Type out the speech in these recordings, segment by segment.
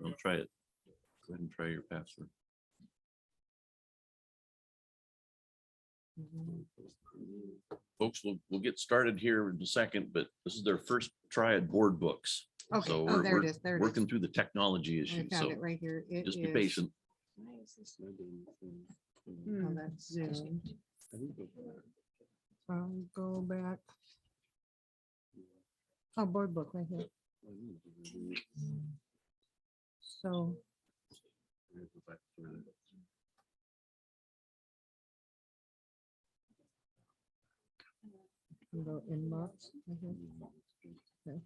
I'll try it. Go ahead and try your password. Folks, we'll get started here in a second, but this is their first try at board books. Okay, So oh, there we're it is, there it is. working through the technology I issues. found So it right here. It just be is- patient. Oh, that's Zoom. Go back. Oh, board book right here. So, go inbox. right here. Okay.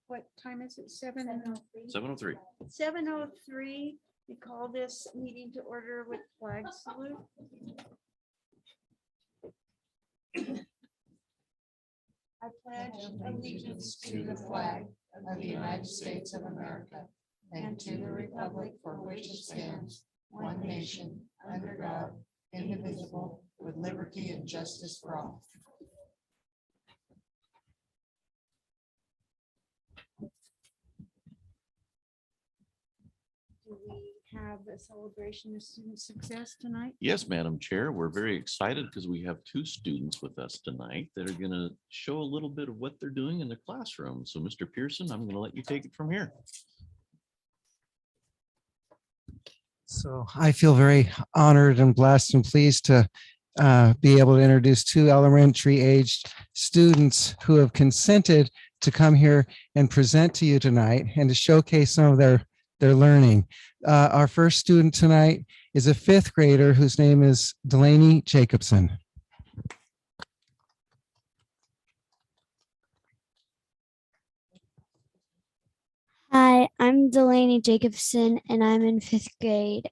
What time is it? 7:03. 7:03. 7:03. We call this meeting to order with flag salute. I pledge allegiance to the flag of the United States of America and to the republic for which it stands, one nation, under God, indivisible, with liberty and justice for all. Do we have a celebration of student success tonight? Yes, Madam Chair, we're very excited because we have two students with us tonight that are going to show a little bit of what they're doing in the classroom. So Mr. Pearson, I'm going to let you take it from here. So I feel very honored and blessed and pleased to be able to introduce two elementary aged students who have consented to come here and present to you tonight and to showcase some of their learning. Our first student tonight is a fifth grader whose name is Delaney Jacobson. Hi, I'm Delaney Jacobson and I'm in fifth grade.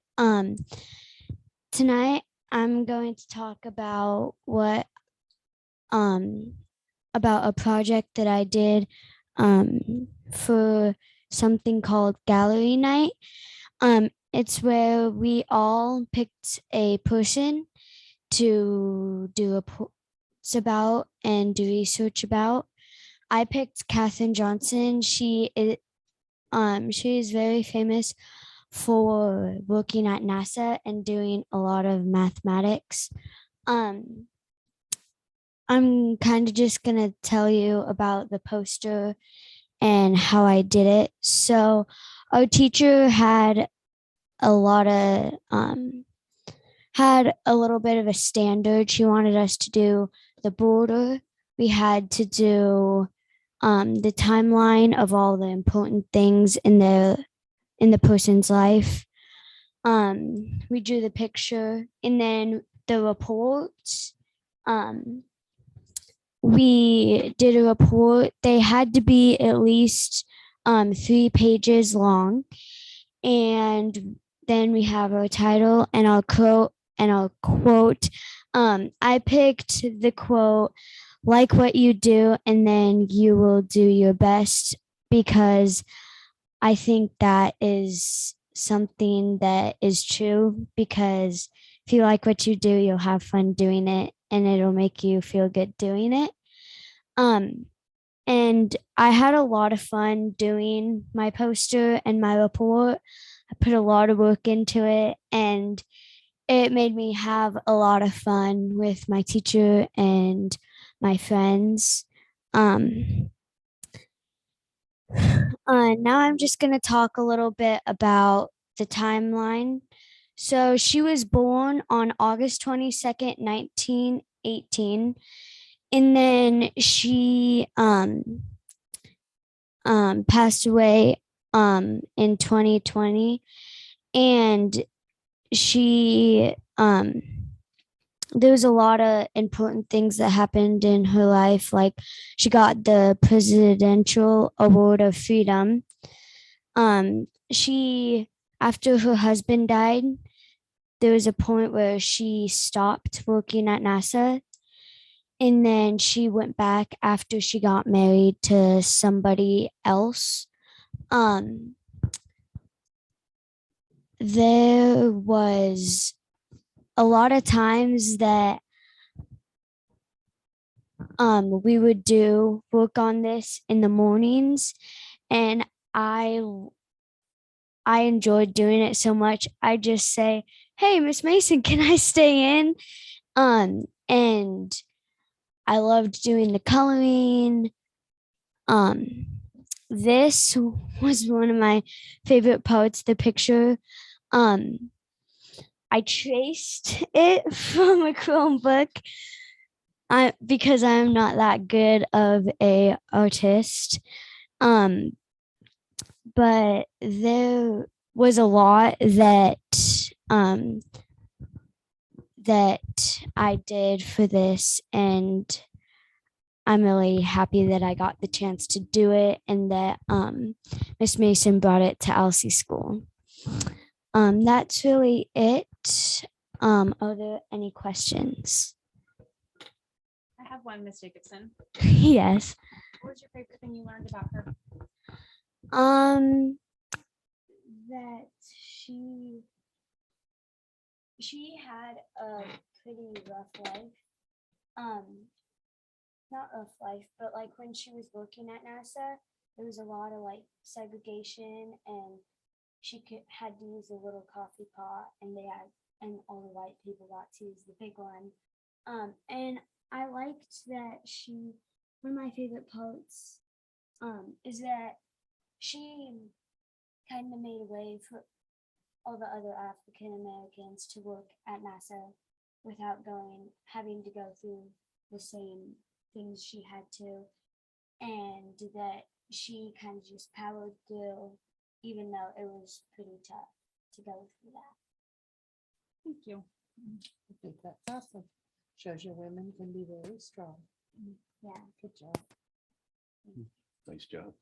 Tonight I'm going to talk about about a project that I did for something called Gallery Night. It's where we all picked a person to do a post about and do research about. I picked Katherine Johnson. She is very famous for working at NASA and doing a lot of mathematics. I'm kind of just gonna tell you about the poster and how I did it. So our teacher had a little bit of a standard. She wanted us to do the border. We had to do the timeline of all the important things in the person's life. We drew the picture and then the reports. We did a report. They had to be at least 3 pages long. And then we have our title and our quote I picked the quote, "Like what you do, and then you will do your best," because I think that is something that is true, because if you like what you do, you'll have fun doing it and it'll make you feel good doing it. And I had a lot of fun doing my poster and my report. I put a lot of work into it, and it made me have a lot of fun with my teacher and my friends. Um, now I'm just going to talk a little bit about the timeline. So she was born on August 22nd, 1918. And then she passed away in 2020. And she there was a lot of important things that happened in her life. Like she got the Presidential Award of Freedom. She After her husband died, there was a point where she stopped working at NASA, and then she went back after she got married to somebody else. Um, there was a lot of times that we would do work on this in the mornings, and I enjoyed doing it so much. I just say, "Hey, Miss Mason, can I stay in?" And I loved doing the coloring. Um, this was one of my favorite parts, the picture. Um, I traced it from a Chromebook. Because I'm not that good of a artist. Um, but there was a lot um that I did for this, and I'm really happy that I got the chance to do it, and that Miss Mason brought it to Elsie School. That's really it. Are there any questions? I have one, Miss Jacobson. Yes. What was your favorite thing you learned about her? That she had a pretty rough life. Not rough life, but like when she was working at NASA, there was a lot of like segregation, and had to use a little coffee pot, and and all the white people got to use the big one. And I liked that one of my favorite parts, is that she kind of made a way for all the other African Americans to work at NASA without having to go through the same things she had to, and that she kind of just powered through, even though it was pretty tough to go through that. Thank you. I think that's awesome. Shows you women can be very strong. Yeah. Good job. Nice job.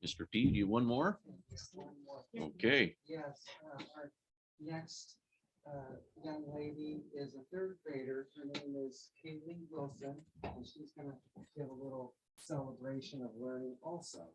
Mr. P, do you one more? Just one more. Okay. Yes, our next young lady is a third grader. Her name is Kaylee Wilson, and she's gonna give a little celebration of learning also.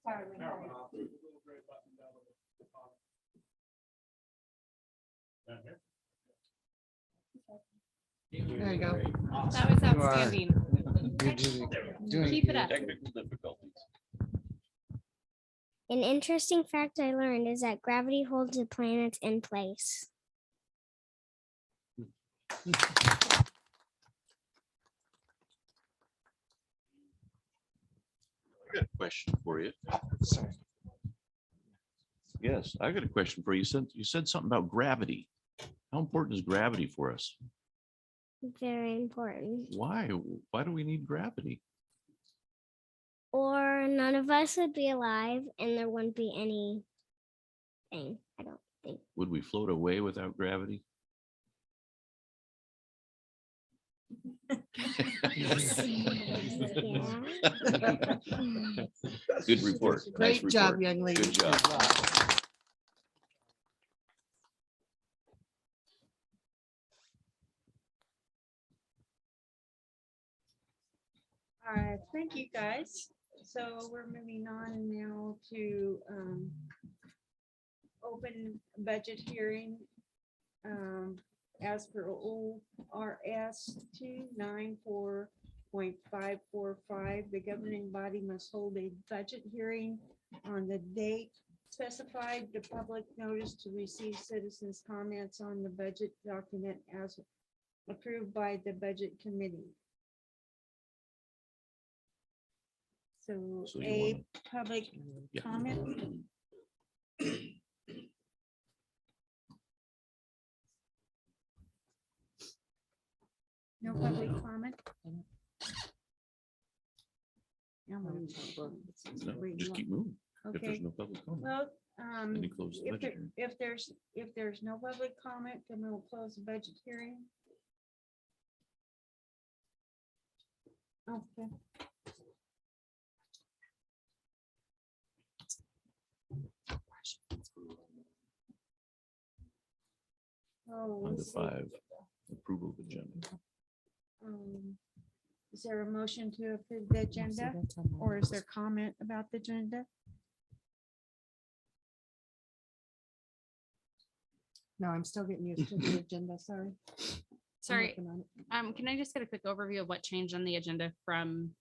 Sorry, we have There you go. That was outstanding. Keep it up. Technical difficulties. An interesting fact I learned is that gravity holds the planets in place. I got a question for you. Yes, I got a question for you. You said something about gravity. How important is gravity for us? Very important. Why? Why do we need gravity? Or none of us would be alive and there wouldn't be anything. I don't think. Would we float away without gravity? Good report. Nice Great job, report. young lady. Good job. All right, thank you, guys. So we're moving on now to open budget hearing. As per ORS 294.545, the governing body must hold a budget hearing on the date specified. The public notice to receive citizens' comments on the budget document as approved by the budget committee. So So you a wanna- public Yeah. comment. No public comment? Yeah, I'm gonna talk about it. No, just keep moving. If there's Okay, no public comment. well, Then you close the if budget there, hearing. if there's no public comment, then we'll close the budget hearing. Okay. Oh, Under let's see. 5, approval of agenda. Is there a motion to approve the agenda, or is there comment about the agenda? No, I'm still getting used to the agenda, sorry. I'm Sorry, working on it. can I just get a quick overview of what changed on the agenda from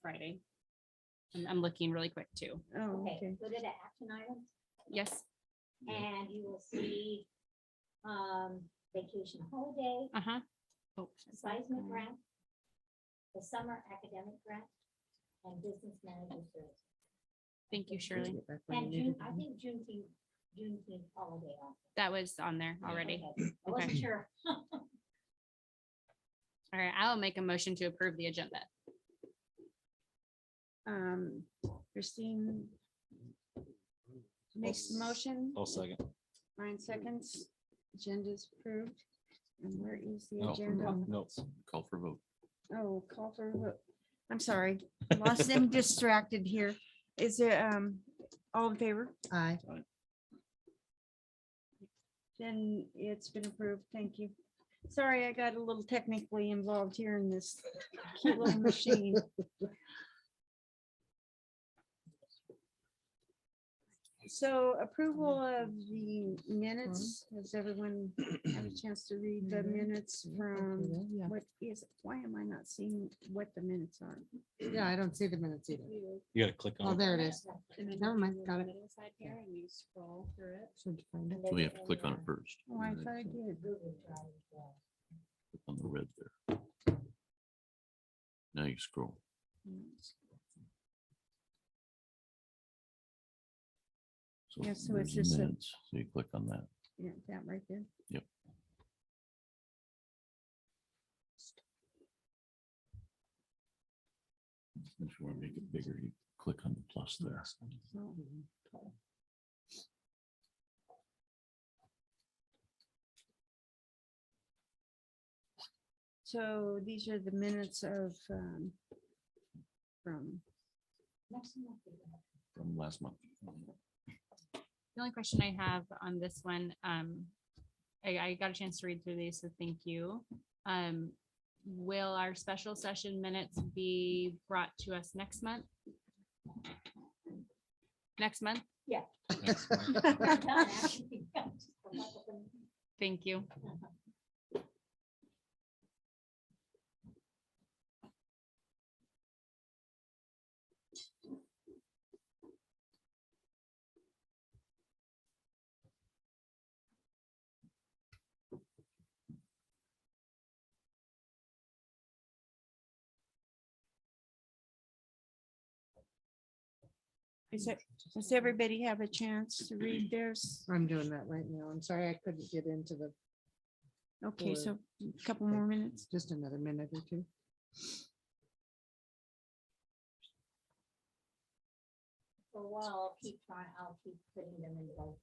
Friday? I'm looking really quick too. Oh, Okay, okay. go to the action items Yes, and you will see vacation holiday, uh-huh. Oh, seismic grant, the summer academic grant, and business manager service. Thank you, Shirley. Get back where you And needed June, I to be. think Juneteenth holiday off. That was on there already. Okay, I wasn't Okay. sure. All right, I'll make a motion to approve the agenda. Christine makes the motion, I'll second. Ryan seconds, agenda's approved. And where is the Call for agenda? vote. No. Call for vote. Oh, call for vote. I'm sorry, lost them distracted here. Is it, all in favor? Aye. Then it's been approved. Thank you. Sorry, I got a little technically involved here in this cute little machine. So approval of the minutes. Has everyone had a chance to read the minutes from, Yeah. what is, why am I not seeing what the minutes are? Yeah, I don't see the minutes either. You gotta click Oh, on it. there it is. Never mind, got it. Side here and you scroll through it. Should find it. So we have to click on it first. Oh, I thought I did. Click on the red there. Now you scroll. Yeah, so there's it's just a- minutes. So you click on that. Yeah, that right there. Yep. If you want to make it bigger, you click on the plus there. Oh, so these are the minutes of, from, From last month. The only question I have on this one, I got a chance to read through these, so thank you. Will our special session minutes be brought to us next month? Next month? Thank you. Does everybody have a chance to read theirs? I'm doing that right now. I'm sorry I couldn't get into the, Okay, so a couple more minutes. just another minute or two. For a while, I'll keep putting them in both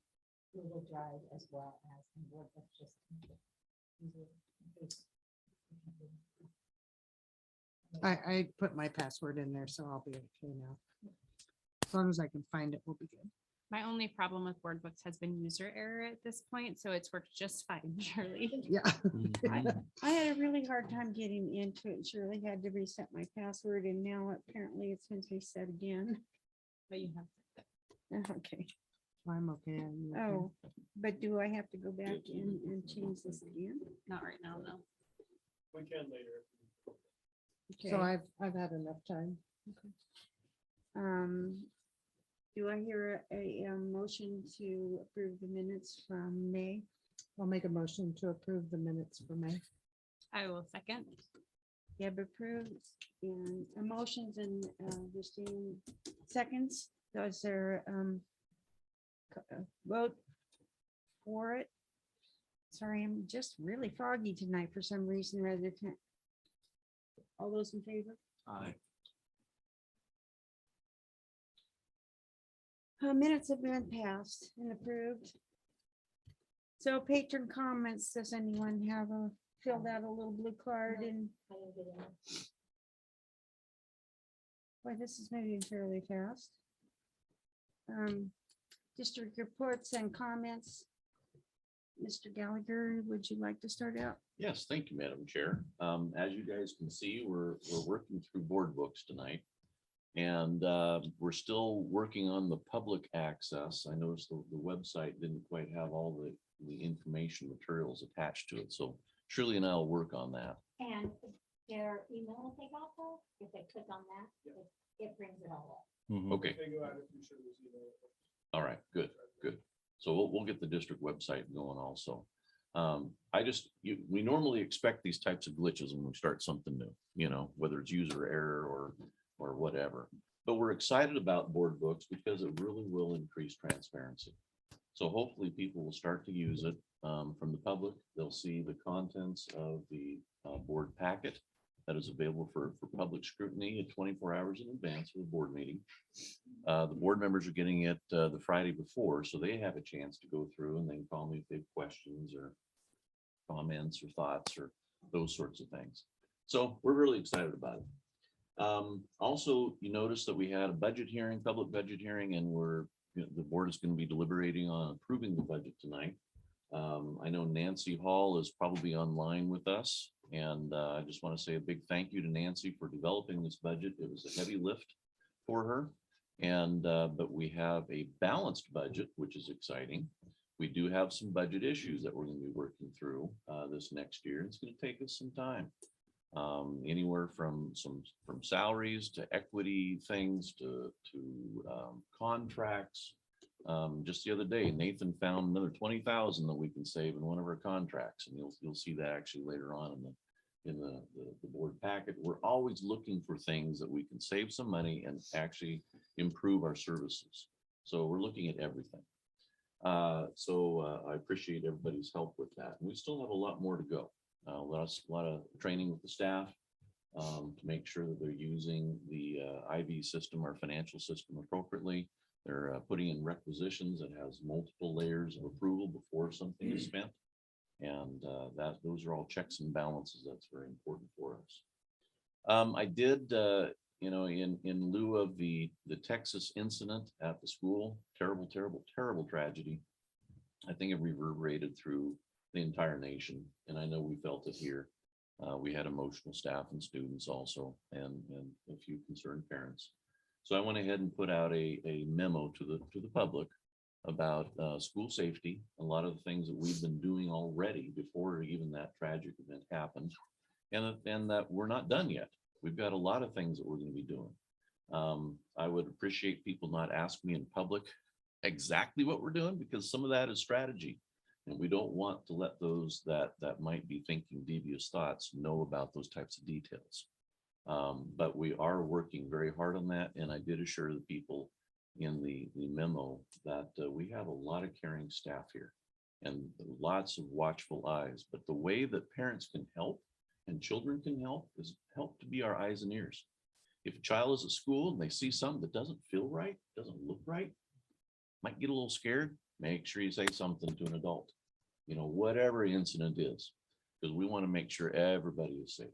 Google Drive as well as in Word. That's just easier. I put my password in there, so I'll be okay now. As long as I can find it, we'll be good. My only problem with board books has been user error at this point, so it's worked just fine, Shirley. Yeah. I had a really hard time getting into it. Shirley had to reset my password and now apparently it's been reset again. But you have Okay. I'm okay. I'm okay. Oh, but do I have to go back in and change this again? not right now, no. So Okay. I've had enough time. Do I hear a motion to approve the minutes from May? I'll make a motion to approve the minutes for May. I will second. Deb approved and emotions and Christine seconds. So is there vote for it? Sorry, I'm just really foggy tonight for some reason rather than. All those in favor? Aye. Minutes have been passed and approved. So patron comments, does anyone have filled out a little blue card and, I didn't get in. boy, this is moving fairly fast. District reports and comments. Mr. Gallagher, would you like to start out? Yes, thank you, Madam Chair. As you guys can see, we're working through board books tonight. And we're still working on the public access. I noticed the website didn't quite have all the information materials attached to it. So Shirley and I will work on that. And their email they got though, if they click on that, it brings it all up. Okay. All right, good, good. So we'll get the district website going also. We normally expect these types of glitches when we start something new, you know, whether it's user error or whatever. But we're excited about board books because it really will increase transparency. So hopefully people will start to use it from the public. They'll see the contents of the board packet that is available for public scrutiny at 24 hours in advance of the board meeting. The board members are getting it the Friday before, so they have a chance to go through and then call me if they have questions or comments or thoughts or those sorts of things. So we're really excited about it. Also, you notice that we had a budget hearing, public budget hearing, and the board is going to be deliberating on approving the budget tonight. I know Nancy Hall is probably online with us, and I just want to say a big thank you to Nancy for developing this budget. It was a heavy lift for her, and but we have a balanced budget, which is exciting. We do have some budget issues that we're going to be working through this next year. It's going to take us some time. Anywhere from salaries to equity things to contracts. Just the other day, Nathan found another 20,000 that we can save in one of our contracts, and you'll see that actually later on in the board packet. We're always looking for things that we can save some money and actually improve our services. So we're looking at everything. I appreciate everybody's help with that. And we still have a lot more to go. A lot of training with the staff to make sure that they're using the IV system, our financial system appropriately. They're putting in requisitions that has multiple layers of approval before something is spent. And those are all checks and balances. That's very important for us. I did, in lieu of the Texas incident at the school, terrible tragedy. I think it reverberated through the entire nation, and I know we felt it here. We had emotional staff and students also, and a few concerned parents. So I went ahead and put out a memo to the public about school safety, a lot of the things that we've been doing already before even that tragic event happened, and that we're not done yet. We've got a lot of things that we're going to be doing. I would appreciate people not ask me in public exactly what we're doing, because some of that is strategy. And we don't want to let those that might be thinking devious thoughts know about those types of details. But we are working very hard on that. And I did assure the people in the memo that we have a lot of caring staff here and lots of watchful eyes, but the way that parents can help and children can help is help to be our eyes and ears. If a child is at school and they see something that doesn't feel right, doesn't look right, might get a little scared, make sure you say something to an adult, whatever incident is, because we want to make sure everybody is safe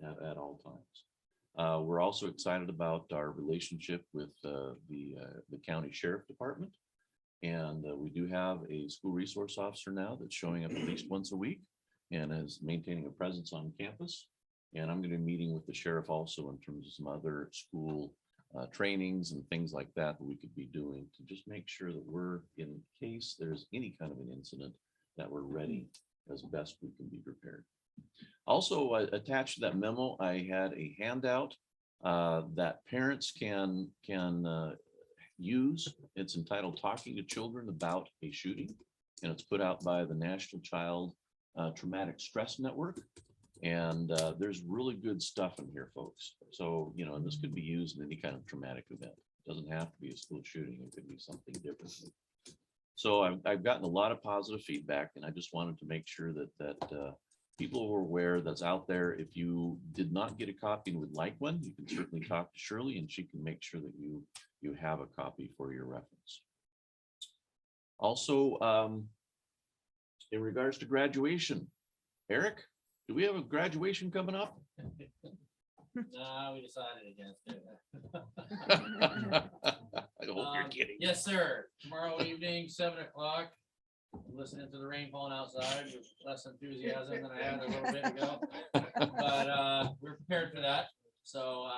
at all times. We're also excited about our relationship with the county sheriff department. And we do have a school resource officer now that's showing up at least once a week and is maintaining a presence on campus. And I'm going to be meeting with the sheriff also in terms of some other school trainings and things like that we could be doing to just make sure that we're, in case there's any kind of an incident, that we're ready as best we can be prepared. Also attached to that memo, I had a handout that parents can use. It's entitled Talking to Children About a Shooting, and it's put out by the National Child Traumatic Stress Network. And there's really good stuff in here, folks. So, and this could be used in any kind of traumatic event. It doesn't have to be a school shooting. It could be something different. So I've gotten a lot of positive feedback, and I just wanted to make sure that people were aware that's out there. If you did not get a copy and would like one, you can certainly talk to Shirley and she can make sure that you have a copy for your reference. Also, in regards to graduation, Eric, do we have a graduation coming up? No, we decided against it. I hope you're kidding. Yes, sir. Tomorrow evening, 7 o'clock. Listening to the rain falling outside with less enthusiasm than I had a little bit ago. But we're prepared for that. So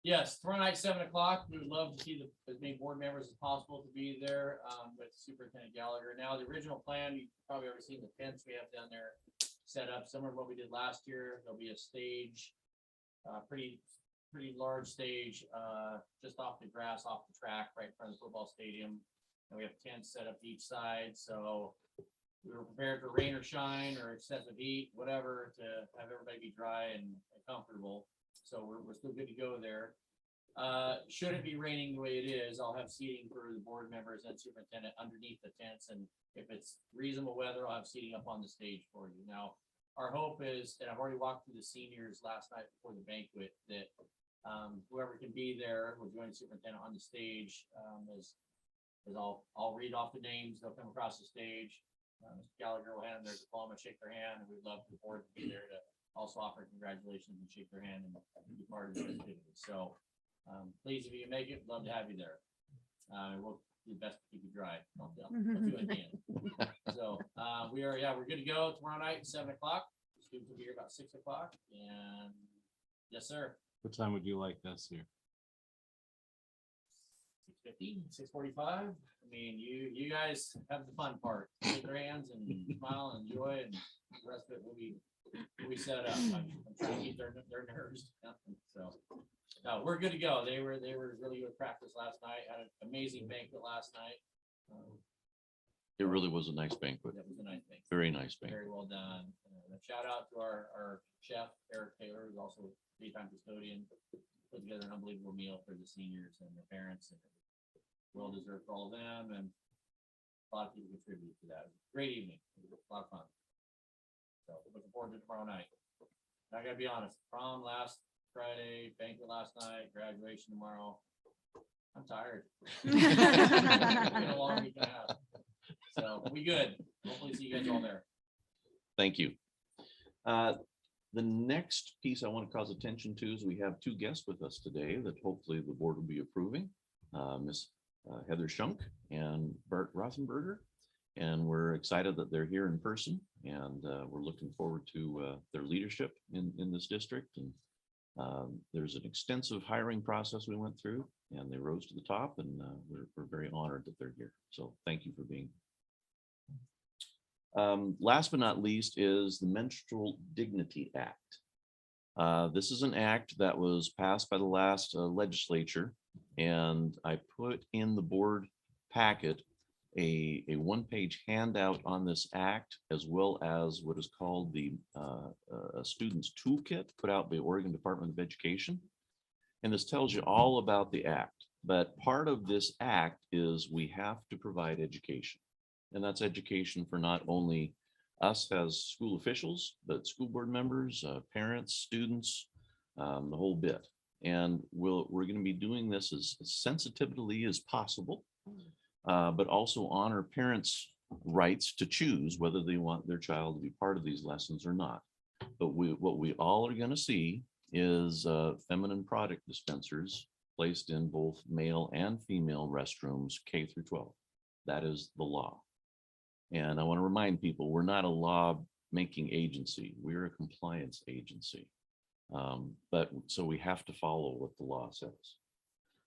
yes, tomorrow night, 7 o'clock. We would love to see as many board members as possible to be there with Superintendent Gallagher. Now, the original plan, you've probably already seen the tents we have down there set up, similar to what we did last year. There'll be a stage, pretty large stage, just off the grass, off the track, right in front of the football stadium. And we have tents set up each side, so we were prepared for rain or shine or excessive heat, whatever, to have everybody be dry and comfortable. So we're still good to go there. Should it be raining the way it is, I'll have seating for the board members and superintendent underneath the tents, and if it's reasonable weather, I'll have seating up on the stage for you. Now, our hope is, and I've already walked through the seniors last night before the banquet, that whoever can be there will join the superintendent on the stage. As I'll read off the names, they'll come across the stage. Mr. Gallagher will hand them their diploma, shake their hand, and we'd love the board to be there to also offer congratulations and shake their hand and be part of the activity. So please, if you can make it, love to have you there. We'll do the best to keep you dry. Don't do it again. So we're good to go tomorrow night at 7 o'clock. Students will be here about 6 o'clock. And yes, sir. What time would you like this here? 6:50, 6:45. I mean, you guys have the fun part. Shake their hands and smile and enjoy, and the rest of it will be set up. I'm trying to keep their nerves down. So no, we're good to go. They were really good practice last night. Had an amazing banquet last night. It really was a nice banquet. That was a nice banquet. Very nice banquet. Very well done. A shout out to our chef, Eric Taylor, who's also a daytime custodian. Put together an unbelievable meal for the seniors and their parents, and well deserved for all of them. And a lot of people contributed to that. Great evening. It was a lot of fun. So looking forward to tomorrow night. I gotta be honest, prom last Friday, banquet last night, graduation tomorrow. I'm tired. It's been a long week and a half. So we good. Hopefully see you guys all there. Thank you. The next piece I want to cause attention to is we have two guests with us today that hopefully the board will be approving. Miss Heather Shunk and Bert Rothenberger. And we're excited that they're here in person, and we're looking forward to their leadership in this district. And there's an extensive hiring process we went through, and they rose to the top, and we're very honored that they're here. So thank you for being here. Last but not least is the Menstrual Dignity Act. This is an act that was passed by the last legislature, and I put in the board packet a one-page handout on this act, as well as what is called the Student's Toolkit put out by the Oregon Department of Education. And this tells you all about the act. But part of this act is we have to provide education. And that's education for not only us as school officials, but school board members, parents, students, the whole bit. And we're going to be doing this as sensitively as possible, but also honor parents' rights to choose whether they want their child to be part of these lessons or not. But what we all are going to see is feminine product dispensers placed in both male and female restrooms, K through 12. That is the law. And I want to remind people, we're not a law-making agency. We're a compliance agency. But so we have to follow what the law says.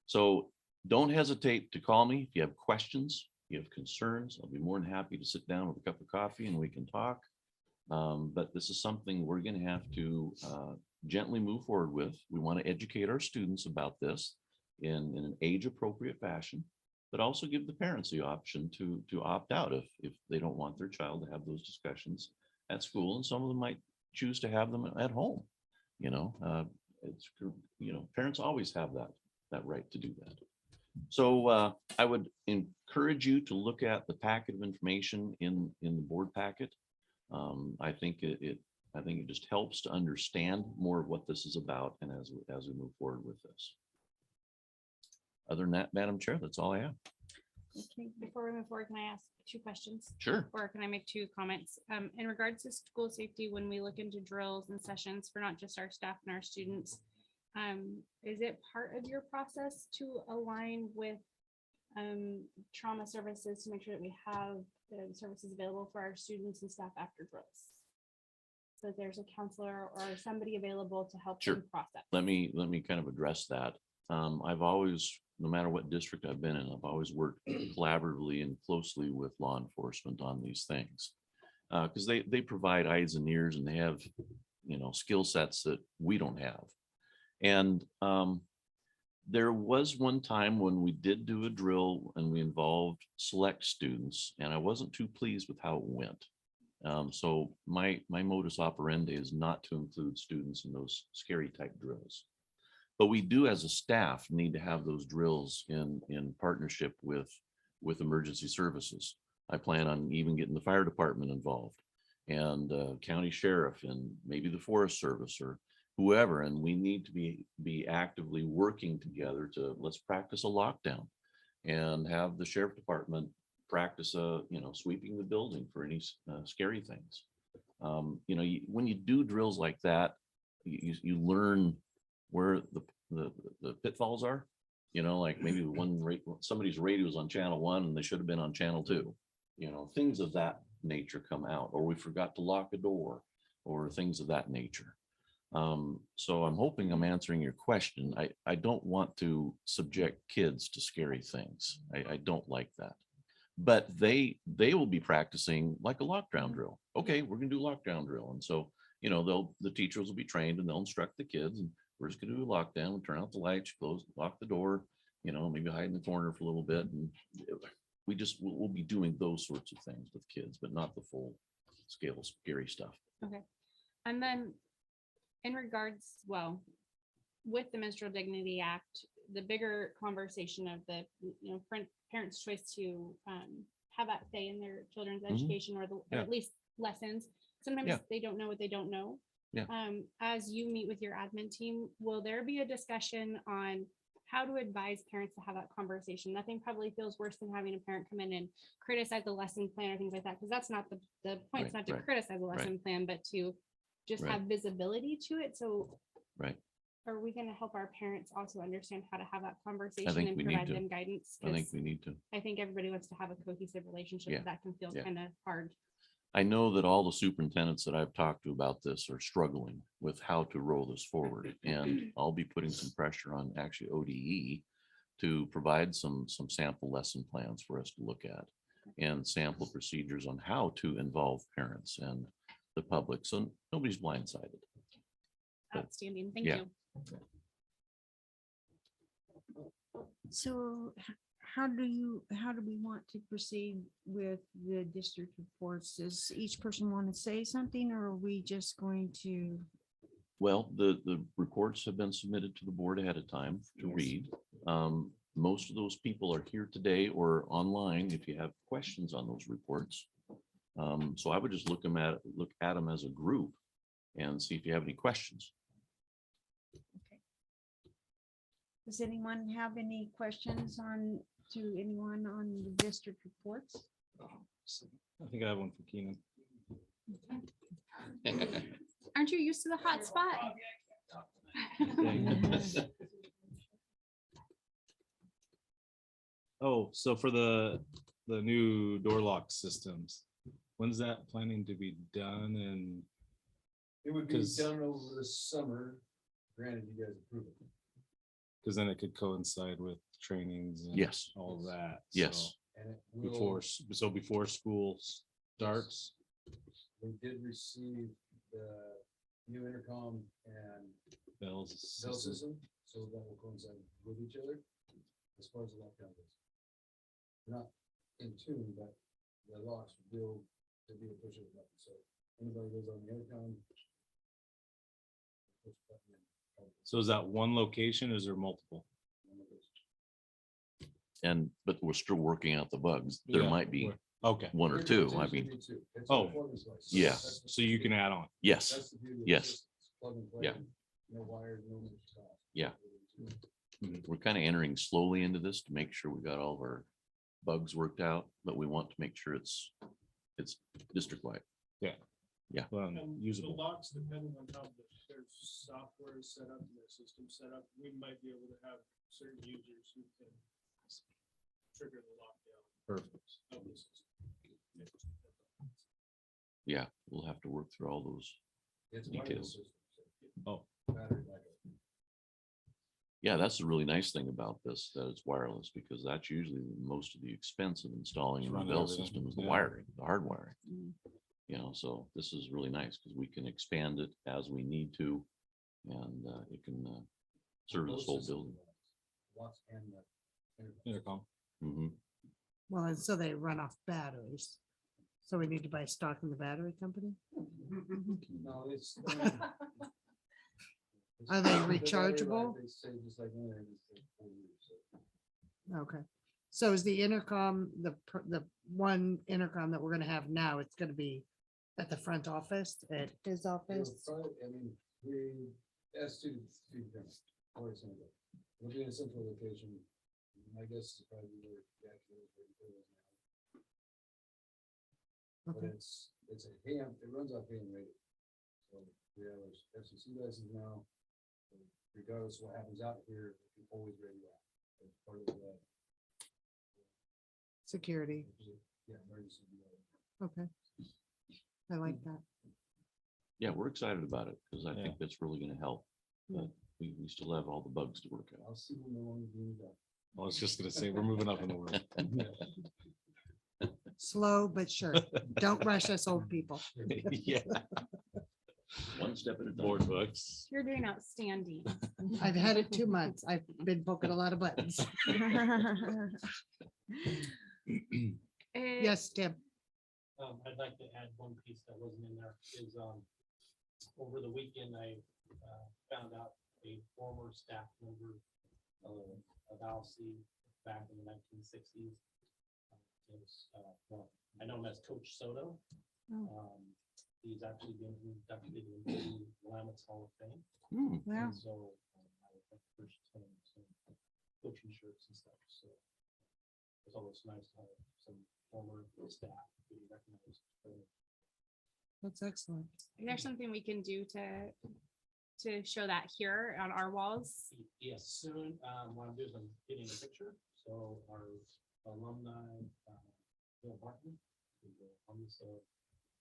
So don't hesitate to call me if you have questions, you have concerns. I'll be more than happy to sit down with a cup of coffee and we can talk. But this is something we're going to have to gently move forward with. We want to educate our students about this in an age-appropriate fashion, but also give the parents the option to opt out if they don't want their child to have those discussions at school. And some of them might choose to have them at home. Parents always have that right to do that. So I would encourage you to look at the packet of information in the board packet. I think it just helps to understand more of what this is about, and as we move forward with this. Other than that, Madam Chair, that's all I have. Okay, before we move forward, can I ask 2 questions? Sure. Or can I make 2 comments? In regards to school safety, when we look into drills and sessions for not just our staff and our students, is it part of your process to align with trauma services to make sure that we have the services available for our students and staff after drills? So there's a counselor or somebody available to help Sure. them process. Let me kind of address that. I've always, no matter what district I've been in, I've always worked collaboratively and closely with law enforcement on these things. Because they provide eyes and ears, and they have, skill sets that we don't have. And there was one time when we did do a drill and we involved select students, and I wasn't too pleased with how it went. So my modus operandi is not to include students in those scary type drills. But we do, as a staff, need to have those drills in partnership with emergency services. I plan on even getting the fire department involved, and county sheriff, and maybe the Forest Service or whoever. And we need to be actively working together to let's practice a lockdown, and have the sheriff department practice sweeping the building for any scary things. When you do drills like that, you learn where the pitfalls are, like maybe somebody's radio was on channel 1 and they should have been on channel 2, things of that nature come out, or we forgot to lock a door, or things of that nature. So I'm hoping I'm answering your question. I don't want to subject kids to scary things. I don't like that. But they will be practicing like a lockdown drill. Okay, we're gonna do a lockdown drill. And so, the teachers will be trained and they'll instruct the kids, and we're just gonna do a lockdown. We'll turn out the lights, lock the door, maybe hide in the corner for a little bit. And we'll be doing those sorts of things with kids, but not the full scale scary stuff. Okay. And then in regards, with the Menstrual Dignity Act, the bigger conversation of the, parents' choice to have that say in their children's education, or at least lessons. Sometimes they don't know what they don't know. Yeah. As you meet with your admin team, will there be a discussion on how to advise parents to have that conversation? Nothing probably feels worse than having a parent come in and criticize the lesson plan or things like that, because that's not the point. It's not to criticize the lesson plan, but to just have visibility to it. So are we going to help our parents also understand how to have that conversation and provide them guidance? I think we need to. I think everybody wants to have a cohesive relationship. Yeah. That can feel kind of hard. I know that all the superintendents that I've talked to about this are struggling with how to roll this forward. And I'll be putting some pressure on actually ODE to provide some sample lesson plans for us to look at, and sample procedures on how to involve parents and the public, so nobody's blindsided. Outstanding. Thank yeah. you. So how do we want to proceed with the district reports? Does each person want to say something, or are we just going to? Well, the reports have been submitted to the board ahead of time to read. most of those people are here today or online if you have questions on those reports. So I would just look at them as a group and see if you have any questions. Does anyone have any questions to anyone on the district reports? I think I have one for Keenan. Aren't you used to the hot spot? Oh, so for the new door lock systems, when's that planning to be done? And It would be 'Cause- done over the summer, granted you guys approve it. because then it could coincide with trainings and Yes. all of that. Yes. And it Before, will, before school starts. we did receive the new intercom and Bells. bell system. system, so that will coincide with each other as far as the lockdown goes. Not in tune, but the locks will be a push of a button, so anybody goes on the intercom. push the button and So is that one location or is there multiple? one of those. But we're still working out the bugs. There Yeah, might be where- Okay, one or There two. could I potentially mean, be two. It's Oh, a plug and play. yeah. That's the- so you can add on. yes, That's the beauty of yes. this, it's plug and play, Yeah. no wires, no more stuff. Yeah. we're kind of entering slowly into this to make sure we got all of our bugs worked out, but we want to make sure it's district-wide. Well, And the usable. locks, depending on how their software is set up, and their system set up, we might be able to have certain users who can trigger the lockdown Perfect. of the system. Yeah, we'll have to work through all those. It's a Details. wireless system, so Oh, battery backup. Yeah, that's the really nice thing about this, that it's wireless, because that's usually most of the expense of installing a Just new running bell everything, system is the yeah. wiring, the hard wiring. Mm. So this is really nice because we can expand it as we need to. And it can serve this Both whole systems building. are locks and the intercom. intercom. Mhm. Well, and so they run off batteries. So we need to buy stock in the battery company? No, it's. Are they rechargeable? They say just like anything, it's like 4 years, so. Okay. So is the intercom, the one intercom that we're gonna have now, it's gonna be at the front office, at his It'll office? probably, I mean, we, that's two different, or it's gonna go. It'll be in a central location. My guess is probably where Jack is, where he is now. But Okay. it's a ham, it runs off ham radio. So we have our FCC license now. Regardless of what happens out here, we can always radio out. It's part of the, Security, yeah, emergency. okay. I like that. Yeah, we're excited about it because I Yeah. think that's really going to help. But we still have all the bugs to work out. I'll see when no longer being done. I was just gonna say, we're moving up in the world. Slow but sure. Don't rush us old people. Yeah. One step at a time. Board books. You're doing outstanding. I've had it 2 months. I've been poking a lot of buttons. Eh, Yes, Tim. I'd like to add one piece that wasn't in there is, over the weekend, I found out a former staff member of Alcy back in the 1960s. Well, I know him as Coach Soto. He's actually been inducted into the Willamette Hall of Fame. Hmm. Wow. And so I was like first some coaching shirts and stuff, so it's always nice to have some former staff be recognized. That's excellent. There's something we can do to show that here on our walls. Yes, soon, what I'm doing is I'm getting a picture, so our alumni, Bill Martin, who's the alumnus of,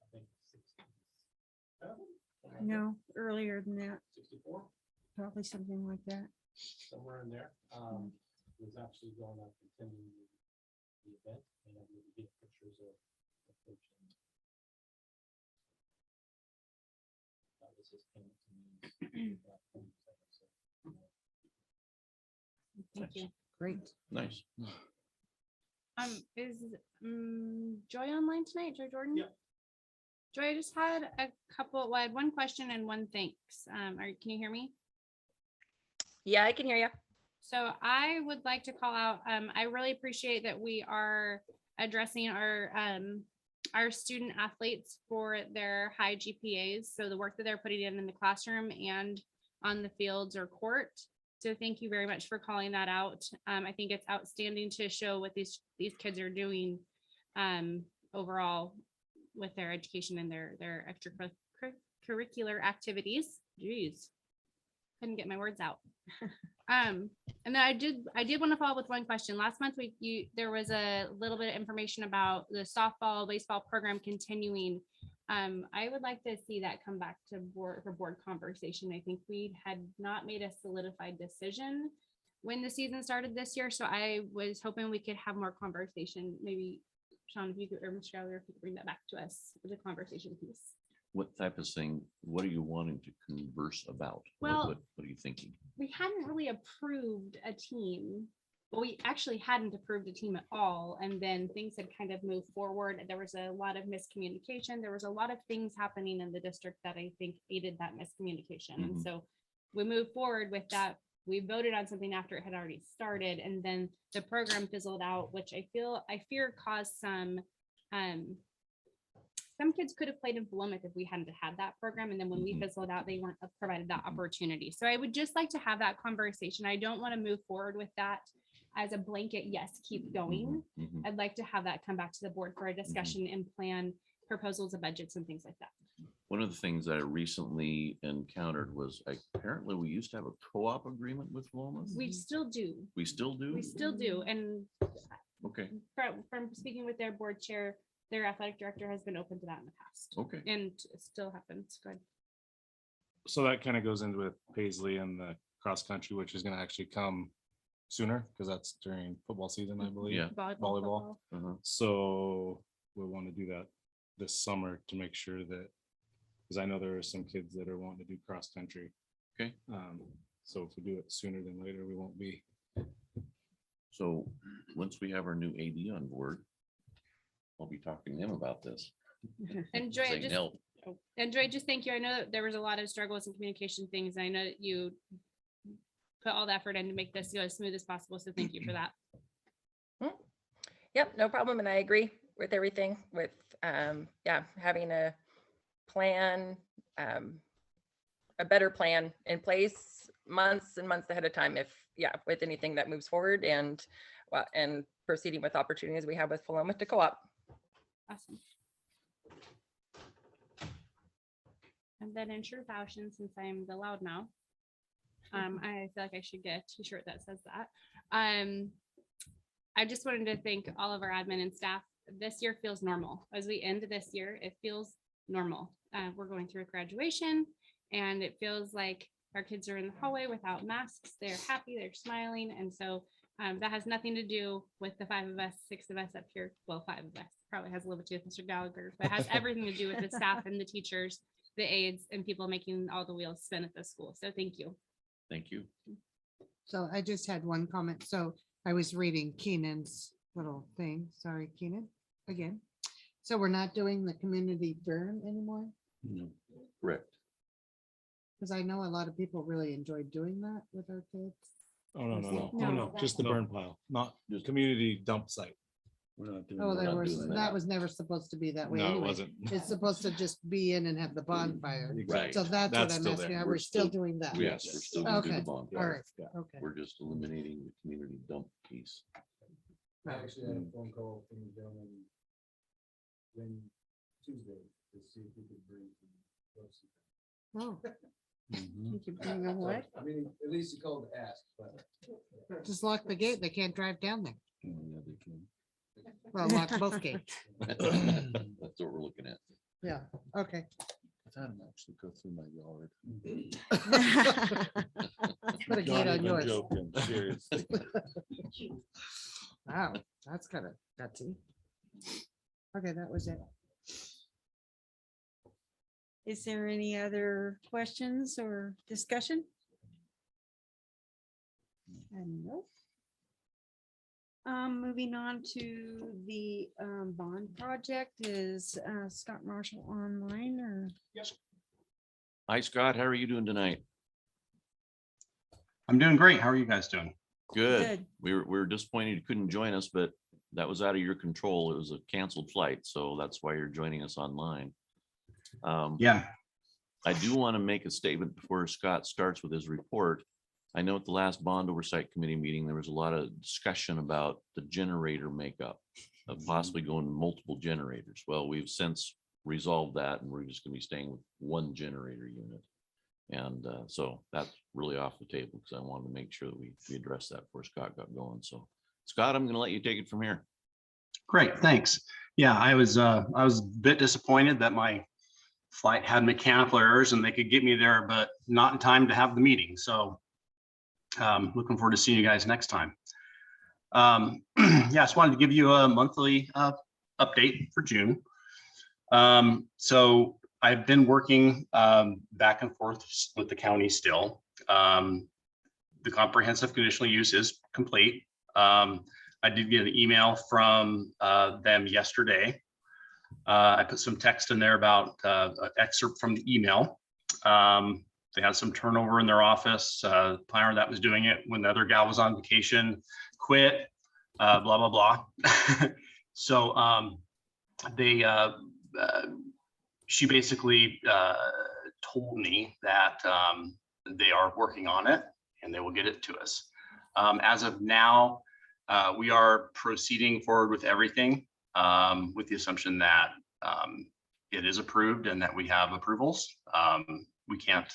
I think, 67, No, earlier than that, 64, probably something like that. somewhere in there, was actually going up attending the event, and I'm gonna get pictures of Coach. And that was his payment to me. Thank you. Great. Nice. Is Joy online tonight? Joy Jordan? Yep. Joy, I just had a couple, well, I had one question and one thanks. Can you hear me? Yeah, I can hear you. So I would like to call out, I really appreciate that we are addressing our student athletes for their high GPAs. So the work that they're putting in the classroom and on the fields or court. So thank you very much for calling that out. I think it's outstanding to show what these kids are doing overall with their education and their extracurricular activities. Jeez, couldn't get my words out. And then I did want to follow up with one question. Last month, there was a little bit of information about the softball, baseball program continuing. I would like to see that come back to board conversation. I think we had not made a solidified decision when the season started this year. So I was hoping we could have more conversation. Maybe Sean, if you could, or Mr. Gallagher, if you could bring that back to us for the conversation piece. What type of thing, what are you wanting to converse about? Well, What are you thinking? We hadn't really approved a team. Well, we actually hadn't approved a team at all. And then things had kind of moved forward. There was a lot of miscommunication. There was a lot of things happening in the district that I think aided that miscommunication. And Mhm. so we moved forward with that. We voted on something after it had already started, and then the program fizzled out, which I fear caused some kids could have played in Philomath if we hadn't had that program. And then when we Mhm. fizzled out, they weren't provided that opportunity. So I would just like to have that conversation. I don't want to move forward with that as a blanket, yes, keep going. Mhm. I'd like to have that come back to the board for a discussion and plan proposals of budgets and things like that. One of the things that I recently encountered was apparently we used to have a co-op agreement with Loma. We still do. We still do? We still do. And Okay, from speaking with their board chair, their athletic director has been open to that in the past. okay. And it still happens. Good. So that kind of goes into with Paisley and the cross country, which is going to actually come sooner because that's during football season, I believe. Yeah. Volleyball. Uh-huh. So we'll want to do that this summer to make sure that, because I know there are some kids that are wanting to do cross country. Okay. So if we do it sooner than later, we won't be. So once we have our new AD on board, I'll be talking to him about this. And Joy, Saying help. just thank you. I know that there was a lot of struggles and communication things. I know that you put all the effort in to make this go as smooth as possible. So thank you for that. Yep, no problem. And I agree with everything with, having a plan, a better plan in place months and months ahead of time with anything that moves forward and proceeding with opportunities we have with Philomath to co-op. Awesome. And then in true fashion, since I'm the loudmouth, I feel like I should get a t-shirt that says that. I just wanted to thank all of our admin and staff. This year feels normal. As we end this year, it feels normal. We're going through a graduation and it feels like our kids are in the hallway without masks. They're happy, they're smiling. And so that has nothing to do with the 5 of us, 6 of us up here. Well, 5 of us, probably has a little bit to do with Mr. Gallagher, but it has everything to do with the staff and the teachers, the aides, and people making all the wheels spin at the school. So thank you. Thank you. So I just had one comment. So I was reading Keenan's little thing. Sorry, Keenan, again. So we're not doing the community burn anymore? No, correct. Because I know a lot of people really enjoyed doing that with our kids. Oh, no, No. no, just the burn pile, not Just- community dump site. We're not doing. Oh, we're that not was, doing that that. was never supposed to be that way No, it anyway. wasn't. It's supposed to just be in and have the bonfire. Right. So that's what That's I'm still asking. there. Are We're we still still- doing that? Yes, we're still gonna do the Okay, bonfire. all right, okay. We're just eliminating the community dump piece. I Right. actually had a phone call from the gentleman when Tuesday to see if we could bring. some Oh, Mhm. you can bring them what? I mean, at least he called to ask, but. Just lock the gate. They can't drive down there. Oh, yeah, they can. Well, lock both gates. That's what we're looking at. Yeah, okay. I had him actually go through my yard. Put a gate on yours. Joking, seriously. Wow, that's kind of gutsy. Okay, that was it. Is there any other questions or discussion? And no. Moving on to the bond project, is Scott Marshall online or? Hi, Scott. How are you doing tonight? I'm doing great. How are you guys doing? Good. We were disappointed you couldn't join us, but that was out of your control. It was a canceled flight, so that's why you're joining us online. Yeah, I do want to make a statement before Scott starts with his report. I know at the last bond oversight committee meeting, there was a lot of discussion about the generator makeup of possibly going to multiple generators. Well, we've since resolved that, and we're just going to be staying with one generator unit. And so that's really off the table because I wanted to make sure that we address that before Scott got going. So Scott, I'm going to let you take it from here. great, thanks. Yeah, I was a bit disappointed that my flight had mechanical errors and they could get me there, but not in time to have the meeting. So looking forward to seeing you guys next time. Yeah, I just wanted to give you a monthly update for June. So I've been working back and forth with the county still. The comprehensive conditional use is complete. I did get an email from them yesterday. I put some text in there about an excerpt from the email. They had some turnover in their office. Planner that was doing it when the other gal was on vacation quit, blah, blah, blah. So she basically told me that they are working on it and they will get it to us. As of now, we are proceeding forward with everything with the assumption that it is approved and that we have approvals. We can't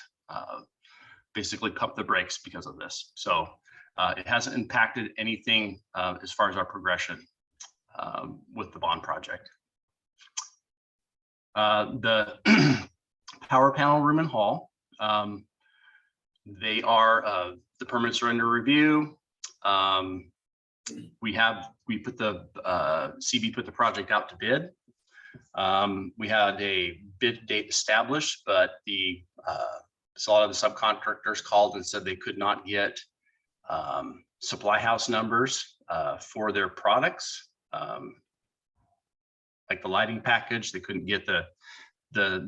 basically pump the brakes because of this. So it hasn't impacted anything as far as our progression with the bond project. The power panel room and hall, they are, the permits are under review. We put the CB put the project out to bid. We had a bid date established, but so a lot of the subcontractors called and said they could not get supply house numbers for their products. Like the lighting package, they couldn't get the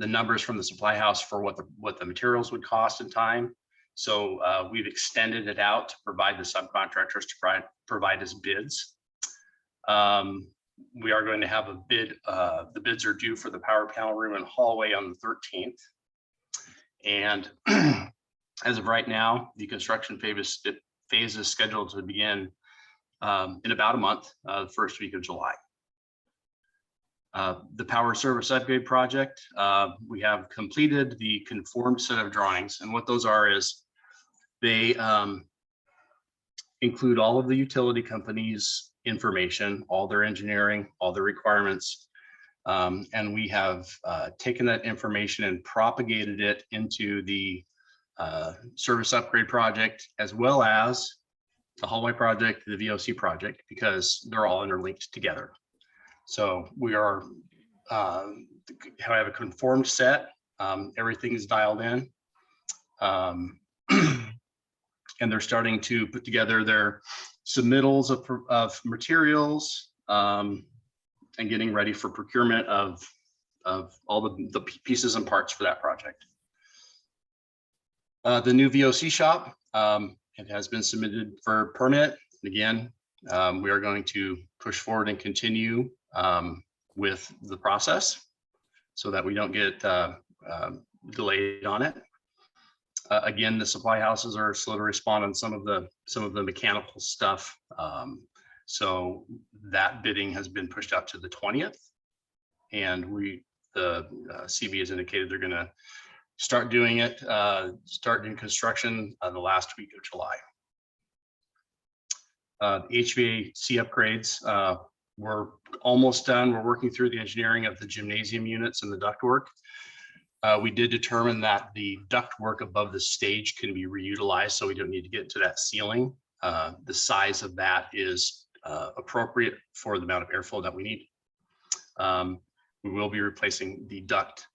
numbers from the supply house for what the materials would cost in time. So we've extended it out to provide the subcontractors to provide us bids. We are going to have a bid. The bids are due for the power panel room and hallway on the 13th. And as of right now, the construction phase is scheduled to begin in about a month, the first week of July. The power service upgrade project, we have completed the conformed set of drawings. And what those are is they include all of the utility companies' information, all their engineering, all their requirements. And we have taken that information and propagated it into the service upgrade project, as well as the hallway project, the VOC project, because they're all interlinked together. So we are, have a conformed set, everything is dialed in. And they're starting to put together their submittals of materials and getting ready for procurement of all the pieces and parts for that project. The new VOC shop, it has been submitted for permit. Again, we are going to push forward and continue with the process so that we don't get delayed on it. Again, the supply houses are slow to respond on some of the mechanical stuff. So that bidding has been pushed out to the 20th. And the CB has indicated they're gonna start doing it, start doing construction the last week of July. HVAC upgrades, we're almost done. We're working through the engineering of the gymnasium units and the ductwork. We did determine that the ductwork above the stage can be reutilized, so we don't need to get into that ceiling. The size of that is appropriate for the amount of airflow that we need. We will be replacing the duct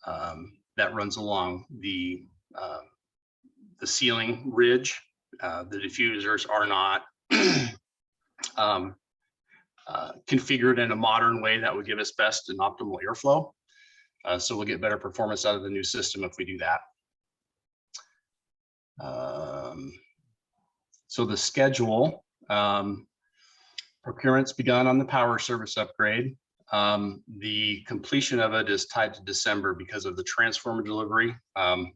that runs along the ceiling ridge. The diffusers are not configured in a modern way that would give us best and optimal airflow. So we'll get better performance out of the new system if we do that. Let's So the schedule, procurement's begun on the power service upgrade. The completion of it is tied to December because of the transformer delivery. I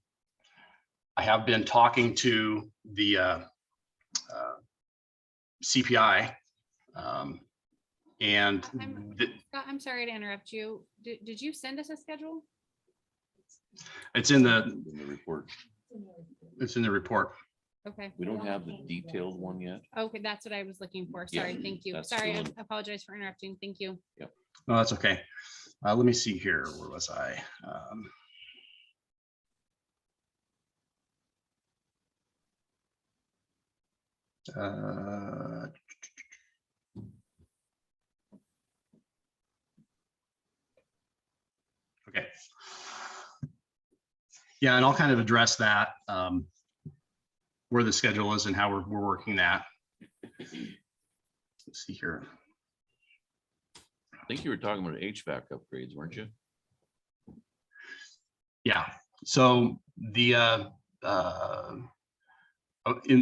have been talking to the CPI. And Scott, I'm sorry to interrupt you. Did you send us a schedule? it's in the In the report. report. Okay. We don't have the detailed one yet. Okay, that's what I was looking for. Yeah, Sorry, thank you. that's Sorry, I the one. apologize for interrupting. Thank you. No, that's okay. Let me see here. Where was I? Okay. Yeah, and I'll kind of address that, where the schedule is and how we're working that. Let's see here. I think you were talking about HVAC upgrades, weren't you? Yeah, so the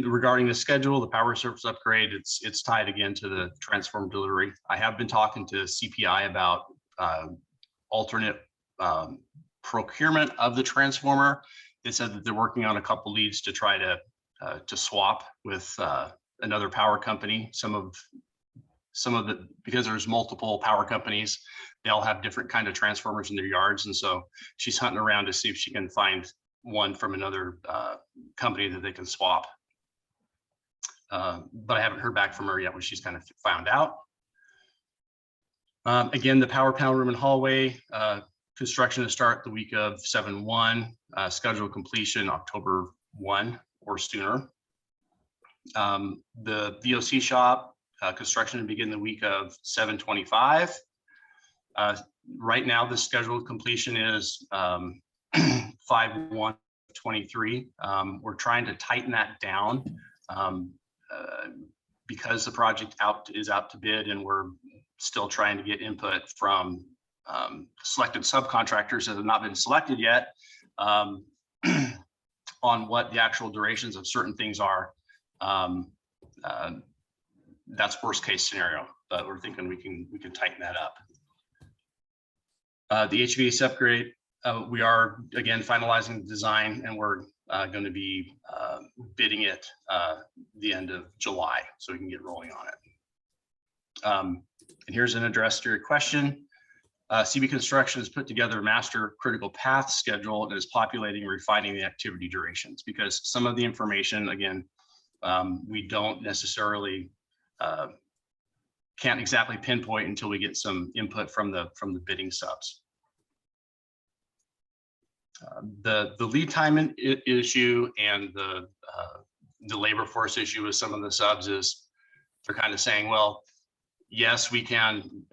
regarding the schedule, the power service upgrade, it's tied again to the transformer delivery. I have been talking to CPI about alternate procurement of the transformer. They said that they're working on a couple leads to try to swap with another power company. Some of the, because there's multiple power companies, they all have different kind of transformers in their yards. And so she's hunting around to see if she can find one from another company that they can swap. But I haven't heard back from her yet when she's kind of found out. Again, the power panel room and hallway, construction to start the week of 7/1, scheduled completion October 1 or sooner. The VOC shop, construction to begin the week of 7/25. Right now, the scheduled completion is 5/1/23. We're trying to tighten that down because the project is out to bid, and we're still trying to get input from selected subcontractors that have not been selected yet on what the actual durations of certain things are. That's worst case scenario, but we're thinking we can tighten that up. The HVAC upgrade, we are again finalizing the design, and we're going to be bidding it the end of July, so we can get rolling on it. And here's an address to your question. CB Construction has put together a master critical path schedule and is populating and refining the activity durations, because some of the information, again, we don't necessarily can't exactly pinpoint until we get some input from the bidding subs. The lead time issue and the labor force issue with some of the subs is they're kind of saying, well, yes, we can.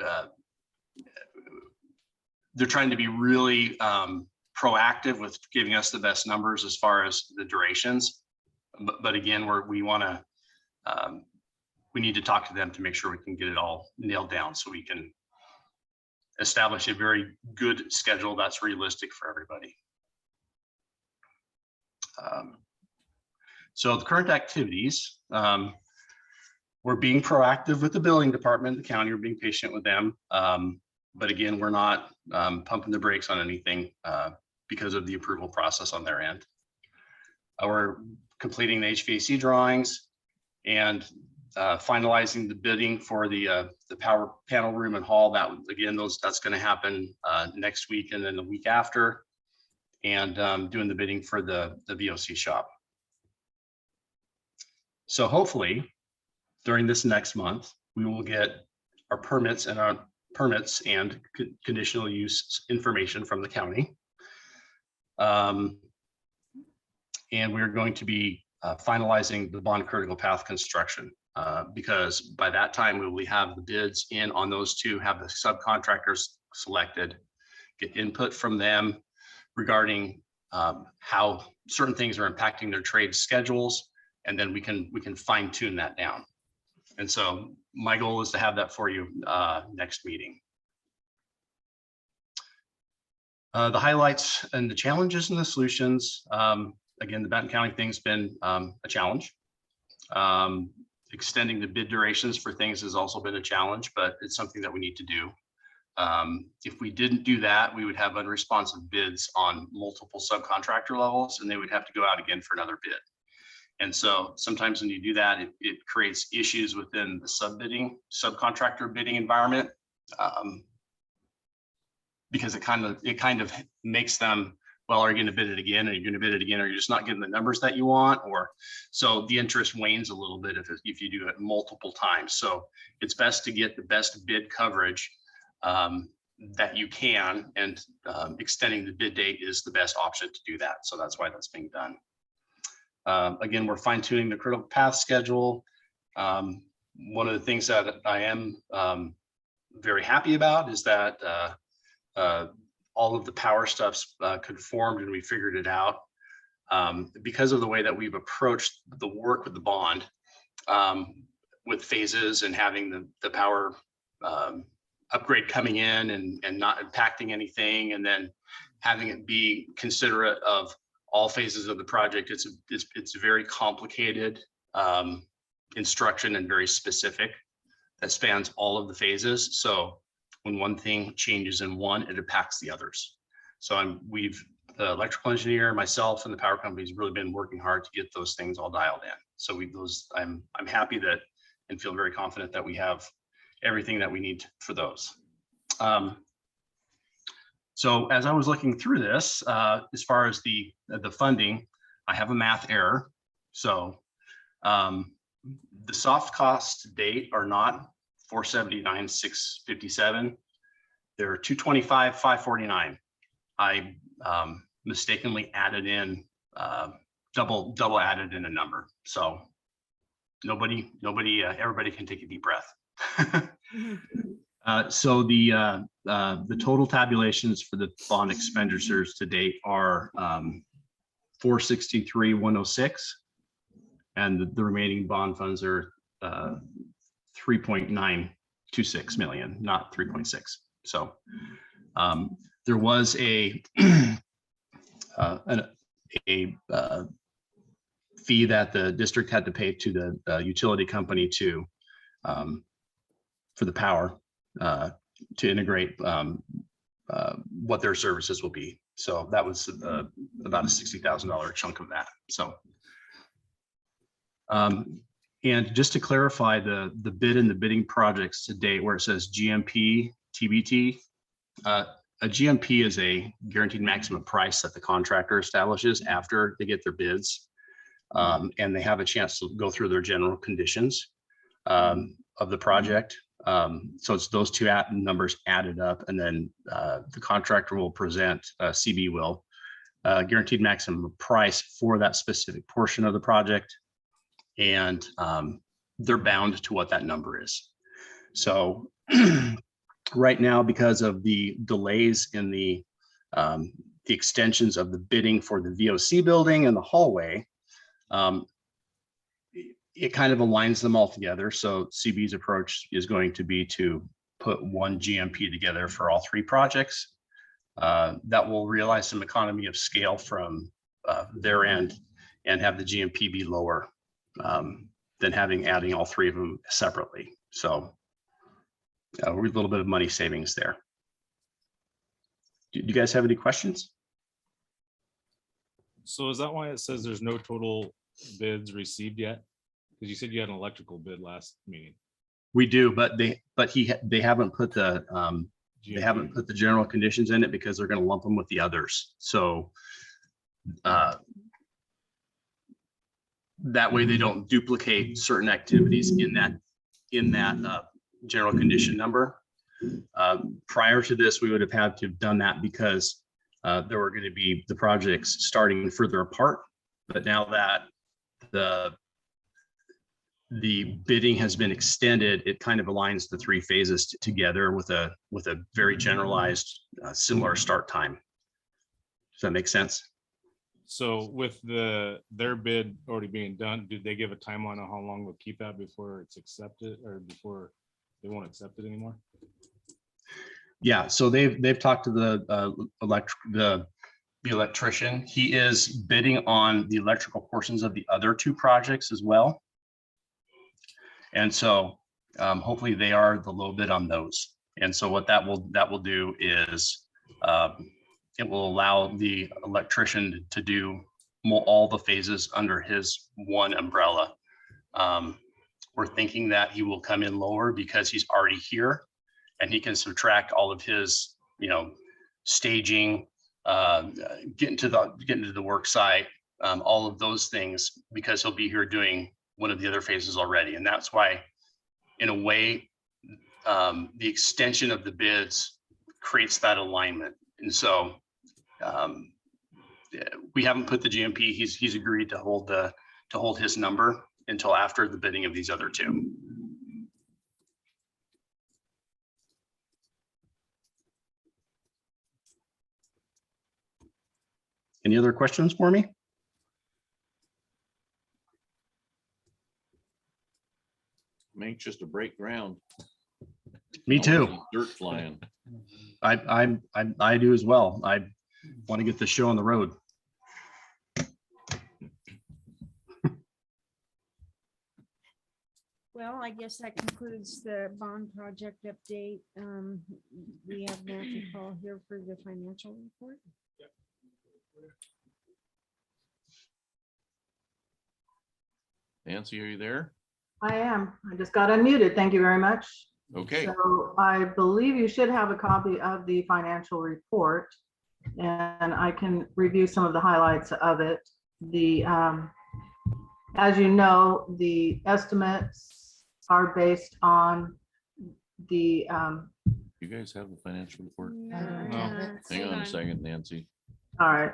They're trying to be really proactive with giving us the best numbers as far as the durations. But again, we need to talk to them to make sure we can get it all nailed down so we can establish a very good schedule that's realistic for everybody. So the current activities, we're being proactive with the building department, the county, we're being patient with them. But again, we're not pumping the brakes on anything because of the approval process on their end. We're completing the HVAC drawings and finalizing the bidding for the power panel room and hall. That again, that's going to happen next week and then the week after, and doing the bidding for the VOC shop. So hopefully during this next month, we will get our permits and conditional use information from the county. And we're going to be finalizing the bond critical path construction because by that time we will have the bids in on those two, have the subcontractors selected, get input from them regarding how certain things are impacting their trade schedules, and then we can fine tune that down. And so my goal is to have that for you next meeting. The highlights and the challenges and the solutions. Again, the Benton County thing's been a challenge. Extending the bid durations for things has also been a challenge, but it's something that we need to do. If we didn't do that, we would have unresponsive bids on multiple subcontractor levels, and they would have to go out again for another bid. And so sometimes when you do that, it creates issues within the subcontractor bidding environment. Because it kind of makes them, well, are you going to bid it again? Are you going to bid it again? Or you're just not getting the numbers that you want? Or so the interest wanes a little bit if you do it multiple times. So it's best to get the best bid coverage that you can, and extending the bid date is the best option to do that. So that's why that's being done. Again, we're fine tuning the critical path schedule. One of the things that I am very happy about is that all of the power stuff's conformed and we figured it out. Because of the way that we've approached the work with the bond, with phases and having the power upgrade coming in and not impacting anything, and then having it be considerate of all phases of the project. It's very complicated instruction and very specific that spans all of the phases. So when one thing changes in one, it impacts the others. So the electrical engineer, myself, and the power company's really been working hard to get those things all dialed in. So I'm happy that and feel very confident that we have everything that we need for those. So as I was looking through this, as far as the funding, I have a math error. So the soft costs to date are not 479, 657. They're 225, 549. I mistakenly added in double added in a number. So everybody can take a deep breath. So the total tabulations for the bond expenditures to date are 463,106, and the remaining bond funds are 3.926 million, not 3.6. So there was a fee that the district had to pay to the utility company for the power to integrate what their services will be. So that was about a $60,000 chunk of that. So and just to clarify the bid and the bidding projects to date, where it says GMP TBT, a GMP is a guaranteed maximum price that the contractor establishes after they get their bids, and they have a chance to go through their general conditions of the project. So it's those two numbers added up, and then the contractor will present, CB will, guaranteed maximum price for that specific portion of the project, and they're bound to what that number is. So right now, because of the delays in the extensions of the bidding for the VOC building and the hallway, it kind of aligns them all together. So CB's approach is going to be to put one GMP together for all three projects. That will realize some economy of scale from their end and have the GMP be lower than adding all three of them separately. So we're a little bit of money savings there. Do you guys have any questions? So is that why it says there's no total bids received yet? Because you said you had an electrical bid last meeting. We do, but they haven't put the general conditions in it because they're going to lump them with the others. So that way they don't duplicate certain activities in that general condition number. Prior to this, we would have had to have done that because there were going to be the projects starting further apart. But now that the bidding has been extended, it kind of aligns the three phases together with a very generalized similar start time. Does that make sense? So with their bid already being done, did they give a timeline on how long we'll keep that before it's accepted, or before they won't accept it anymore? Yeah, so they've talked to the electrician. He is bidding on the electrical portions of the other two projects as well. And so hopefully they are the low bid on those. And so what that will do is it will allow the electrician to do all the phases under his one umbrella. We're thinking that he will come in lower because he's already here and he can subtract all of his, staging, getting to the work site, all of those things, because he'll be here doing one of the other phases already. And that's why, in a way, the extension of the bids creates that alignment. And so we haven't put the GMP, he's agreed to hold his number until after the bidding of these other two. Any other questions for me? I'm anxious to break ground. Me I wanna too. see Dirt flying. I do as well. I want to get the show on the road. Well, I guess that concludes the bond project update. We have Nancy Paul here for the financial report. Nancy, are you there? I am. I just got unmuted. Thank you very much. Okay, So I believe you should have a copy of the financial report, and I can review some of the highlights of it. As you know, the estimates are based on the, you guys have the financial report? No, No. Hang on a second, Nancy. all right,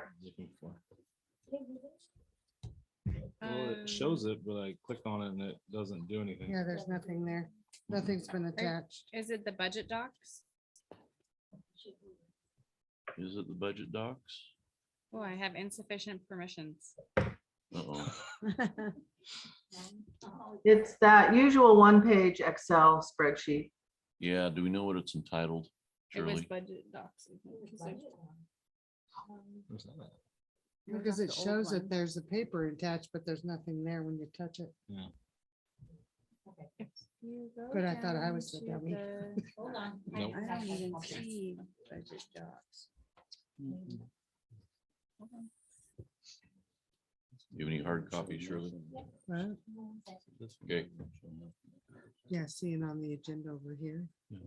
Well, it shows it, but I click on it and it doesn't do anything. yeah, there's nothing there. Nothing's been attached. Is it the budget docs? Is it the budget docs? Oh, I have insufficient permissions. Uh-oh. It's that usual one-page Excel spreadsheet. Yeah, do we know what it's entitled? It was Shirley? budget docs. I think, 'cause I- Where's that at? Because Not it the old shows that one. there's a paper attached, but there's nothing there when you touch it. You go Good, I thought I down was the to dummy. the- Hold on. Nope. I don't even see budget docs. You have any hard copies, Shirley? Right? Okay, Yeah, seeing on the agenda over here. Yeah.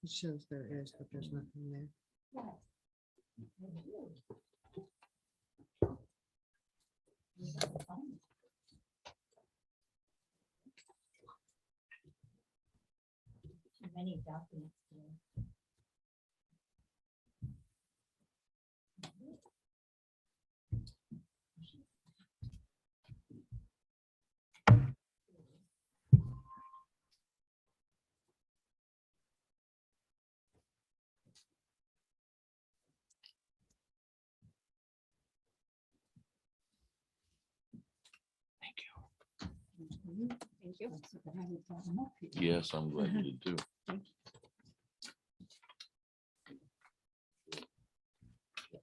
It shows there is, but there's nothing there. Many documents. today. Thank you. yes, I'm glad you did too.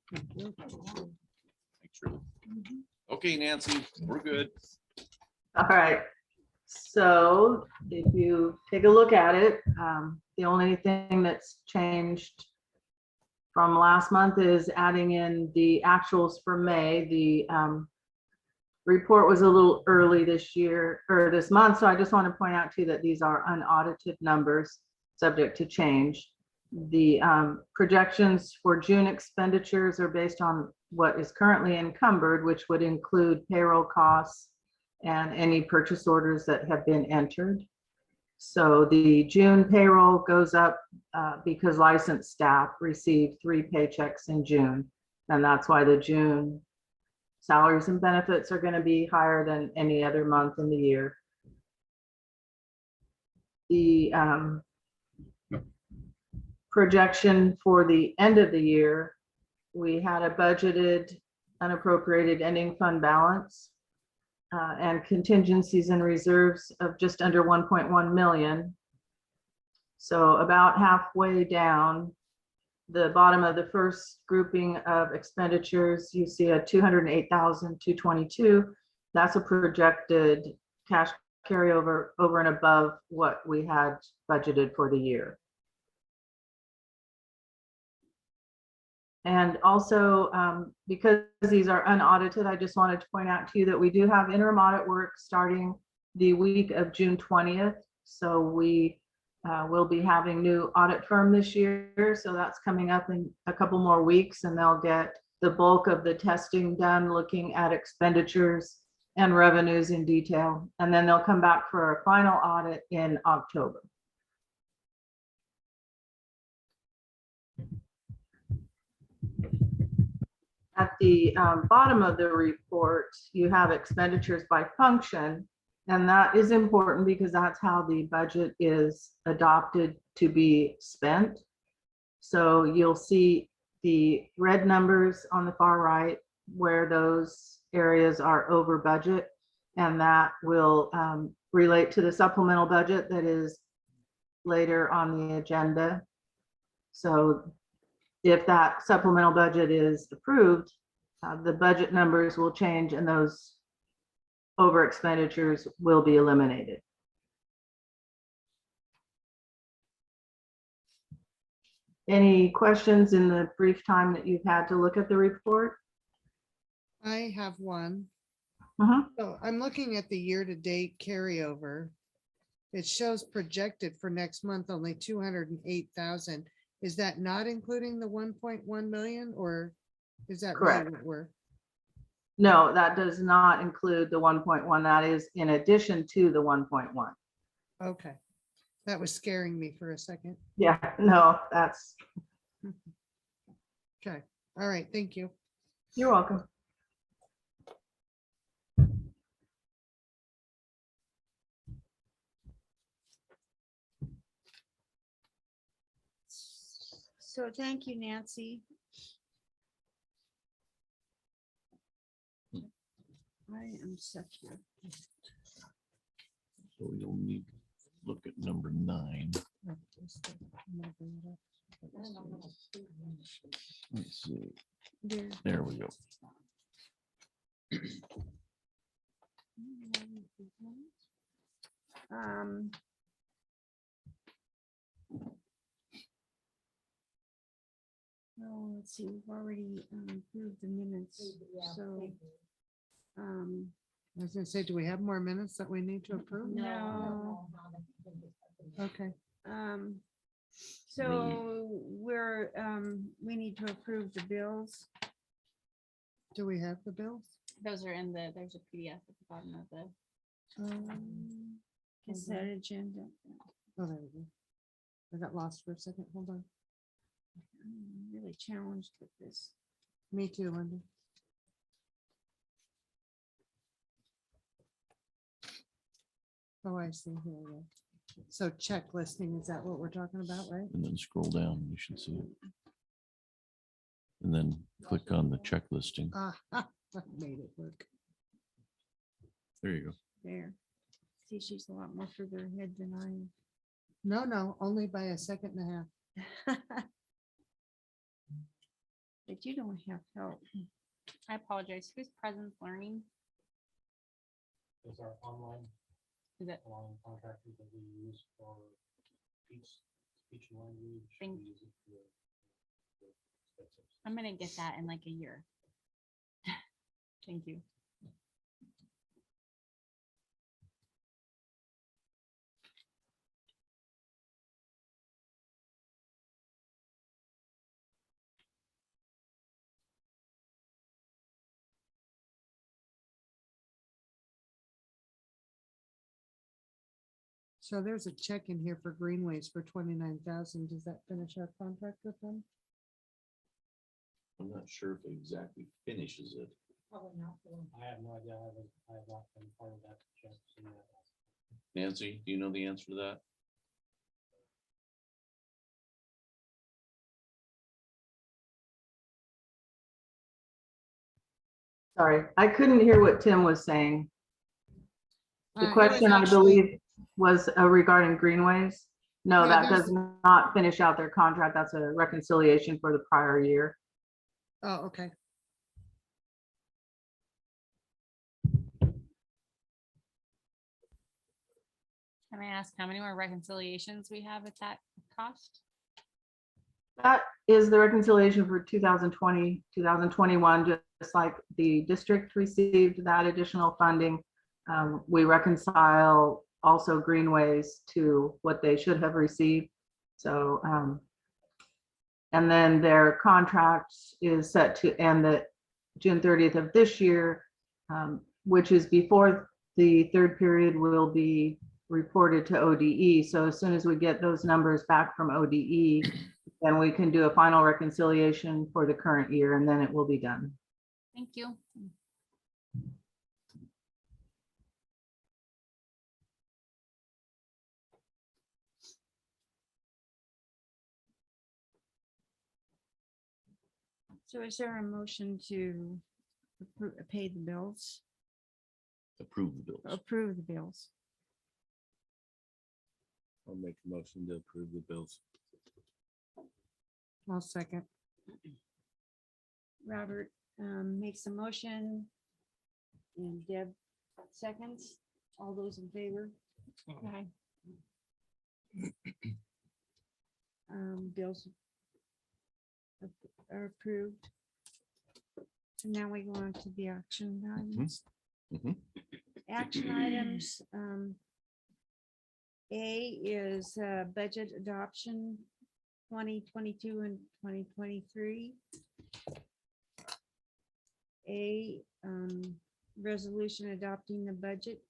Thanks, Shirley. Okay, Nancy, we're good. All right, so if you take a look at it, the only thing that's changed from last month is adding in the actuals for May. The report was a little early this year, or this month, so I just want to point out too that these are unaudited numbers, subject to change. The projections for June expenditures are based on what is currently encumbered, which would include payroll costs and any purchase orders that have been entered. So the June payroll goes up because licensed staff received 3 paychecks in June. And that's why the June salaries and benefits are going to be higher than any other month in the year. The projection for the end of the year, we had a budgeted unappropriated ending fund balance and contingencies and reserves of just under 1.1 million. So about halfway down the bottom of the first grouping of expenditures, you see a 208,222. That's a projected cash carryover over and above what we had budgeted for the year. And also, because these are unaudited, I just wanted to point out to you that we do have interim audit work starting the week of June 20th. So we will be having new audit firm this year. So that's coming up in a couple more weeks, and they'll get the bulk of the testing done, looking at expenditures and revenues in detail. And then they'll come back for a final audit in October. At the bottom of the report, you have expenditures by function, and that is important because that's how the budget is adopted to be spent. So you'll see the red numbers on the far right where those areas are over budget, and that will relate to the supplemental budget that is later on the agenda. So if that supplemental budget is approved, the budget numbers will change and those over expenditures will be eliminated. Any questions in the brief time that you've had to look at the report? I have one. Uh-huh. So I'm looking at the year-to-date carryover. It shows projected for next month only 208,000. Is that not including the 1.1 million, or is that really Correct. what we're? No, that does not include the 1.1. That is in addition to the 1.1. Okay, that was scaring me for a second. Yeah, no, that's, Okay, all right, thank you. you're welcome. So thank you, Nancy. I am stuck here. So you'll need to look at number 9. Let's see. There. There we go. Um. Oh, let's see, we've already approved the minutes, so. I was gonna say, do we have more minutes that we need to approve? No. Okay, So we're, we need to approve the bills. do we have the bills? Those are in the, there's a PDF at the bottom of the. Consent agenda. Oh, there we go. I got lost for a second. Hold on. I'm really challenged with this. Me too, Linda. Oh, I see. Here we go. So check listing, is that what we're talking about, right? And then scroll down, you should see it. And then click on the check listing. Ah, made it work. There you go. There. See, she's a lot more further ahead than I am. No, only by a second and a half. But you don't have help. I apologize. Who's Presence Learning? Is our online, Is it? online contractor that we use for speech and language. Thank- we use it for expenses. I'm gonna get that in like a year. Thank you. So there's a check in here for Greenways for 29,000. Does that finish our contract with them? I'm not sure if it exactly finishes it. Probably not the one. I have no idea. I have not been part of that check. so yeah. Nancy, do you know the answer to that? Sorry, I couldn't hear what Tim was saying. The It was question, I actually- believe, was regarding Greenways. No, Yeah, that there's- does not finish out their contract. That's a reconciliation for the prior year. Oh, okay. Can I ask how many more reconciliations we have at that cost? That is the reconciliation for 2020, 2021, just like the district received that additional funding. We reconcile also Greenways to what they should have received. So, and then their contract is set to end at June 30th of this year, which is before the third period will be reported to ODE. So as soon as we get those numbers back from ODE, then we can do a final reconciliation for the current year, and then it will be done. Thank you. So is there a motion to pay the bills, Approve the bills. approve the bills? I'll make a motion to approve the bills. I'll second. Robert makes a motion. And Deb seconds. All those in favor? Okay. Bills are approved. So now we go on to the action items. Mhm. Action items. A is budget adoption 2022 and 2023. A resolution adopting the budget.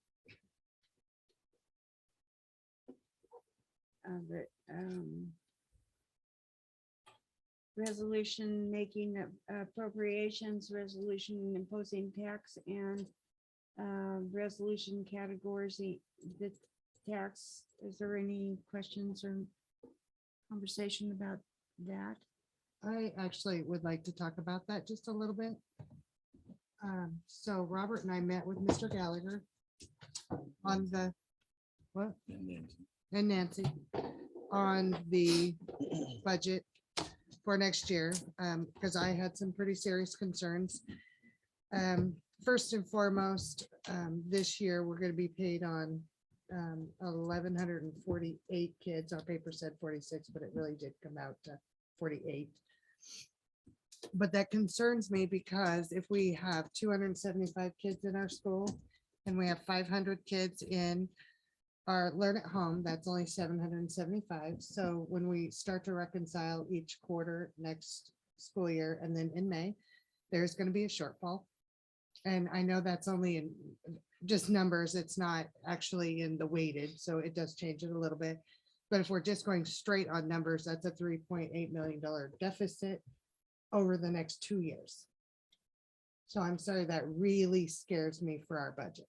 Resolution making appropriations, resolution imposing tax, and resolution categories the tax. Is there any questions or conversation about that? I actually would like to talk about that just a little bit. So Robert and I met with Mr. Gallagher on the, what? And Nancy on the budget for next year, because I had some pretty serious concerns. First and foremost, this year, we're going to be paid on 1,148 kids. Our paper said 46, but it really did come out to 48. But that concerns me because if we have 275 kids in our school and we have 500 kids in our Learn at Home, that's only 775. So when we start to reconcile each quarter next school year and then in May, there's going to be a shortfall. And I know that's only in just numbers. It's not actually in the weighted, so it does change it a little bit. But if we're just going straight on numbers, that's a $3.8 million deficit over the next 2 years. So I'm sorry, that really scares me for our budget.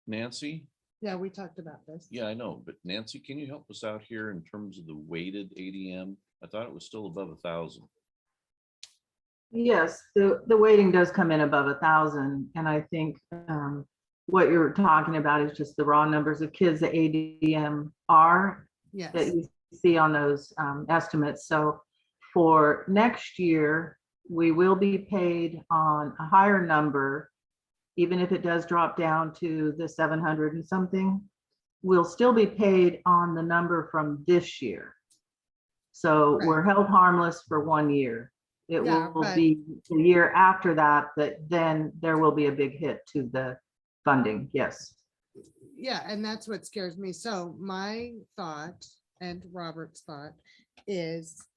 Nancy? Yeah, we talked about this. Yeah, I know, but Nancy, can you help us out here in terms of the weighted ADM? I thought it was still above 1,000. Yes, the weighting does come in above 1,000. And I think what you're talking about is just the raw numbers of kids that ADM are that Yes, you see on those estimates. So for next year, we will be paid on a higher number, even if it does drop down to the 700 and something, we'll still be paid on the number from this year. So Right. we're held harmless for 1 year. It Yeah, will but- be the year after that, that then there will be a big hit to the funding. Yes. yeah, and that's what scares me. So my thought and Robert's thought is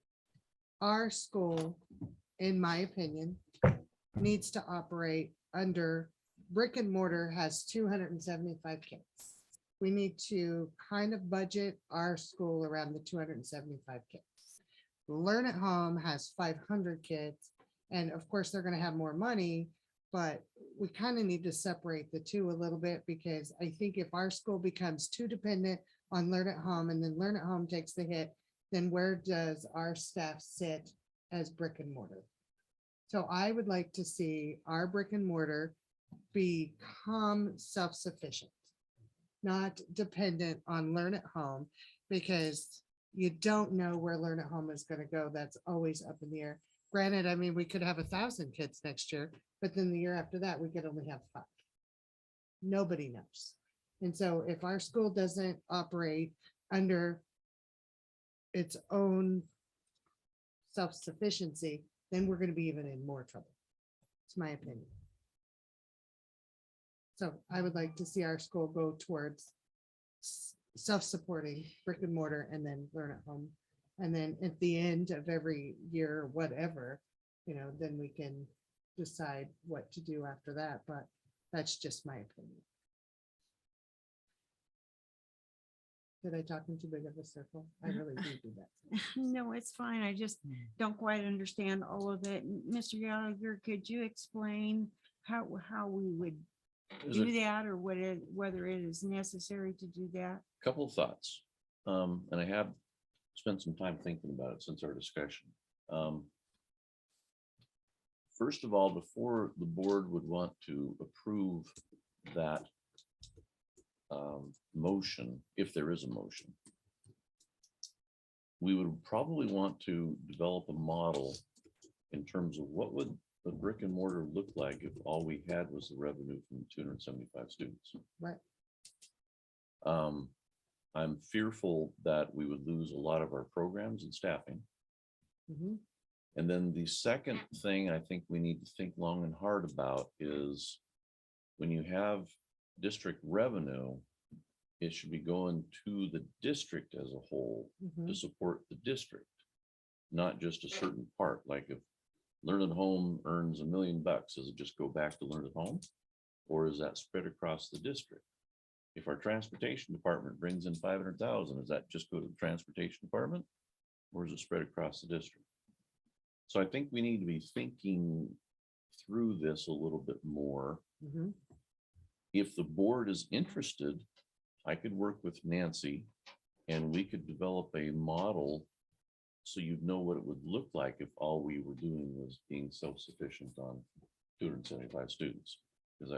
our school, in my opinion, needs to operate under brick and mortar has 275 kids. We need to kind of budget our school around the 275 kids. Learn at Home has 500 kids, and of course, they're gonna have more money, but we kind of need to separate the two a little bit, because I think if our school becomes too dependent on Learn at Home and then Learn at Home takes the hit, then where does our staff sit as brick and mortar? So I would like to see our brick and mortar become self-sufficient, not dependent on Learn at Home, because you don't know where Learn at Home is going to go. That's always up in the air. Granted, I mean, we could have 1,000 kids next year, but then the year after that, we could only have 5. Nobody knows. And so if our school doesn't operate under its own self-sufficiency, then we're gonna be even in more trouble. It's my opinion. So I would like to see our school go towards self-supporting brick and mortar and then learn at home. And then at the end of every year, whatever, then we can decide what to do after that, but that's just my opinion. Did I talk in too big of a circle? I really do that. No, it's fine. I just don't quite understand all of it. Mr. Gallagher, could you explain how we would There's do a that or whether it is necessary to do that? couple of thoughts. And I have spent some time thinking about it since our discussion. First of all, before the board would want to approve that motion, if there is a motion, we would probably want to develop a model in terms of what would the brick and mortar look like if all we had was the revenue from 275 students. Right. I'm fearful that we would lose a lot of our programs and staffing. Mhm. And then the second thing I think we need to think long and hard about is when you have district revenue, it should be going to the district as a whole to Mhm. support the district, not just a certain part. Like if Learn at Home earns $1 million, does it just go back to Learn at Home? Or is that spread across the district? If our transportation department brings in 500,000, does that just go to the transportation department? Or is it spread across the district? So I think we need to be thinking through this a little bit more. Mhm. If the board is interested, I could work with Nancy and we could develop a model so you'd know what it would look like if all we were doing was being self-sufficient on 275 students. Because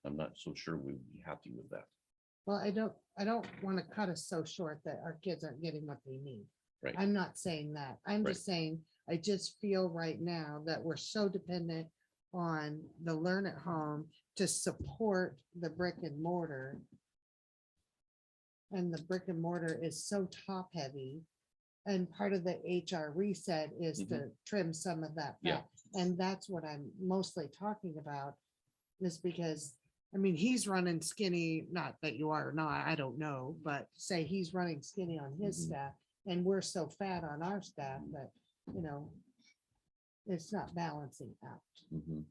I'm not so sure we'd be happy with that. Well, I don't want to cut us so short that our kids aren't getting what they need. Right. I'm not saying that. I'm Right. just saying, I just feel right now that we're so dependent on the Learn at Home to support the brick and mortar. And the brick and mortar is so top heavy. And part of the HR reset is to trim some of that Yeah. back. And that's what I'm mostly talking about. Is because, I mean, he's running skinny, not that you are or not, I don't know, but say he's running skinny on his Mhm. staff. And we're so fat on our staff that, it's not balancing out. Mhm.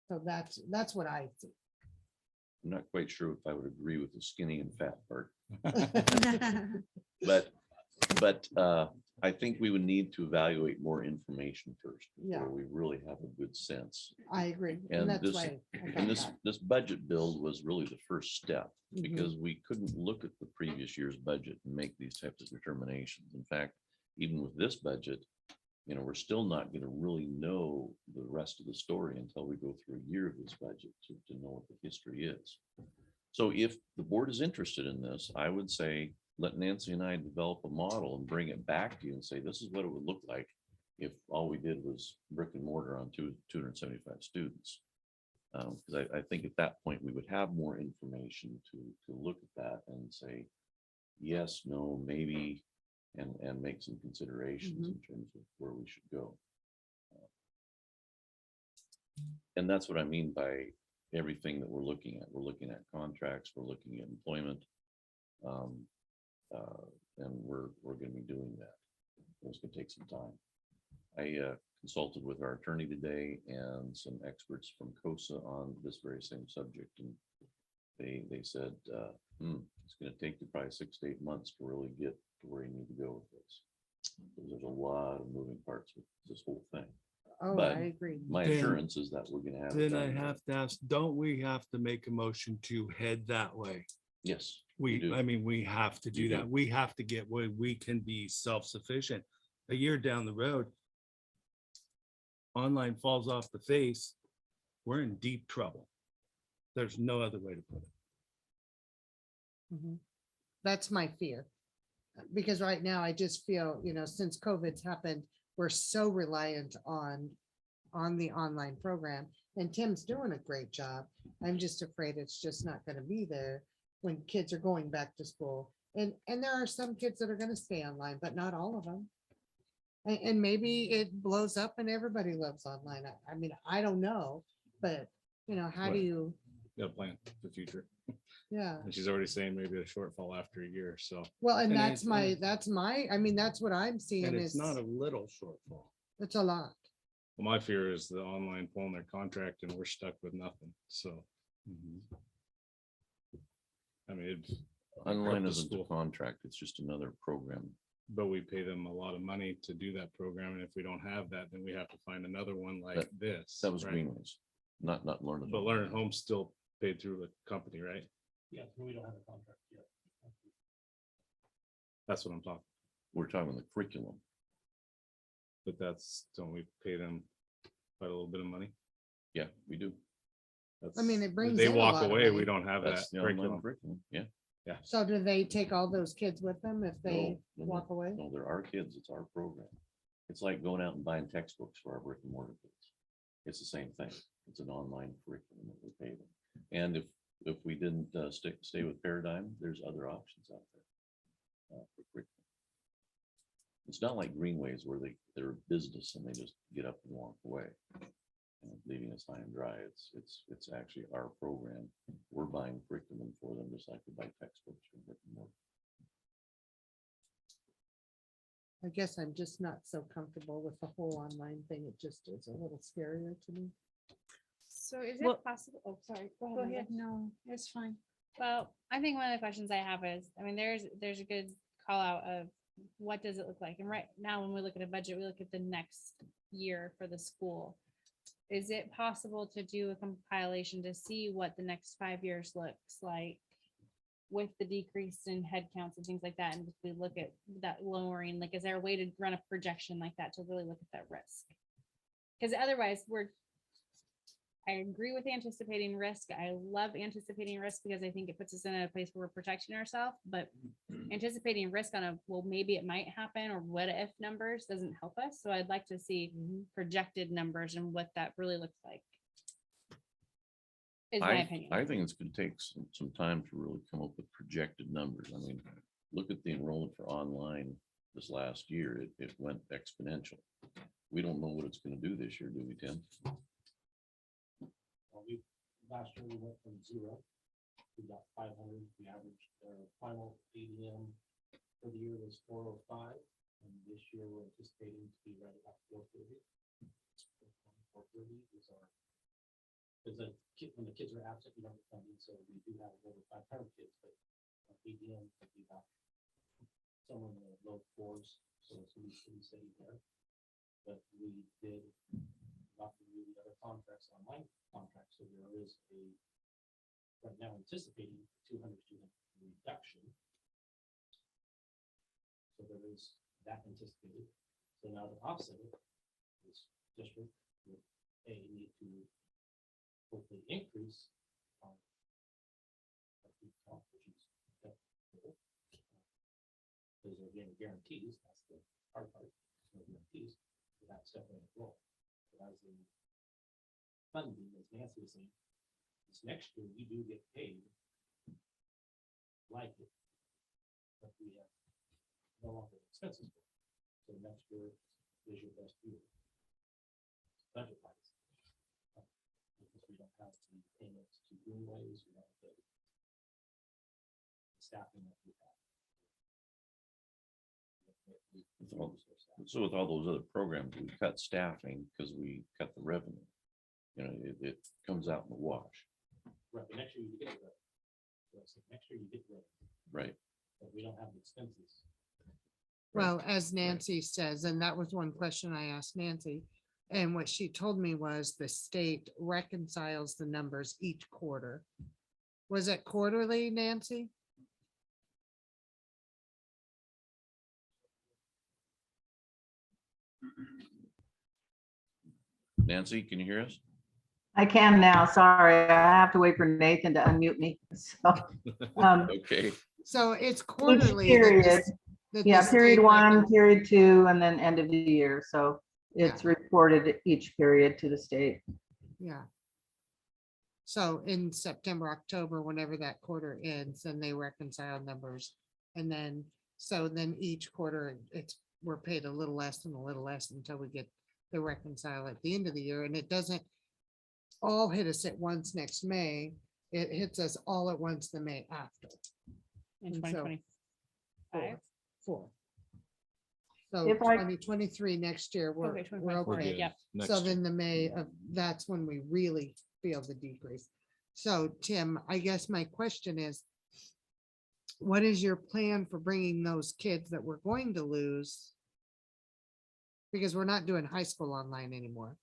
So that's what I see. I'm not quite sure if I would agree with the skinny and fat part. Mhm. But I think we would need to evaluate more information first. Yeah. Before we really have a good sense. I agree. And And that's this, why. I and thought this, that. this budget build was really the first step. Mhm. Because we couldn't look at the previous year's budget and make these types of determinations. In fact, even with this budget, we're still not going to really know the rest of the story until we go through a year of this budget to know what the history is. So if the board is interested in this, I would say, let Nancy and I develop a model and bring it back to you and say, this is what it would look like if all we did was brick and mortar on 275 students. Because I think at that point, we would have more information to look at that and say, yes, no, maybe, and make some considerations in terms of where we should go. And that's what I mean by everything that we're looking at. We're looking at contracts, we're looking at employment. And we're going to be doing that. It's going to take some time. I consulted with our attorney today and some experts from COSA on this very same subject. And they said, it's going to take you probably 6 to 8 months to really get to where you need to go with this. There's a lot of moving parts with this whole thing. Oh, But I agree. my Then- assurance is that we're going to have. it Then I done. have to ask, don't we have to make a motion to head that way? Yes. you do. We have to do You do. that. We have to get where we can be self-sufficient. A year down the road, online falls off the face, we're in deep trouble. There's no other way to put it. Mhm. That's my fear. Because right now I just feel, since COVID's happened, we're so reliant on the online program. And Tim's doing a great job. I'm just afraid it's just not going to be there. when kids are going back to school. And there are some kids that are gonna stay online, but not all of them. And maybe it blows up and everybody loves online. I mean, I don't know, but you know, how do Right. you, Got to plan the future. yeah. And she's already saying maybe a shortfall after a year, so. Well, and And that's it's- I mean, that's what I'm seeing And is, it's not a little shortfall. it's a lot. Well, my fear is the online pulling their contract and we're stuck with nothing, so. I mean, it's, Online the isn't a school. contract, it's just another program. but we pay them a lot of money to do that program, and if we don't have that, then we have to find another one like this. That was right? Greenways, not Learn. But Learn at Home's still paid through the company, right? Yeah, we don't have a contract yet. That's what I'm talking, We're talking the curriculum. but that's, don't we pay them quite a little bit of money? Yeah, we do. That's, I mean, it if brings they in a walk lot of away, money. we don't have that That's the online curriculum. curriculum, yeah. So do they take all those kids with them if they No, no, walk away? No, they're our kids, it's our program. It's like going out and buying textbooks for our brick and mortar kids. It's the same thing. It's an online curriculum that we pay them. And if we didn't stay with Paradigm, there's other options out there. For curriculum. It's not like Greenways where they're a business and they just get up and walk away, leaving us high and dry. It's actually our program. We're buying curriculum for them, just like we buy textbooks from brick and mortar. I guess I'm just not so comfortable with the whole online thing. It just is a little scarier to me. So is Well- it possible? Oh, sorry. Go ahead. No, it's fine. Well, I think one of the questions I have is, I mean, there's a good call out of what does it look like? And right now, when we look at a budget, we look at the next year for the school. Is it possible to do a compilation to see what the next 5 years looks like with the decrease in head counts and things like that? And if we look at that lowering, like, is there a way to run a projection like that to really look at that risk? Because otherwise I agree with anticipating risk. I love anticipating risk because I think it puts us in a place where we're protecting ourselves, but anticipating risk on well, maybe it might happen or what if numbers doesn't help us. So I'd like to see projected numbers and what that really looks like. Is my opinion. I think it's gonna take some time to really come up with projected numbers. I mean, look at the enrollment for online this last year. It went exponential. We don't know what it's gonna do this year, do we, Tim? Last year we went from 0. We got 500. The average, final ADM for the year was 405. And this year we're anticipating to be right about 430. 430 is our, because when the kids are absent, we don't have funding, so we do have over 500 kids, but ADM could be about somewhere in the low 4s, so it's going to be pretty steady there. But we did not renew the other contracts, online contracts, so there is right now anticipating 200 student reduction. So there is that anticipated. So now to offset it, this district would need to hopefully increase those are again guarantees. That's the hard part. No guarantees. That's definitely a goal. But as the funding, as Nancy was saying, this next year we do get paid like it, but we have no longer expenses for it. So next year is your best year. Budget wise. Because we don't have the payments to Greenways, we don't have the staffing that we have. So with all those other programs, we cut staffing because we cut the revenue. You know, it comes out in the wash. Right, but next year you get the revenue. So I said, next year you get the revenue, Right. but we don't have the expenses. Well, as Nancy says, and that was one question I asked Nancy, and what she told me was the state reconciles the numbers each quarter. Was it quarterly, Nancy? Nancy, can you hear us? I can now, sorry, I have to wait for Nathan to unmute me. So, Okay, So it's each quarterly. that period, that yeah, the period state 1, period 2, and then end of the year. So it's reported each period to the state. Yeah. So in September, October, whenever that quarter ends, then they reconcile numbers. And then, so then each quarter, we're paid a little less and a little less until we get the reconcile at the end of the year. And it doesn't all hit us at once next May. It hits us all at once the May after. In And so- 2025. Four. So If I- 2023 next year, we're, Okay, we're 25, We're okay. good. Yep. Next So year. then the May of, that's when we really feel the decrease. So Tim, I guess my question is, what is your plan for bringing those kids that we're going to lose? Because we're not doing high school online anymore.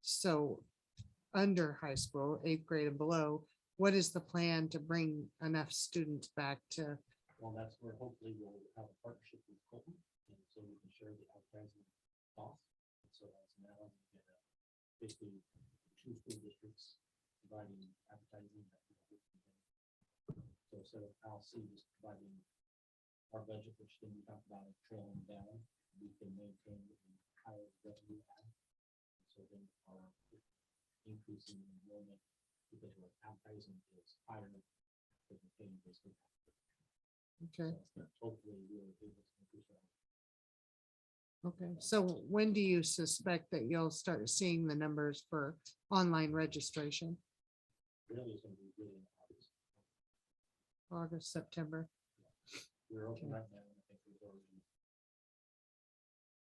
So under high school, 8th grade and below, what is the plan to bring enough students back to? Well, that's where hopefully we'll have a partnership with Colton, and so we can share the advertising costs. And so that's now we get basically 2 school districts providing advertising. So instead of LC just providing our budget, which then we talked about it trailing down, we can maintain a higher revenue ad. So then our increase in enrollment because our advertising is higher than the paying basically. Okay, Hopefully we'll be able to increase our. okay. So when do you suspect that you'll start seeing the numbers for online registration? Really is gonna be really in August. August, September? We're open Okay. right now, and I think we've already.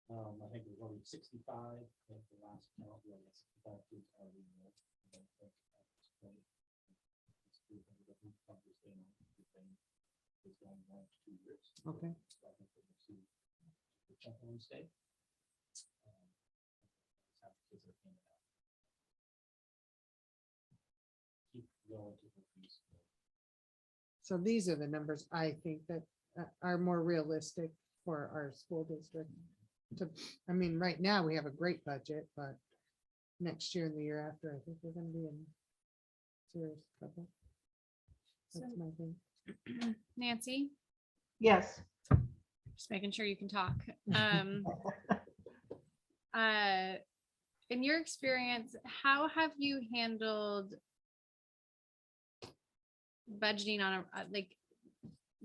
I think we've already 65, I think the last count, we had 65 kids already enrolled. And I think at this point, it's 300 of them probably staying on the thing. It's going 1 to 2 years. Okay. So I think we're gonna see the chunk on stay. Have the kids that came out. Keep going to increase. So these are the numbers I think that are more realistic for our school district. I mean, right now we have a great budget, but next year and the year after, I think we're gonna be in serious trouble. That's my thing. Nancy, Yes. just making sure you can talk. In your experience, how have you handled budgeting on like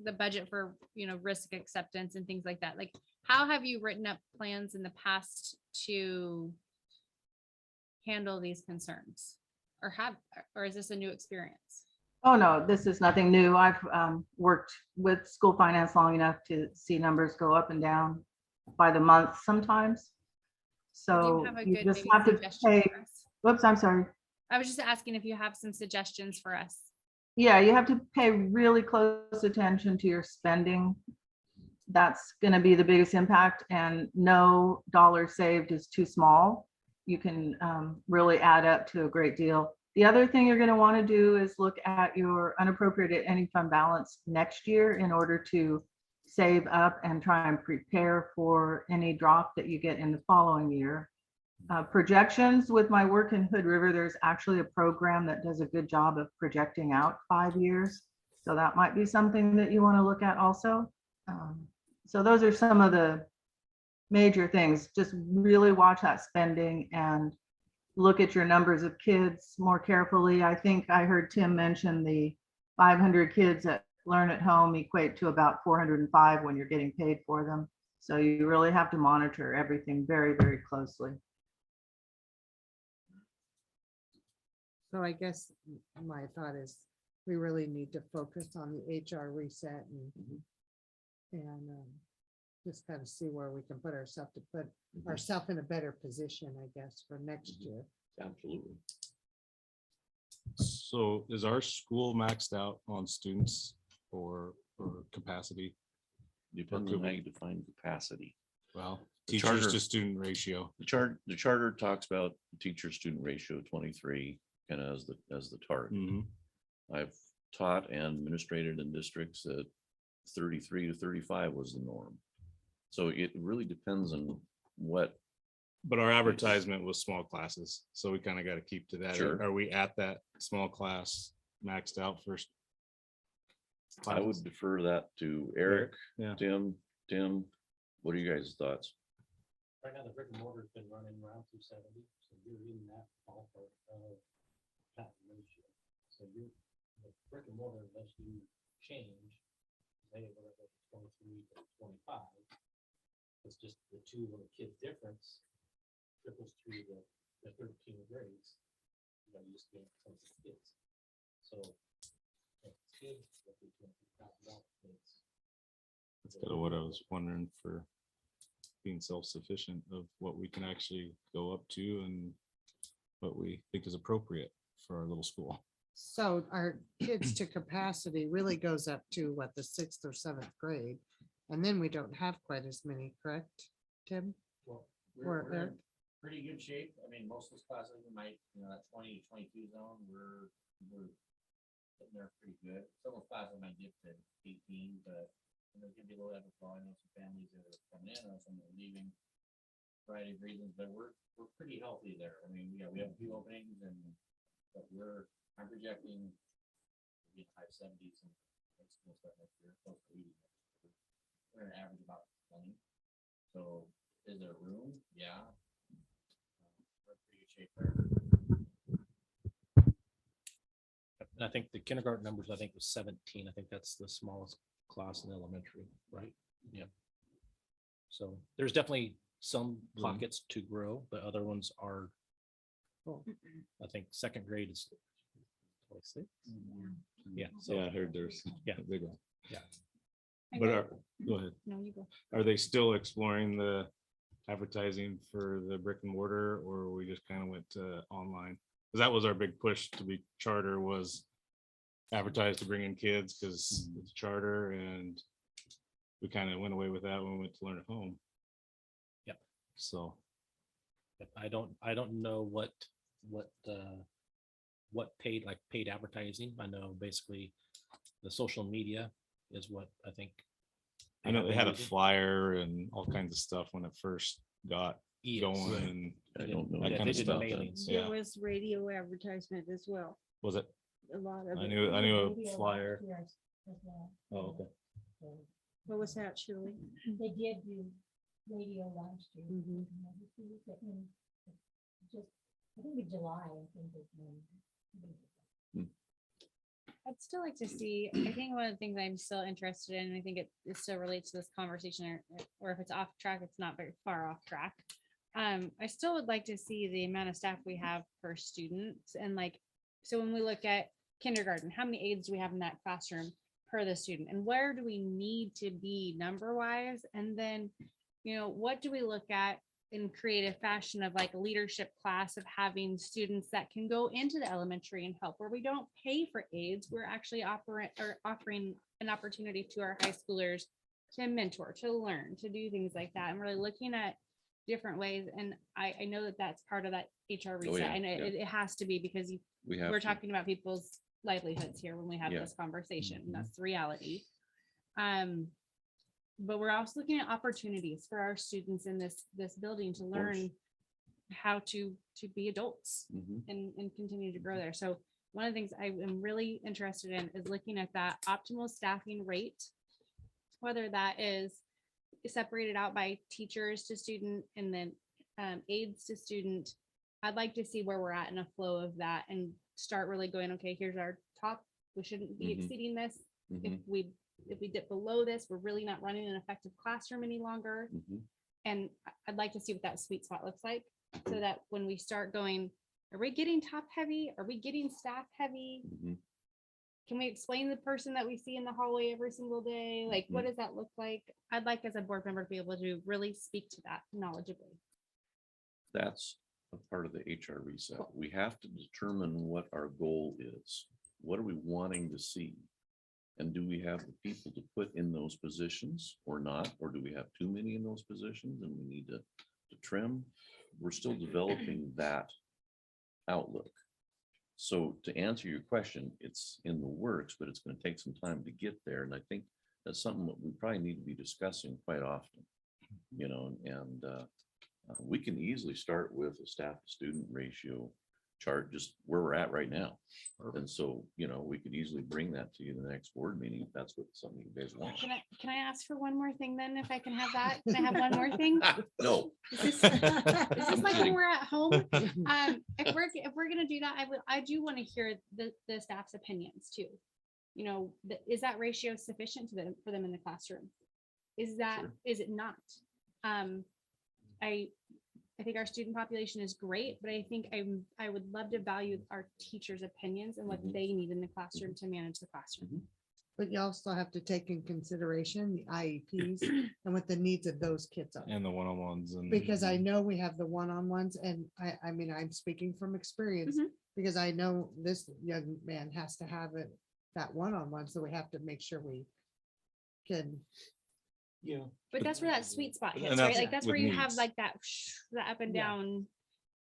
the budget for, risk acceptance and things like that? Like, how have you written up plans in the past to handle these concerns? Or is this a new experience? Oh, no, this is nothing new. I've worked with school finance long enough to see numbers go up and down by the month sometimes. Do you So have a you good just maybe have to suggestion pay, for us? whoops, I'm sorry. I was just asking if you have some suggestions for us. Yeah, you have to pay really close attention to your spending. That's going to be the biggest impact, and no dollar saved is too small. You can really add up to a great deal. The other thing you're going to want to do is look at your unappropriated ending fund balance next year in order to save up and try and prepare for any drop that you get in the following year. Projections with my work in Hood River, there's actually a program that does a good job of projecting out 5 years. So that might be something that you want to look at also. So those are some of the major things. Just really watch that spending and look at your numbers of kids more carefully. I think I heard Tim mention the 500 kids that learn at home equate to about 405 when you're getting paid for them. So you really have to monitor everything very, very closely. So I guess my thought is we really need to focus on the HR reset and just kind of see where we can put ourselves in a better position, I guess, for next year. Absolutely. So is our school maxed out on students or capacity? Depends on how you define capacity. Well, The teachers charter- to student ratio. The charter talks about teacher-student ratio 23 kind of as the target. Mhm. I've taught and administrated in districts that 33 to 35 was the norm. So it really depends on what. But our advertisement was small classes, so we kind of got to keep to that. Sure. Are we at that small class maxed out first? I would defer that to Eric, Yeah. Tim, what are you guys' thoughts? Right now, the brick and mortar's been running around 270, so you're in that ballpark of that ratio. So the brick and mortar, unless you change, say whatever, 23 to 25, it's just the two little kids difference trickles through the 13 grades. You know, you just get some kids. So it's kids, roughly $250,000 kids. That's kind of what I was wondering for being self-sufficient of what we can actually go up to and what we think is appropriate for our little school. So our kids to capacity really goes up to what, the 6th or 7th grade? And then we don't have quite as many, correct, Tim? Well, We're we're there. in pretty good shape. I mean, most of those classes, we might, that 20, 22 zone, we're sitting there pretty good. Some of those classes might get to 18, but there can be a little ebb and flow. I know some families that are coming in or some that are leaving, variety of reasons, but we're pretty healthy there. I mean, we have a few openings but I'm projecting high 70s and school start next year, close to 80. We're gonna average about 20. So is there room? Yeah. We're in pretty good shape there. And I think the kindergarten numbers, I think was 17. I think that's the smallest class in elementary, right? Yep. So there's definitely some pockets to grow, but other ones are, I think second grade is 26. Yeah. So Yeah, I heard there's Yeah. a big one. Yeah. But go ahead. No, you go. Are they still exploring the advertising for the brick and mortar, or we just kind of went to online? Because that was our big push to be charter, was advertised to bring in kids because it's charter, and we kind of went away with that when we went to learn at home. Yep. So I don't know what paid advertising. I know basically the social media is what I think. I know have they been had a using. flyer and all kinds of stuff when it first got Yes. going. Right. And I don't know. that Yeah, kind they of did the stuff. mailings. Yeah. There was radio advertisement as well. Was it? A lot of I it. knew a flyer. Oh, okay. What was that, Shirley? They did do radio last year. Mhm. Just, I think in July, I think is when. I'd still like to see, I think one of the things I'm still interested in, and I think it still relates to this conversation, or if it's off track, it's not very far off track. I still would like to see the amount of staff we have per student, and so when we look at kindergarten, how many aides do we have in that classroom per the student, and where do we need to be number wise? And then, what do we look at in creative fashion of a leadership class of having students that can go into the elementary and help, where we don't pay for aides, we're actually offering an opportunity to our high schoolers to mentor, to learn, to do things like that, and really looking at different ways. And I know that that's part of that HR reset, yeah, and yeah. it has to be, because We're we're talking about people's livelihoods here when we have Yeah. this conversation. Mhm. That's the reality. But we're also looking at opportunities for our students in this building to course. learn how to be adults Mhm. and continue to grow there. So one of the things I am really interested in is looking at that optimal staffing rate, whether that is separated out by teachers to student and then aides to student. I'd like to see where we're at in a flow of that and start really going, okay, here's our top. We shouldn't be Mhm. exceeding this. Mhm. If we dip below this, we're really not running an effective classroom any longer. Mhm. And I'd like to see what that sweet spot looks like, so that when we start going, are we getting top heavy? Are we getting staff heavy? Mhm. Can we explain the person that we see in the hallway every single day? What does that look like? I'd like as a board member to be able to really speak to that knowledgeably. That's a part of the HR reset. We have to determine what our goal is. What are we wanting to see? And do we have the people to put in those positions or not? Or do we have too many in those positions and we need to trim? We're still developing that outlook. So to answer your question, it's in the works, but it's going to take some time to get there. And I think that's something that we probably need to be discussing quite often, and we can easily start with a staff to student ratio chart, just where we're at right now. And so, we could easily bring that to you in the next board meeting, if that's what something you guys want. Can I ask for one more thing then, if I can have that? Can I have one more thing? No. Is this like when we're at home? I if we're gonna do that, I do want to hear the staff's opinions too. You know, is that ratio sufficient to them for them in the classroom? Is that, Sure. is it not? I think our student population is great, but I think I would love to value our teachers' opinions and what Mhm. they need in the classroom to manage the classroom. But you also have to take in consideration the IEPs and what the needs of those kids are. And the one-on-ones and. Because I know we have the one-on-ones and I mean, I'm speaking from experience Mhm. because I know this young man has to have it, that one-on-one, so we have to make sure we can. Yeah. But that's where that sweet spot And hits, that's right? Like that's where with you have needs. like that, that up and Yeah. down.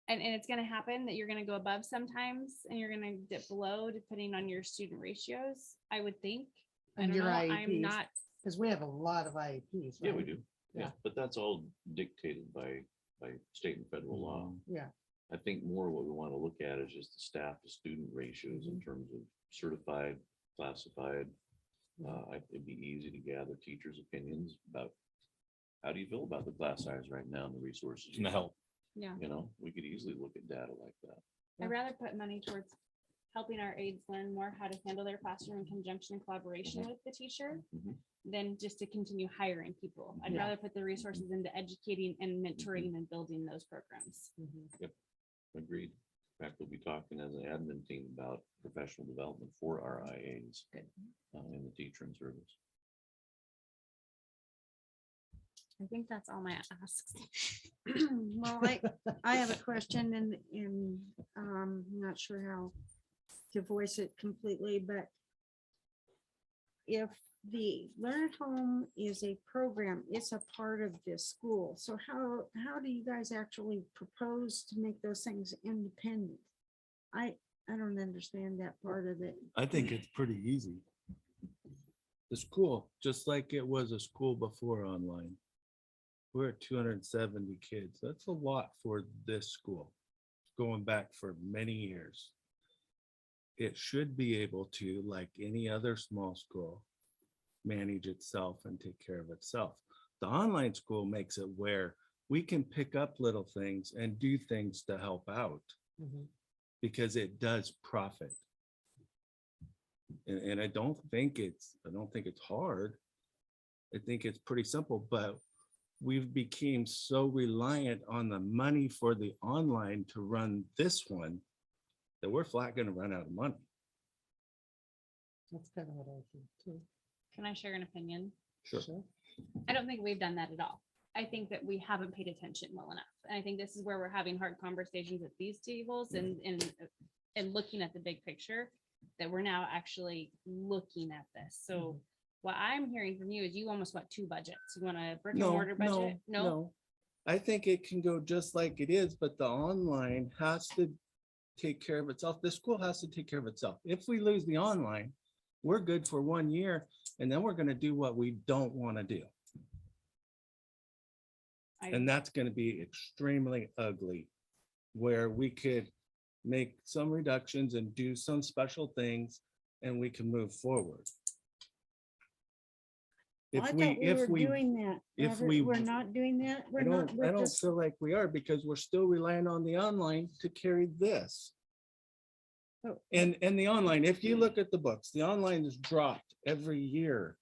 And it's gonna happen that you're gonna go above sometimes and you're gonna dip below depending on your student ratios, I would think. I And don't your know, I'm IEPs. not, Because we have a lot of IEPs. Yeah, we right? do. Yeah, Yeah. but that's all dictated by state and federal law. Yeah. I think more what we want to look at is just the staff to student ratios in terms of certified, classified. It'd be easy to gather teachers' opinions about how do you feel about the class size right now and the resources. And the help. yeah. You know, we could easily look at data like that. I'd rather put money towards helping our aides learn more how to handle their classroom in conjunction and collaboration with the teacher Mhm. than just to continue hiring people. I'd Yeah. rather put the resources into educating and mentoring and building those programs. Mhm. Agreed. In fact, we'll be talking as an admin team about professional development for our IAs. Good. In the teacher and service. I think that's all my asks. Well, I have a question and I'm not sure how to voice it completely, but if the Learn at Home is a program, it's a part of this school. So how do you guys actually propose to make those things independent? I don't understand that part of it. I think it's pretty easy. The school, just like it was a school before online. We're at 270 kids. That's a lot for this school, going back for many years. It should be able to, like any other small school, manage itself and take care of itself. The online school makes it where we can pick up little things and do things to help out Mhm. because it does profit. And I don't think it's hard. I think it's pretty simple, but we've became so reliant on the money for the online to run this one that we're flat gonna run out of money. That's kind of what I think too. Can I share an opinion? Sure. I don't think we've done that at all. I think that we haven't paid attention well enough. And I think this is where we're having hard conversations at these tables and looking at the big picture, that we're now actually looking at this. So what I'm hearing from you is you almost want two budgets. You want a brick and mortar budget? No? I think it can go just like it is, but the online has to take care of itself. The school has to take care of itself. If we lose the online, we're good for 1 year, and then we're gonna do what we don't want to do. And that's gonna be extremely ugly, where we could make some reductions and do some special things, and we can move forward. I thought we were doing that. if Robert. we- We're not doing that. We're I not don't with this. feel like we are, because we're still relying on the online to carry this. Oh. And the online, if you look at the books, the online is dropped every year.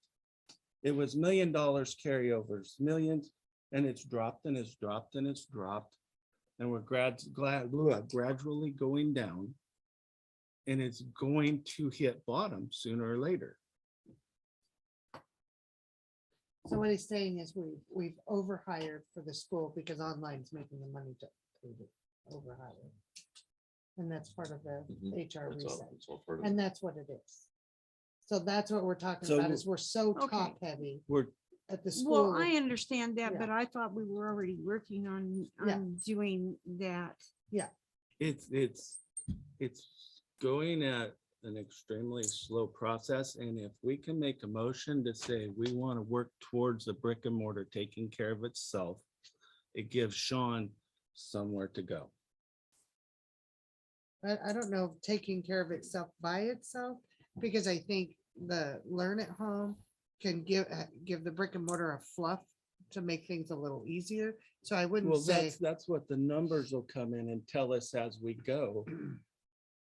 It was $1 million carryovers, millions, and it's dropped and it's dropped and it's dropped. And we're gradually going down. And it's going to hit bottom sooner or later. So what he's saying is we've overhired for the school because online's making the money to pay the overhire. And that's part of the Mhm. HR It's all- reset. it's all part of And it. that's what it is. So that's what we're talking So about is we're so Okay. top heavy We're, at the Well, school. I understand that, Yeah. but I thought we were already working on Yeah. doing that. it's going at an extremely slow process. And if we can make a motion to say we want to work towards the brick and mortar taking care of itself, it gives Sean somewhere to go. I don't know if taking care of itself by itself, because I think the Learn at Home can give the brick and mortar a fluff to make things a little easier. So I wouldn't Well, say, that's what the numbers will come in and tell us as we go.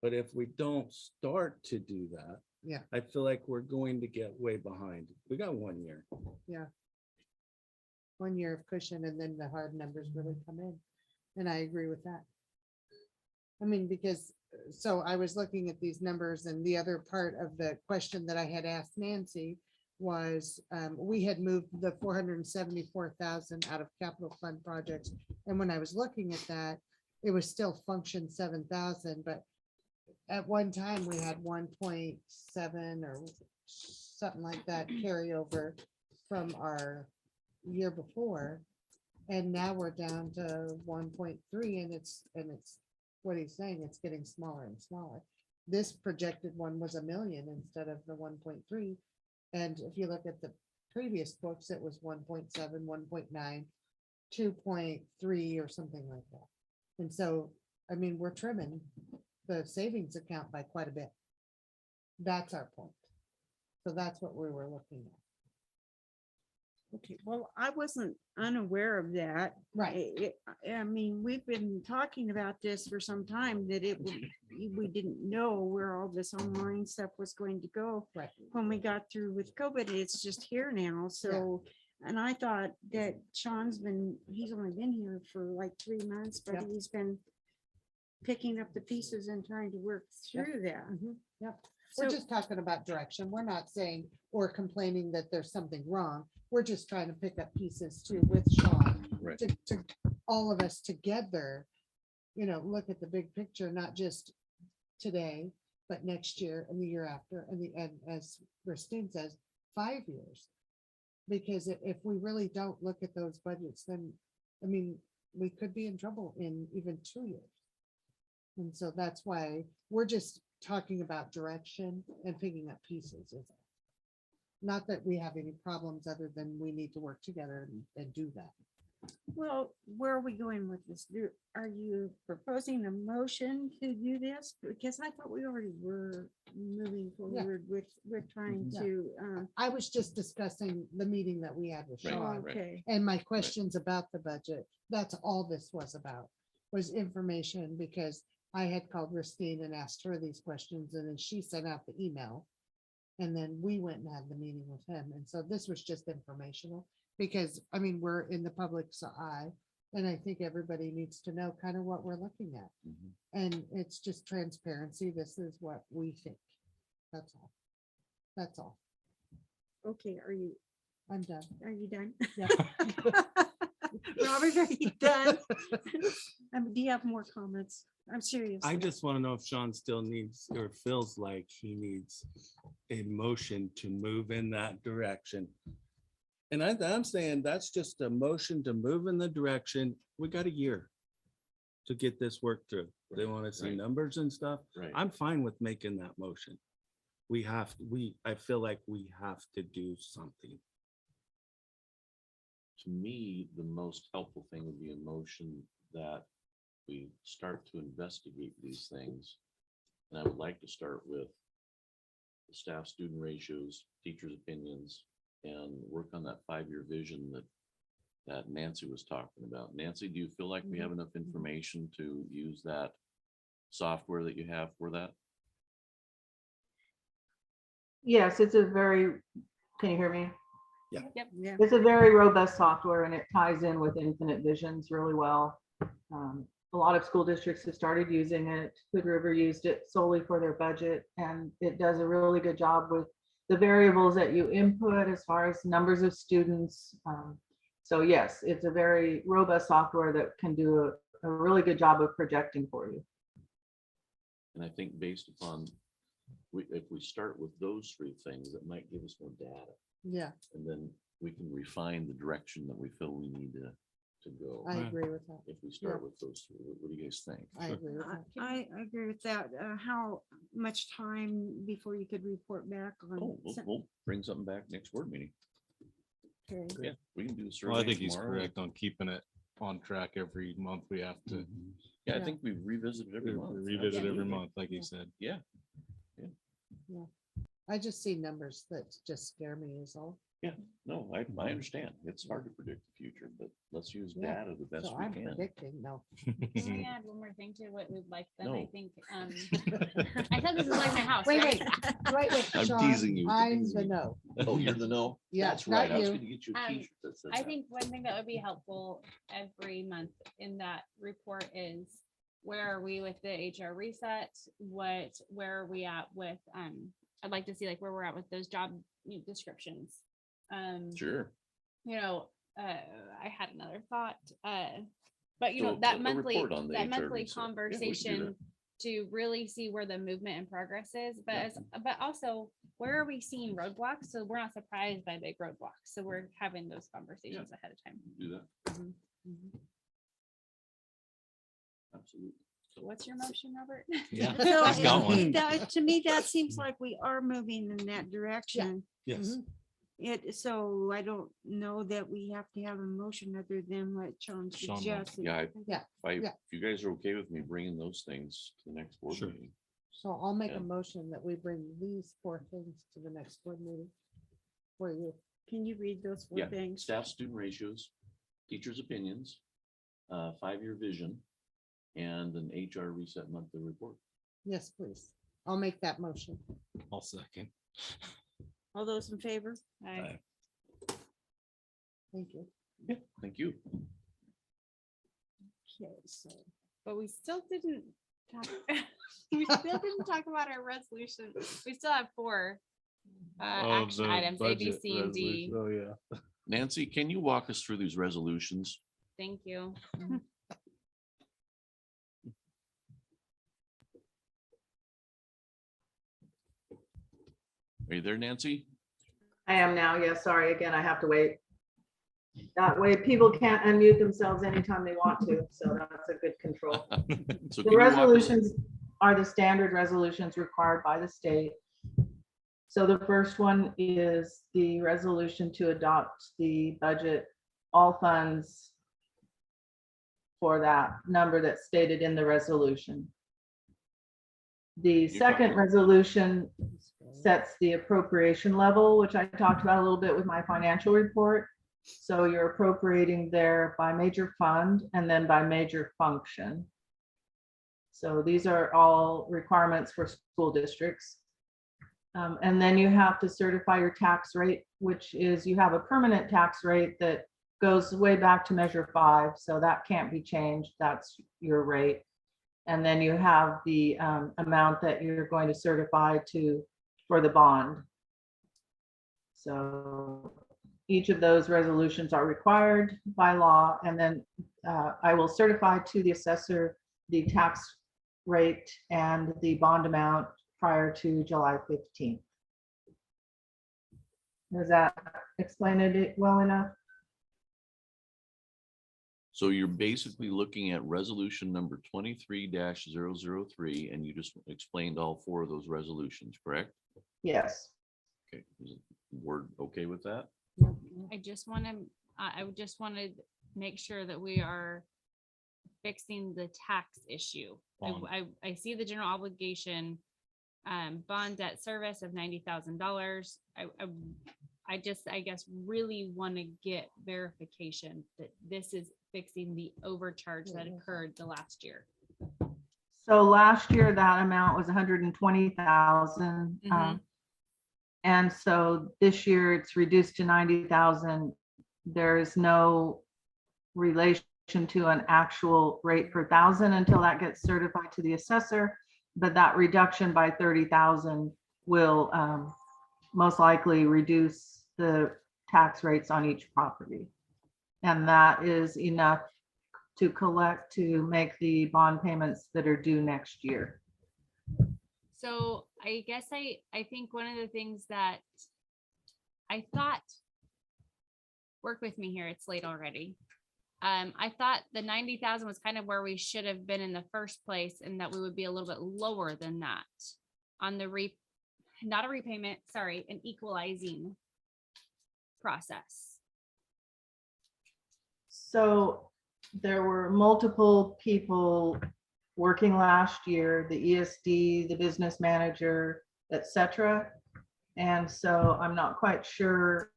But if we don't start to do that, yeah, I feel like we're going to get way behind. We got 1 year. yeah. 1 year of cushion and then the hard numbers really come in. And I agree with that. I mean, because, so I was looking at these numbers and the other part of the question that I had asked Nancy was, we had moved the 474,000 out of capital fund projects. And when I was looking at that, it was still function 7,000, but at one time we had 1.7 or something like that carryover from our year before. And now we're down to 1.3 and it's what he's saying, it's getting smaller and smaller. This projected one was 1 million instead of the 1.3. And if you look at the previous books, it was 1.7, 1.9, 2.3 or something like that. And so, I mean, we're trimming the savings account by quite a bit. That's our point. So that's what we were looking at. Okay, well, I wasn't unaware of that. Right. I mean, we've been talking about this for some time, that we didn't know where all this online stuff was going to go. Right. When we got through with COVID, it's just here now, so, and I thought that he's only been here for like 3 months, but Yep. he's been picking up the pieces and trying to work Yep. through that. Yep. We're So- just talking about direction. We're not saying or complaining that there's something wrong. We're just trying to pick up pieces too with Sean. Right. To all of us together, look at the big picture, not just today, but next year and the year after, and as Christine says, 5 years. Because if we really don't look at those budgets, then, I mean, we could be in trouble in even 2 years. And so that's why we're just talking about direction and picking up pieces. Not that we have any problems other than we need to work together and do that. Well, where are we going with this? Are you proposing a motion to do this? Because I thought we already were moving forward with trying Yeah. to, I was just discussing the meeting that we had with Right, Sean. right. okay. And my questions about the budget, that's all this was about, was information, because I had called Christine and asked her these questions, and then she sent out the email. And then we went and had the meeting with him, and so this was just informational, because, I mean, we're in the public's eye, and I think everybody needs to know kind of what we're looking at. Mhm. And it's just transparency, this is what we think, that's all. That's all, Okay, I'm done. are you done? Yeah. Robert, are you done? Do you have more comments? I'm serious. I just want to know if Sean still needs or feels like he needs a motion to move in that direction. And I'm saying that's just a motion to move in the direction. We got a year to get this work through. They want to see Right. numbers and stuff. Right. I'm fine with making that motion. I feel like we have to do something. To me, the most helpful thing would be a motion that we start to investigate these things. And I would like to start with the staff student ratios, teachers' opinions, and work on that 5-year vision that Nancy was talking about. Nancy, do you feel like we have enough information to use that software that you have for that? Yes, it's a very, can you hear me? Yeah. It's a very robust software and it ties in with Infinite Visions really well. A lot of school districts have started using it. Hood River used it solely for their budget, and it does a really good job with the variables that you input as far as numbers of students. So yes, it's a very robust software that can do a really good job of projecting for you. And I think based upon, if we start with those 3 things, it might give us more data. Yeah, And then we can refine the direction that we feel we need to go. I agree with that. If we start with those 3, what do you guys think? I agree with that. I agree with that. How much time before you could report back on? Oh, we'll bring something back next board meeting. Okay. Yeah, we can do the survey. Well, I think he's tomorrow. correct on keeping it on track every month. We have to Yeah, I Yeah. think we revisit it every month. revisit every Absolutely. month, like you said. Yeah, I just see numbers that just scare me is all. No, I understand. It's hard to predict the future, but let's use Yeah, data the best So we I'm can. predicting, no. Can I add one more thing to what we'd like then? I No. think, I thought this was like my house, Wait, right? wait, I'm Sean, teasing you. I'm the no. Oh, you're the no? Yeah, That's right. not I was you. gonna get you a Um, t-shirt that says I that. think one thing that would be helpful every month in that report is where are we with the HR reset? Where are we at with, I'd like to see like where we're at with those job descriptions. Sure. I had another thought, but So, that a monthly, report on the that HR monthly reset. Yeah, we can do conversation to really see where the movement and progress is, but also where are we seeing roadblocks? So we're not surprised by big roadblocks. So we're having those conversations ahead of time. Do that. Mhm. Absolutely. So what's your motion, Robert? Yeah. So He's got one. to me, that seems like we are moving in that direction. Yes. So I don't know that we have to have a motion other than what Sean Sean will. suggested. Yeah, Yeah, if yeah. you guys are okay with me bringing those things to the next board Sure. meeting. So I'll make Yeah. a motion that we bring these 4 things to the next board meeting. For you. Can you read those four Yeah, things? staff student ratios, teachers' opinions, 5-year vision, and an HR reset monthly report. Yes, please. I'll make that motion. I'll second. All those in favor? Aye. Thank you. Yeah, thank you. Okay, so But we still didn't talk, we still didn't talk about our resolution. We still have 4 Oh, action the items, A, B, budget C, and D. resolution. Oh, yeah. Nancy, can you walk us through these resolutions? Thank you. Are you there, Nancy? I am now. Yes, sorry. Again, I have to wait. That way people can't unmute themselves anytime they want to. So that's a good control. So The can you walk us- resolutions are the standard resolutions required by the state. So the first one is the resolution to adopt the budget, all funds for that number that's stated in the resolution. The second resolution sets the appropriation level, which I talked about a little bit with my financial report. So you're appropriating there by major fund and then by major function. So these are all requirements for school districts. And then you have to certify your tax rate, which is you have a permanent tax rate that goes way back to measure 5. So that can't be changed. That's your rate. And then you have the amount that you're going to certify to for the bond. So each of those resolutions are required by law. And then I will certify to the assessor the tax rate and the bond amount prior to July 15th. Does that explain it well enough? So you're basically looking at resolution number 23-003, and you just explained all 4 of those resolutions, correct? Yes. Okay, is the board okay with that? I just want to, I would just want to make sure that we are fixing the tax issue. I see the general obligation bond debt service of $90,000. I guess really want to get verification that this is fixing the overcharge that occurred the last year. So last year, that amount was 120,000. And so this year it's reduced to 90,000. There is no relation to an actual rate per thousand until that gets certified to the assessor. But that reduction by 30,000 will most likely reduce the tax rates on each property. And that is enough to collect to make the bond payments that are due next year. So I guess I think one of the things that I thought, work with me here, it's late already. I thought the 90,000 was kind of where we should have been in the first place, and that we would be a little bit lower than that on the not a repayment, sorry, an equalizing process. So there were multiple people working last year, the ESD, the business manager, etc. And so I'm not quite sure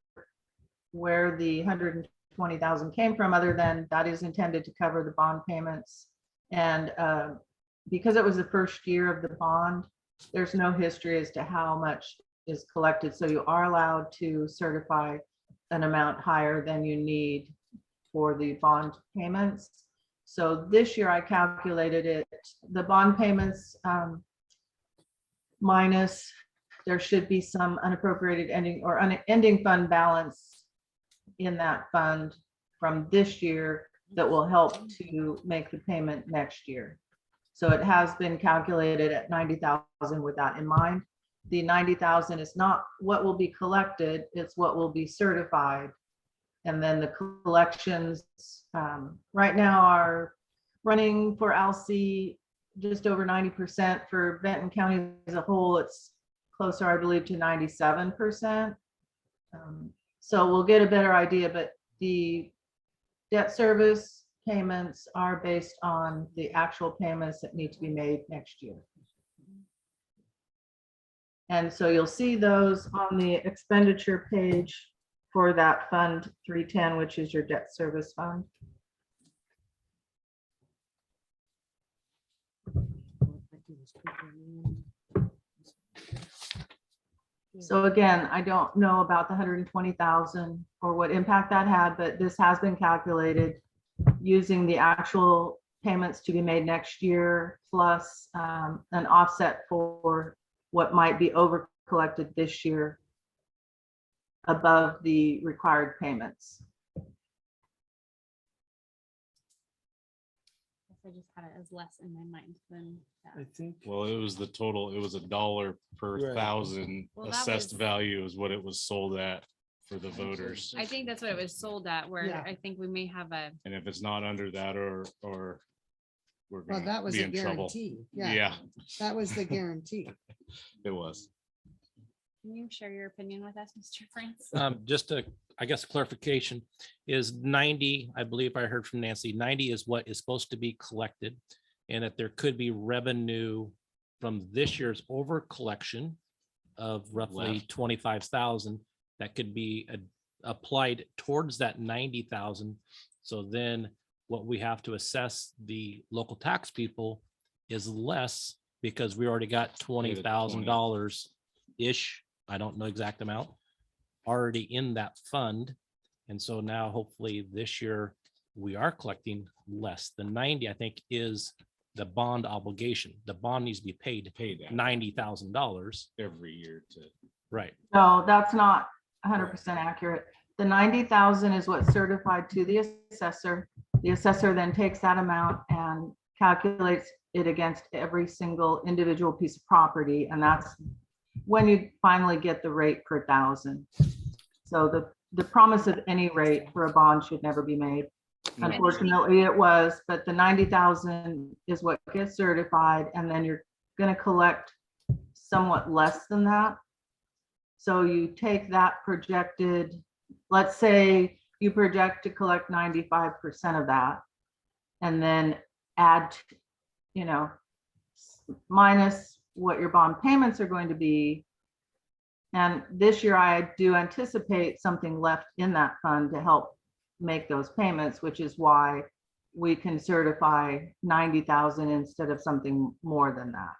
where the 120,000 came from, other than that is intended to cover the bond payments. And because it was the first year of the bond, there's no history as to how much is collected. So you are allowed to certify an amount higher than you need for the bond payments. So this year I calculated it, the bond payments minus, there should be some unappropriated ending or ending fund balance in that fund from this year that will help to make the payment next year. So it has been calculated at 90,000 with that in mind. The 90,000 is not what will be collected, it's what will be certified. And then the collections right now are running for Alsea just over 90%. For Benton County as a whole, it's closer, I believe, to 97%. So we'll get a better idea, but the debt service payments are based on the actual payments that need to be made next year. And so you'll see those on the expenditure page for that Fund 310, which is your debt service fund. So again, I don't know about the 120,000 or what impact that had, but this has been calculated using the actual payments to be made next year, plus an offset for what might be over collected this year above the required payments. I just had it as less in my mind than that. I think. Well, it was the total, it was $1 per Right. thousand Well, that assessed was- value is what it was sold at for the voters. I think that's what it was sold at, where Yeah. I think we may have a, And if it's not under that or we're Well, that gonna was be a in trouble. guarantee. Yeah, Yeah, that was the guarantee. it was. can you share your opinion with us, Mr. France? Just a, I guess, clarification is 90, I believe I heard from Nancy, 90 is what is supposed to be collected. And that there could be revenue from this year's over collection of roughly Left. 25,000 that could be applied towards that 90,000. So then what we have to assess the local tax people is less because we already got $20,000-ish. I don't know exact amount already in that fund. And so now hopefully this year we are collecting less. The 90, I think, is the bond obligation. The bond needs to be paid Pay that $90,000. every year to. Right. No, that's not 100% accurate. The 90,000 is what's certified to the assessor. The assessor then takes that amount and calculates it against every single individual piece of property. And that's when you finally get the rate per thousand. So the promise of any rate for a bond should never be made. Unfortunately, it was, but the 90,000 is what gets certified, and then you're going to collect somewhat less than that. So you take that projected, let's say you project to collect 95% of that, and then add, minus what your bond payments are going to be. And this year I do anticipate something left in that fund to help make those payments, which is why we can certify 90,000 instead of something more than that.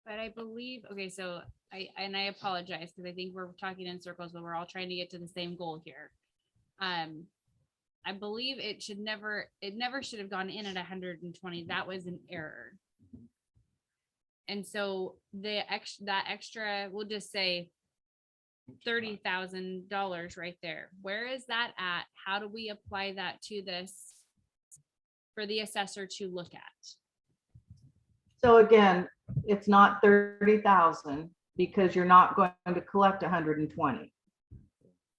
But I believe, okay, so I apologize because I think we're talking in circles, but we're all trying to get to the same goal here. I believe it never should have gone in at 120. That was an error. And so that extra, we'll just say $30,000 right there. Where is that at? How do we apply that to this for the assessor to look at? So again, it's not 30,000 because you're not going to collect 120.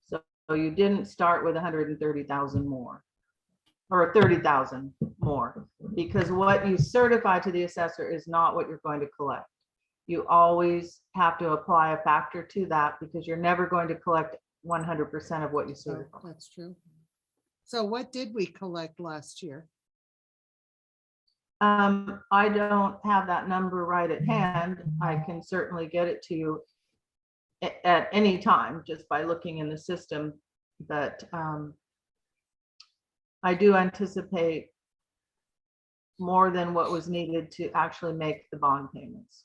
So you didn't start with 130,000 more or 30,000 more, because what you certify to the assessor is not what you're going to collect. You always have to apply a factor to that because you're never going to collect 100% of what you So certify. that's true. So what did we collect last year? I don't have that number right at hand. I can certainly get it to you. at any time, just by looking in the system. But I do anticipate more than what was needed to actually make the bond payments.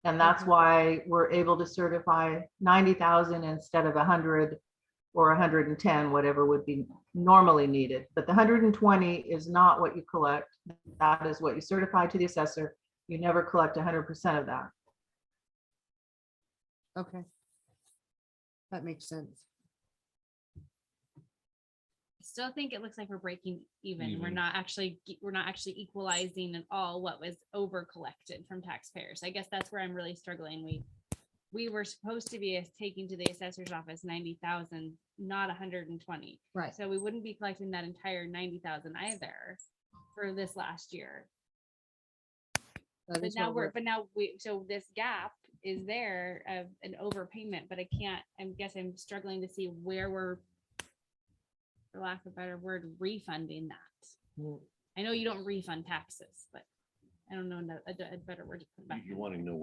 And that's why we're able to certify 90,000 instead of 100 or 110, whatever would be normally needed. But the 120 is not what you collect. That is what you certify to the assessor. You never collect 100% of that. Okay. That makes sense. I still think it looks like we're breaking even. We're Even. not actually equalizing at all what was over collected from taxpayers. I guess that's where I'm really struggling. We were supposed to be taking to the assessor's office 90,000, not 120. Right. So we wouldn't be collecting that entire 90,000 either for this last year. That But is now what so this gap is there of an overpayment, but I'm struggling to see where we're, for lack of a better word, refunding that. I know you don't refund taxes, but I don't know a better word to put back. You want to know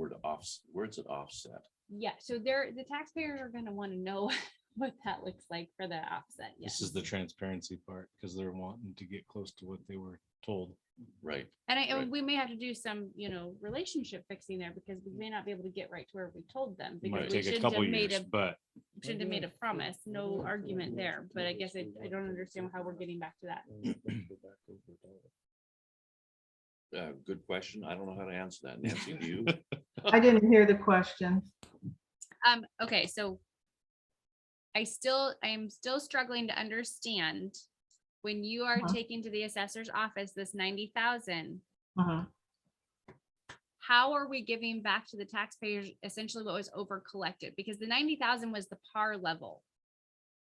where's it offset? Yeah, so the taxpayers are gonna want to know what that looks like for the offset. This Yes. is the transparency part, because they're wanting to get close to what they were told. Right. And Right. we may have to do some, relationship fixing there because we may not be able to get right to where we told them. It might Because we take a shouldn't couple have made years, a, but shouldn't have made a promise, no argument there, but I guess I don't understand how we're getting back to that. Good question. I don't know how to answer that. Nancy, do you? I didn't hear the question. Okay, so I am still struggling to understand when you are Uh-huh. taking to the assessor's office this 90,000, Mhm. how are we giving back to the taxpayers essentially what was over collected? Because the 90,000 was the par level.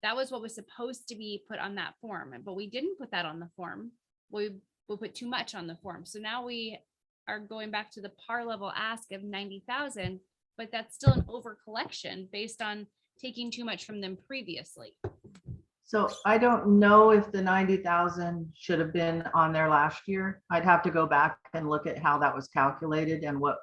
That was what was supposed to be put on that form, but we didn't put that on the form. We put too much on the form. So now we are going back to the par level ask of 90,000, but that's still an over collection based on taking too much from them previously. So I don't know if the 90,000 should have been on there last year. I'd have to go back and look at how that was calculated and what.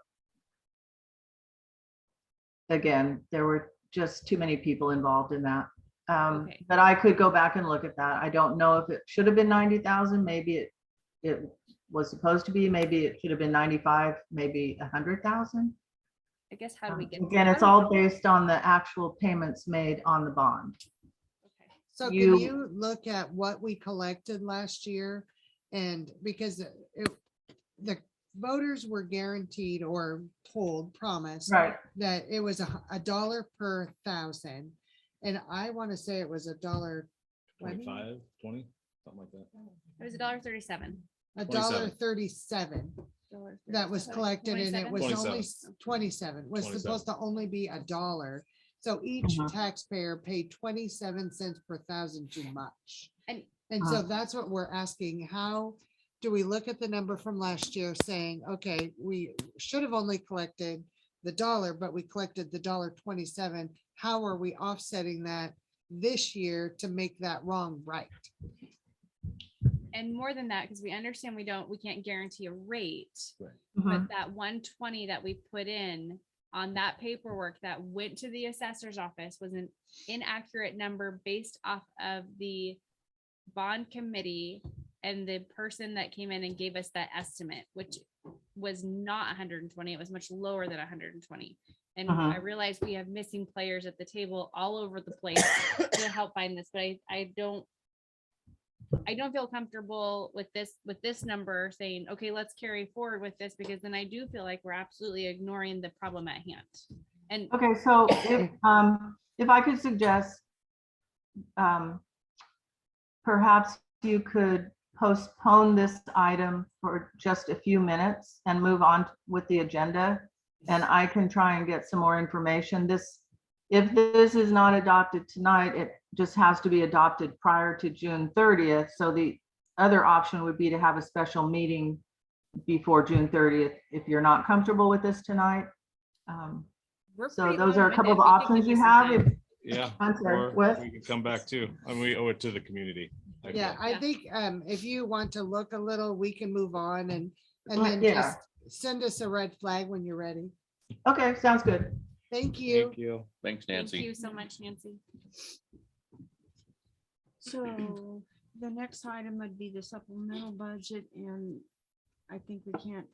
Again, there were just too many people involved in that. Okay. But I could go back and look at that. I don't know if it should have been 90,000. Maybe it was supposed to be, maybe it should have been 95, maybe 100,000. I guess how do we get? Again, it's all based on the actual payments made on the bond. So You- can you look at what we collected last year? And because the voters were guaranteed or promised Right. that it was a dollar per thousand. And I want to say it was $1.20, 25, 20, something like that. It was $1.37. $1.37 that was collected, and it was only 27, was 27. supposed to only be $1. So each Mhm. taxpayer paid 27 cents per thousand too much. And- And so that's what we're asking. How do we look at the number from last year saying, okay, we should have only collected the dollar, but we collected the $1.27. How are we offsetting that this year to make that wrong right? And more than that, because we understand we can't guarantee a rate, Mhm. but that 120 that we put in on that paperwork that went to the assessor's office was an inaccurate number based off of the bond committee and the person that came in and gave us that estimate, which was not 120, it was much lower than 120. And Uh-huh. I realize we have missing players at the table all over the place to help find this, but I don't feel comfortable with this number saying, okay, let's carry forward with this, because then I do feel like we're absolutely ignoring the problem at hand. And Okay, so if I could suggest, perhaps you could postpone this item for just a few minutes and move on with the agenda. And I can try and get some more information. If this is not adopted tonight, it just has to be adopted prior to June 30th. So the other option would be to have a special meeting before June 30th, if you're not comfortable with this tonight. we're So pretty those are a couple of long-winded. We could options give you some have. time. If- Yeah. I'm sorry, Or what? we can come back too, and we owe it to the community. I Yeah, feel. I Yeah. think if you want to look a little, we can move on and Well, then yeah. just send us a red flag when you're ready. Okay, sounds good. Thank you. Thank you. Thanks, Thank Nancy. you so much, Nancy. So the next item would be the supplemental budget, and I think we can't,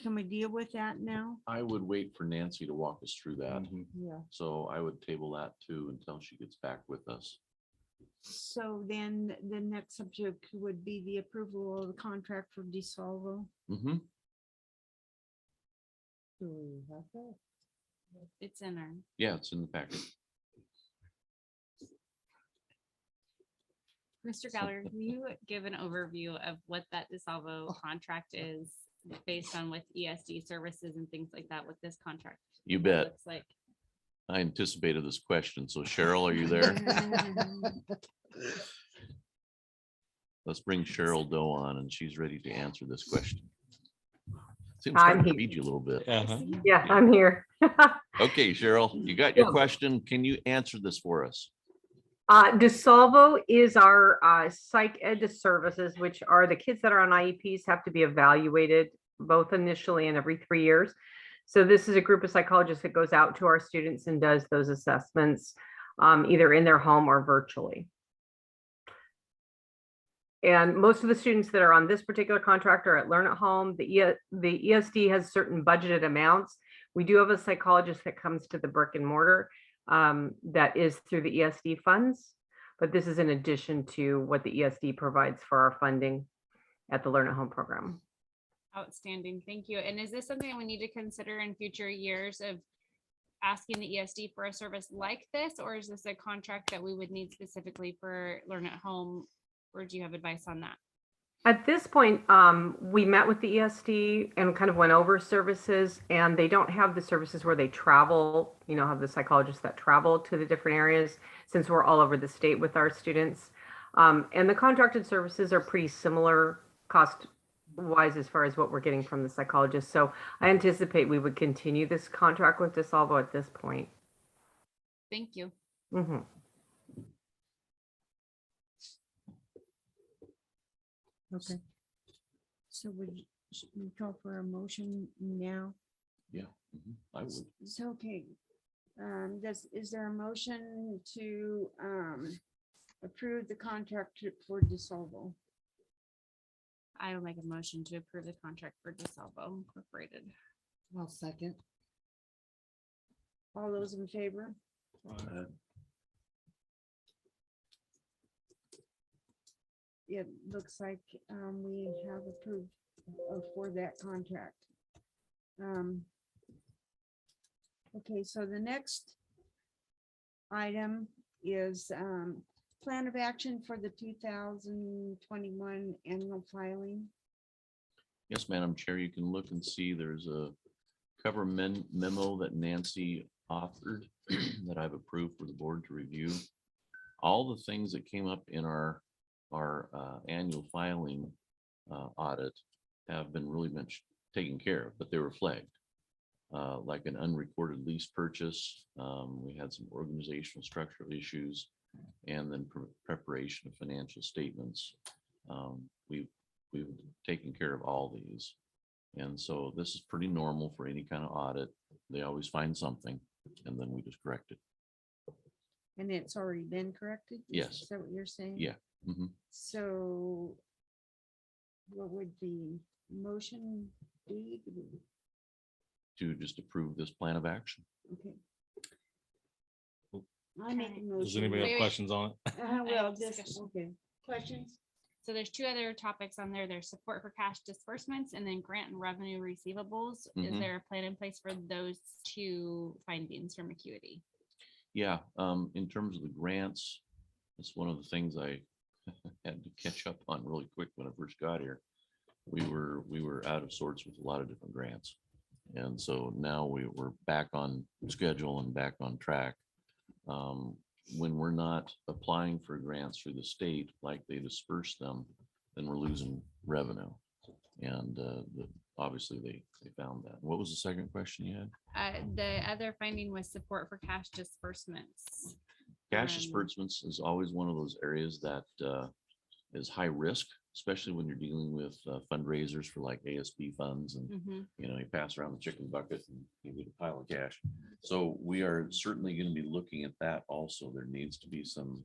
can we deal with that now? I would wait for Nancy to walk us through that. Mhm. Yeah. So I would table that too until she gets back with us. So then the next subject would be the approval of the contract for DeSalvo. Mm-hmm. Do we have that? It's in our, Yeah, it's in the packet. Mr. Galler, can you give an overview of what that DeSalvo contract is based on with ESD services and things like that with this contract? You What it bet. Looks like. I anticipated this question. So Cheryl, are you there? Let's bring Cheryl Doe on and she's ready to answer this question. Seems I'm hard to here. read you a little bit. Yeah, I'm here. Okay, Cheryl, you got your Yeah. question. Can you answer this for us? DeSalvo is our psych ed services, which are the kids that are on IEPs have to be evaluated both initially and every 3 years. So this is a group of psychologists that goes out to our students and does those assessments either in their home or virtually. And most of the students that are on this particular contract are at Learn at Home. The ESD has certain budgeted amounts. We do have a psychologist that comes to the brick and mortar that is through the ESD funds, but this is in addition to what the ESD provides for our funding at the Learn at Home program. Outstanding. Thank you. And is this something we need to consider in future years of asking the ESD for a service like this? Or is this a contract that we would need specifically for Learn at Home? Or do you have advice on that? At this point, we met with the ESD and kind of went over services, and they don't have the services where they travel, have the psychologists that travel to the different areas since we're all over the state with our students. And the contracted services are pretty similar cost wise as far as what we're getting from the psychologists. So I anticipate we would continue this contract with DeSalvo at this point. Thank you. Mhm. Okay. So should we call for a motion now? Yeah, I would. So, okay. Is there a motion to approve the contract for DeSalvo? I will make a motion to approve the contract for DeSalvo Incorporated. I'll second. All those in favor? It looks like we have approved for that contract. Okay, so the next item is plan of action for the 2021 annual filing. Yes, Madam Chair, you can look and see there's a cover memo that Nancy authored that I've approved for the board to review. All the things that came up in our annual filing audit have been really been taken care of, but they were flagged. Like an unrecorded lease purchase. We had some organizational structural issues and then preparation of financial statements. We've taken care of all these. And so this is pretty normal for any kind of audit. They always find something and then we just correct it. And it's already been corrected? Yes. Is that what you're saying? Yeah. Mhm. So what would the motion be? To just approve this plan of action. Okay. I make a Does motion. anybody Wait, have wait. questions on it? Well, discussion. this, okay. Questions? So there's two other topics on there. There's support for cash disbursements and then grant and revenue receivables. Is Mhm. there a plan in place for those two findings from Acuity? Yeah, in terms of the grants, it's one of the things I had to catch up on really quick when I first got here. We were out of sorts with a lot of different grants. And so now we're back on schedule and back on track. When we're not applying for grants through the state, like they disperse them, then we're losing revenue. And obviously they found that. What was the second question you had? The other finding was support for cash disbursements. Cash Um, disbursements is always one of those areas that is high risk, especially when you're dealing with fundraisers for like ASB funds and Mhm. you pass around the chicken bucket and you get a pile of cash. So we are certainly going to be looking at that also. There needs to be some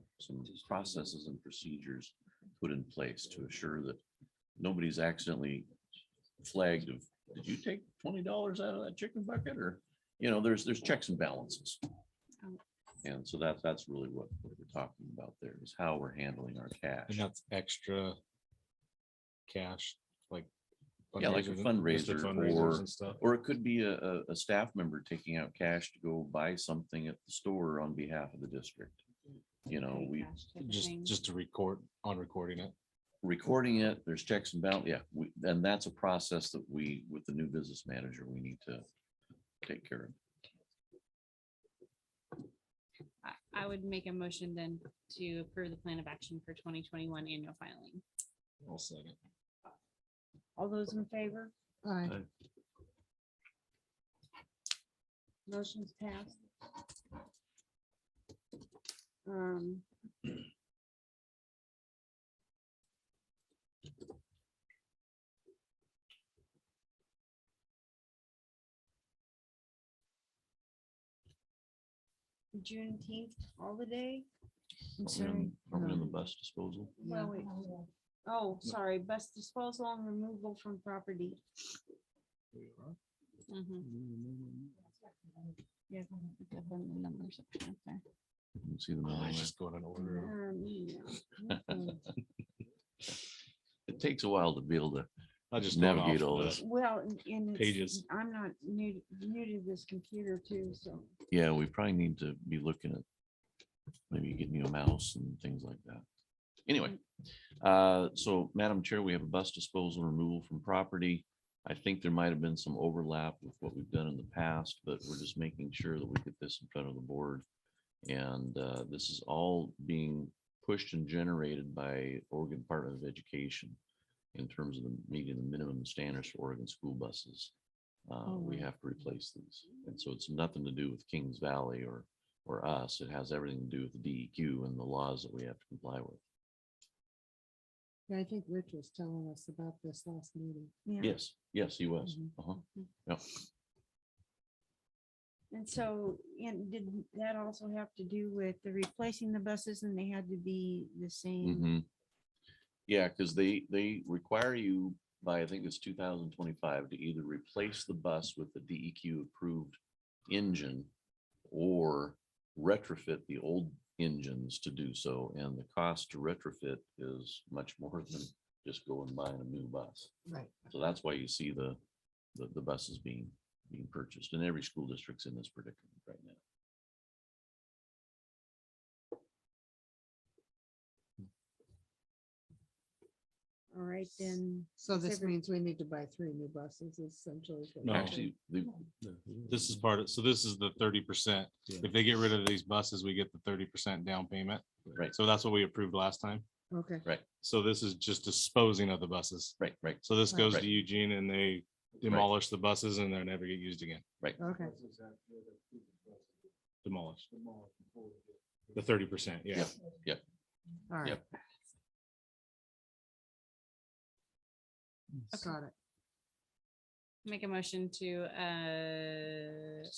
processes and procedures put in place to assure that nobody's accidentally flagged of, did you take $20 out of that chicken bucket? Or, there's checks and balances. And so that's really what we're talking about there, is how we're handling our cash. And that's extra cash, like. Yeah, like a just fundraiser, fundraisers and stuff. or it could be a staff member taking out cash to go buy something at the store on behalf of the district. We Just to record, on recording it. recording it, there's checks and balance. Yeah, and that's a process that with the new business manager, we need to take care of. I would make a motion then to approve the plan of action for 2021 annual filing. I'll second. All those in favor? Aye. Motion's passed. Juneteenth holiday. I'm sorry. Are we on the bus disposal? Well, wait. Oh, sorry, bus disposal and removal from property. Mhm. Yeah, put up in the numbers up there. You can see them all I there. just going in order. Yeah. It takes a while to be able to I just going navigate off all the- this. Well, and it's- Pages. I'm not new to this computer too, so. Yeah, we probably need to be looking at maybe getting you a mouse and things like that. Anyway, so Madam Chair, we have a bus disposal removal from property. I think there might have been some overlap with what we've done in the past, but we're just making sure that we get this in front of the board. And this is all being pushed and generated by Oregon Department of Education in terms of meeting the minimum standards for Oregon school buses. We have to replace these. And so it's nothing to do with Kings Valley or us. It has everything to do with the DEQ and the laws that we have to comply with. Yeah, I think Rich was telling us about this last meeting. Yeah. Yes, he was. Mhm. Uh-huh. Yep. And so, and did that also have to do with the replacing the buses and they had to be the same? Mhm. Yeah, because they require you by, I think it's 2025, to either replace the bus with the DEQ approved engine or retrofit the old engines to do so. And the cost to retrofit is much more than just going and buying a new bus. Right. So that's why you see the buses being purchased, and every school district's in this predicament right now. All right, then. So is this every- means we need to buy 3 new buses essentially. is what No. you're Actually, This is part of, so this is the 30%. If they get rid of these buses, we get the 30% down payment. Right. So that's what we approved last time. saying. Okay. Right. So this is just disposing of the buses. Right. So this goes Right. to Eugene and they demolish the buses and they never get used again. Okay. Demolished. The 30%, yeah. Yep. All right. Yep. Got it. Make a motion to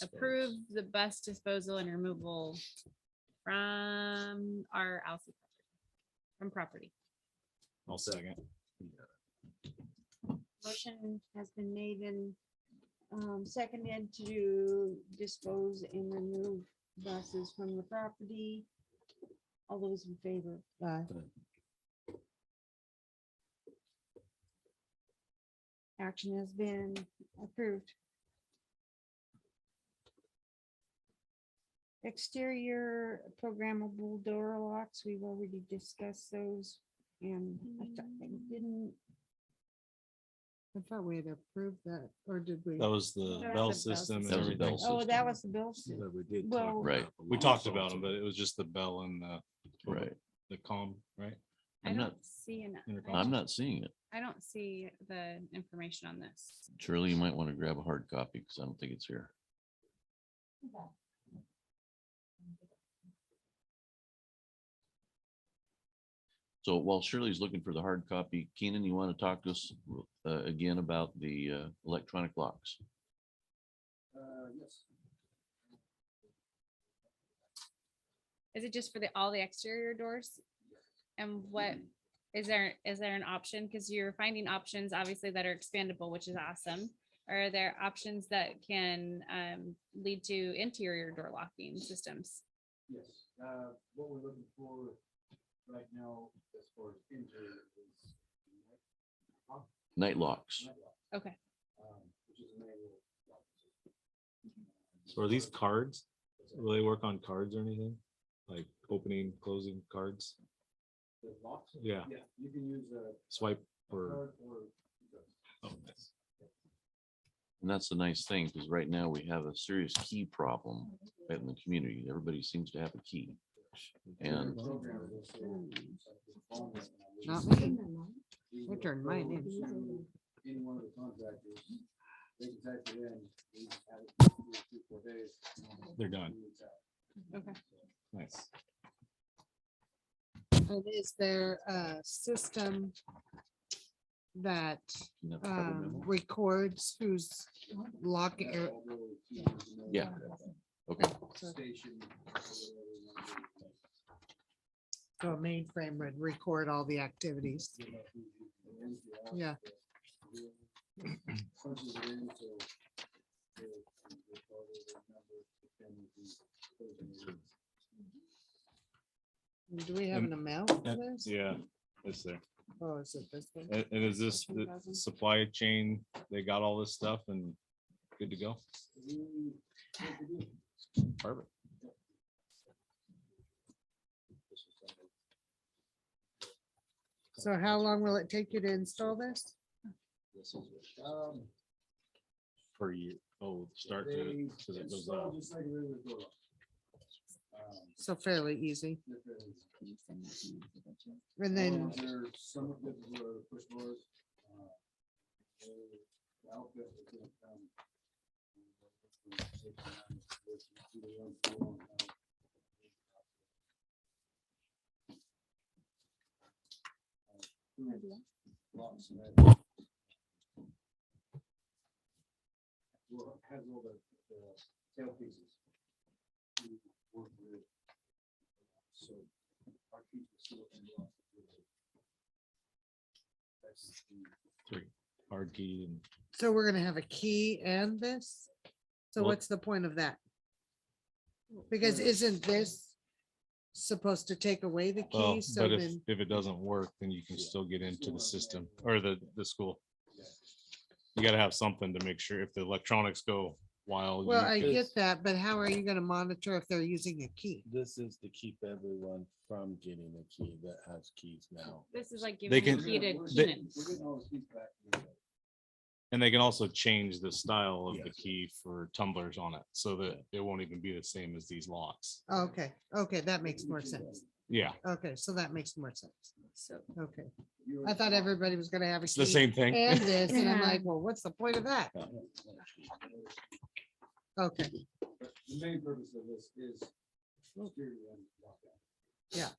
approve the bus disposal and removal from our Alsea from property. I'll second. Motion has been made and seconded to dispose and remove buses from the property. All those in favor? Aye. Action has been approved. Exterior programmable door locks, we've already discussed those, and I thought they didn't. I thought we had approved that, or did we? That was the That bell was the bell system and That was the bell everything. Oh, that was the bill. But we did Well- talk Right. about the We laws talked about also. them, but it was just the bell and Right. the comm, right? I I'm don't not- see an. Intercom. I'm not seeing it. I don't see the information on this. Shirley, you might want to grab a hard copy because I don't think it's here. So while Shirley's looking for the hard copy, Keenan, you want to talk to us again about the electronic locks? Yes. Is it just for all the exterior doors? And what, is there an option? Because you're finding options obviously that are expandable, which is awesome. Are there options that can lead to interior door locking systems? Yes, what we're looking for right now as far as interior is. Night locks. Okay. Which is a manual lock system. So are these cards? Will they work on cards or anything? Like opening, closing cards? The locks? Yeah. Yeah, you can use a. Swipe a or? card or. Oh, nice. And that's the nice thing, because right now we have a serious key problem in the community. Everybody seems to have a key. And Not me. I turned mine in. Any one of the contractors, they can type it in. we have it for 3 or 4 days. They're done. Okay. Nice. And is there a system that records who's locking? yeah, okay. Station. So a mainframe would record all the activities. Yeah. Punches it in, so Do we have an amount for this? Yeah, it's there. Oh, is it this one? And is this the supply chain? They got all this stuff and good to go? Perfect. So how long will it take you to install this? Per year. Oh, start to, because it goes up. So fairly easy. And then, Some of it were push doors. The outfit was gonna come. Locks and that. Well, it has all the tail pieces. to work with. So our keys will still in the lock. That's the. Three, hard key and so we're gonna have a key and this? So Well- what's the point of that? Because isn't this supposed to take away the well, key? So but if, then, if it doesn't work, then you can still get into the system or the school. You gotta have something to make sure if the electronics go wild. well, you I could- get that, but how are you gonna monitor if they're using a key? This is to keep everyone from getting a key that has keys now. This is like They giving can- the key to they- Keenan. We're getting all the keys back. And they can also change the style of the Yes. key for tumblers on it, so that it won't even be the same as these locks. Okay, okay, that makes more sense. Yeah, Okay, so that makes more sense. So Okay. I thought everybody was gonna have a it's the key same thing. and this, and I'm Yeah. like, well, what's the point of that? Okay, But the main purpose of this is security and lockdown.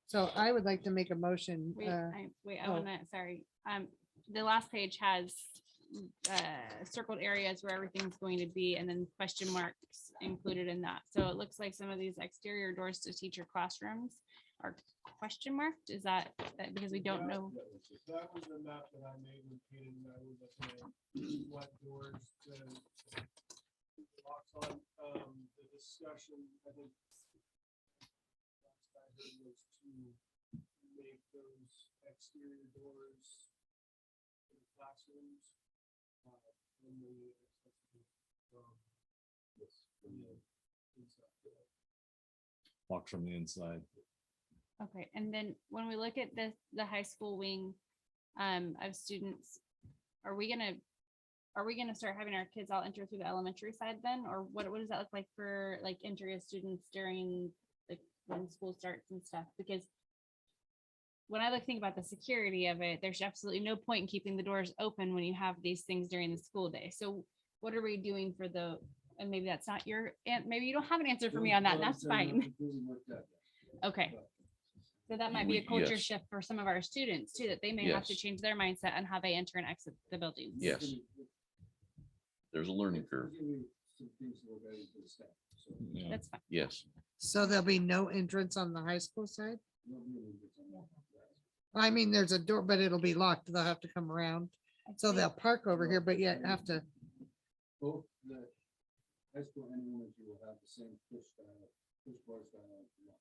so I would like to make a motion. Wait, I oh. wanna, sorry, the last page has circled areas where everything's going to be and then question marks included in that. So it looks like some of these exterior doors to teacher classrooms are question marked. Is that because we don't know? That was the map that I made with Keenan, and I was looking at what doors to locks on, the discussion, I think. last I heard was to make those exterior doors in classrooms. When we Locks from the inside. Okay, and then when we look at the high school wing of students, are we gonna start having our kids all enter through the elementary side then? Or what does that look like for like entry of students during like when school starts and stuff? Because when I think about the security of it, there's absolutely no point in keeping the doors open when you have these things during the school day. So what are we doing for and maybe that's not your, and maybe you don't have an answer for me on that. That's fine. Okay. So that might be a culture Yes. shift for some of our students too, that they may have to Yes. change their mindset on how they enter and exit the buildings. Yes. There's a learning curve. Give you some things to look at for the staff. Yeah. That's fine. Yes. So there'll be no entrance on the high school side? I mean, there's a door, but it'll be locked. They'll have to come around. So they'll park over here, but yet have to, Both the high school and elementary will have the same push bar style. lock.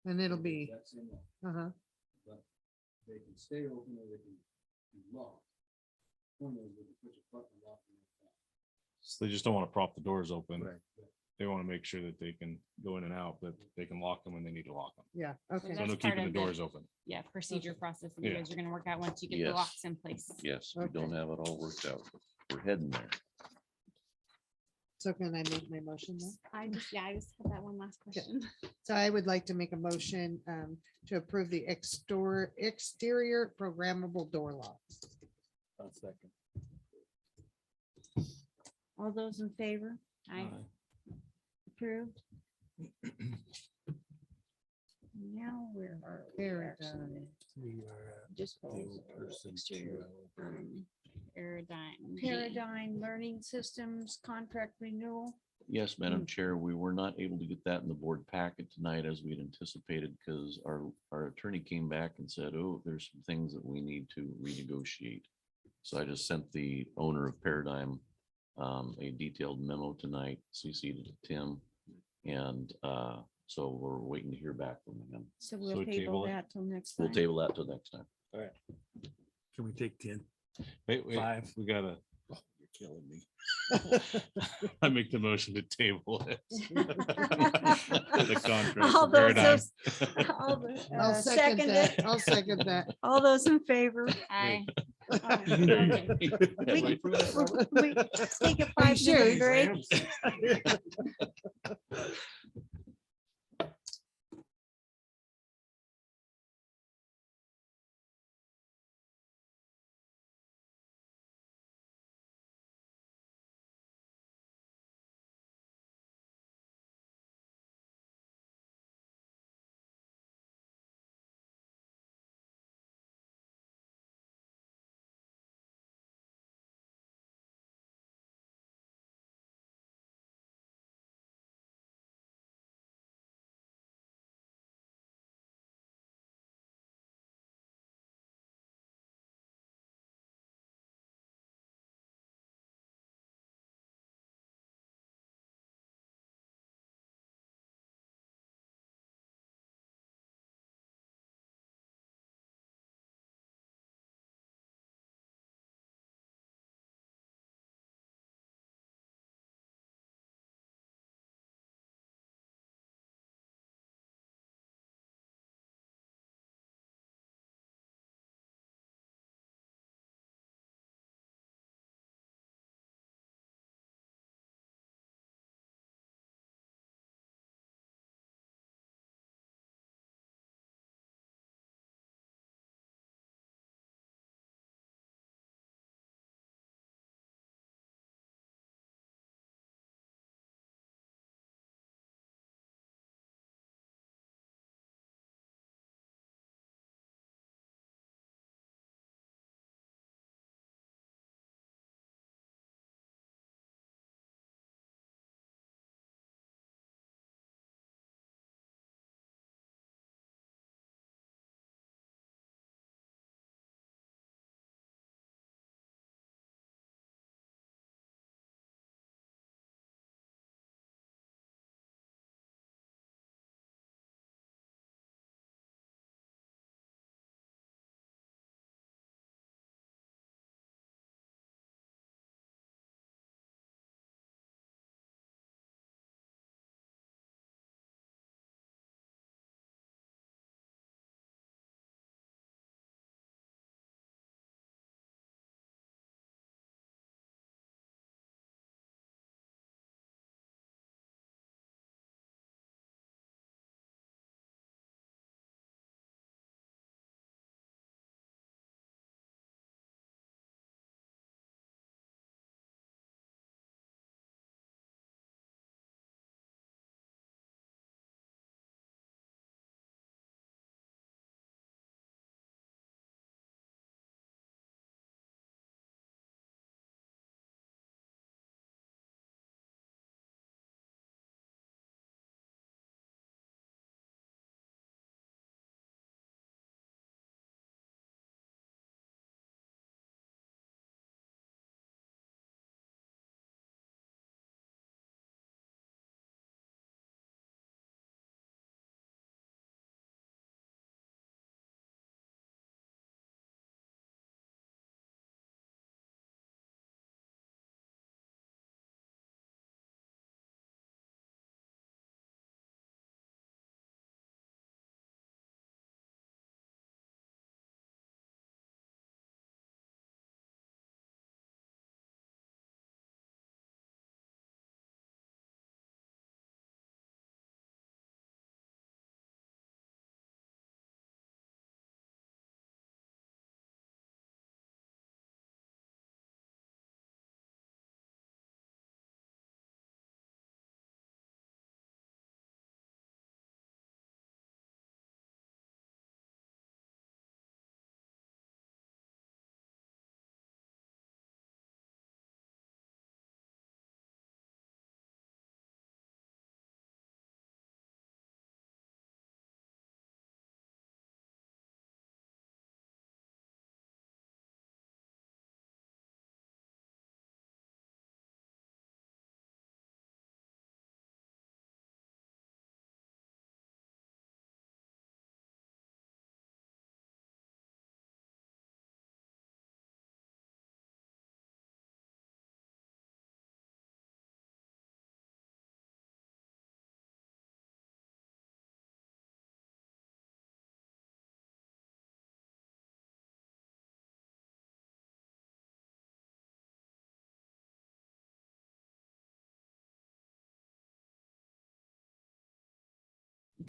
and it'll be, That same lock, uh-huh. but they can stay open or they can be locked. One is they can push a button and lock them. So they just don't want to prop the doors open. Right. They want to make sure that they can go in and out, but they can lock them when they need to lock them. Yeah, So okay. So that's no part keeping the of doors open. Yeah, procedure process that you Yeah. guys are gonna work out once you get the Yes. locks in place. Yes, we Okay. don't have it all worked out. We're heading there. So can I make my motion then? I just had that one last question. So I would like to make a motion to approve the exterior programmable door locks. One second. All those in favor? I, Approved? Now where are we? actually? We are at Disposal, the person exterior, 2 hour. Paradigm. G. Paradigm Learning Systems contract renewal. Yes, Madam Chair, we were not able to get that in the board packet tonight as we'd anticipated because our attorney came back and said, oh, there's some things that we need to renegotiate. So I just sent the owner of Paradigm a detailed memo tonight, CC'd it to Tim. And so we're waiting to hear back from him. So So we'll table table it? that till next We'll time. table that till next time. All right. Can we take 10? Wait, 5. we gotta, Oh, you're killing me. I make the motion to table it. The contract All for those Paradigm. all the- I'll second second that. it. I'll second that. All those in favor? I. Oh, There you okay. go. We Wait. we take a Are you 5-minute sure? break.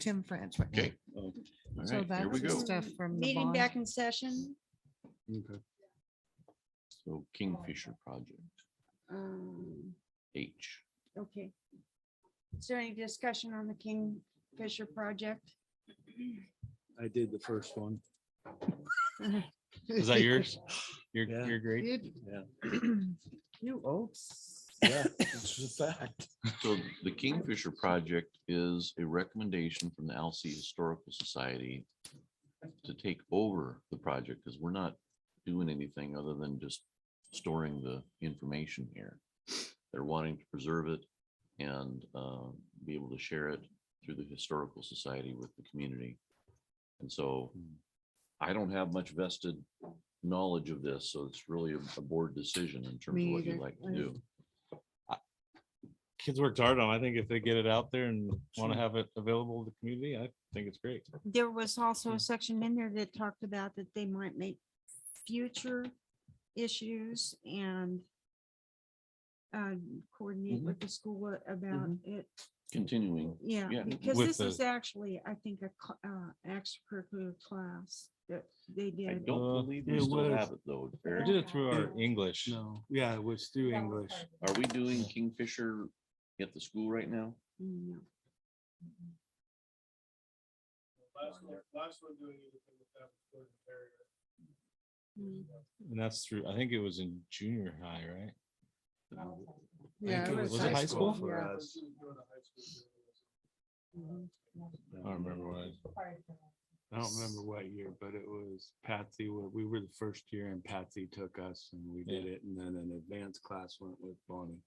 Tim Francis. Okay. All So right, here we that's the go. stuff from the Meeting bond. back in session. So Kingfisher Project, H. Okay. Is there any discussion on the Kingfisher project? I did the first one. Is that yours? Yeah. You're great. You oops. Yeah, it's a fact. So the Kingfisher Project is a recommendation from the Alsea Historical Society to take over the project, because we're not doing anything other than just storing the information here. They're wanting to preserve it and be able to share it through the Historical Society with the community. And so I don't have much vested knowledge of this, so it's really a board decision in terms of Me what you either. like to do. Kids worked hard on. I think if they get it out there and want to have it available to the community, I think it's great. There was also a section in there that talked about that they might make future issues and coordinate with the school about it. Continuing. Yeah, Yeah. because With this the- is actually, I think, a extracurricular class that they I did. don't believe we it still was- have it though. We Barry. did it through our English. No, yeah, it was through English. Are we doing Kingfisher at the school right now? No. Last one doing anything with that was going to barrier. Mm. And that's through, I think it was in junior high, right? Yeah, it was it high school? For Yeah. us. Mhm. I don't remember what. I don't remember what year, but it was Patsy. We were the first year and Patsy took us and we did it. And then an advanced class went with Bonnie.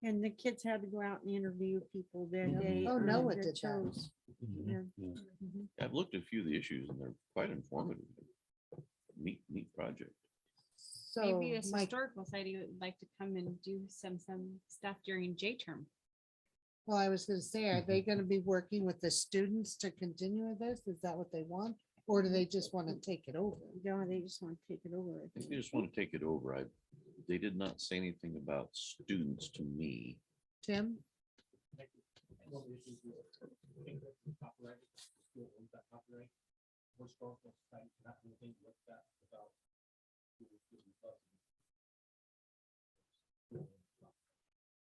And the kids had to go out and interview people that Mhm. they. Oh, Noah that did that. chose. Yeah. Yeah. Mhm. I've looked at a few of the issues and they're quite informative. Neat project. So Maybe a Mike, historical society would like to come and do some stuff during J term. well, I was gonna say, are they gonna be working with the students to continue with this? Is that what they want? Or do they just want to take it over? No, they just want to take it over. I I think think. they just want to take it over. They did not say anything about students to me. Tim?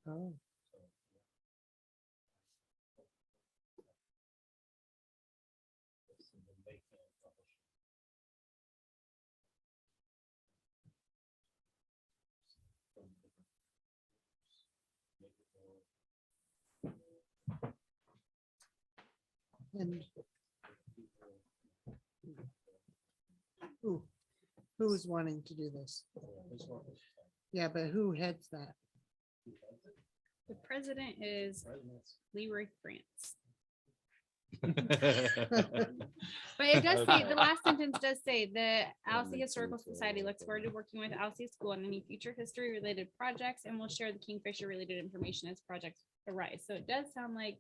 Oh. And who's wanting to do this? Yeah, but who heads that? The president is Leroy France. But it does say, the last sentence does say, the Alsea Historical Society looks forward to working with Alsea School on any future history related projects and will share the Kingfisher related information as projects arise. So it does sound like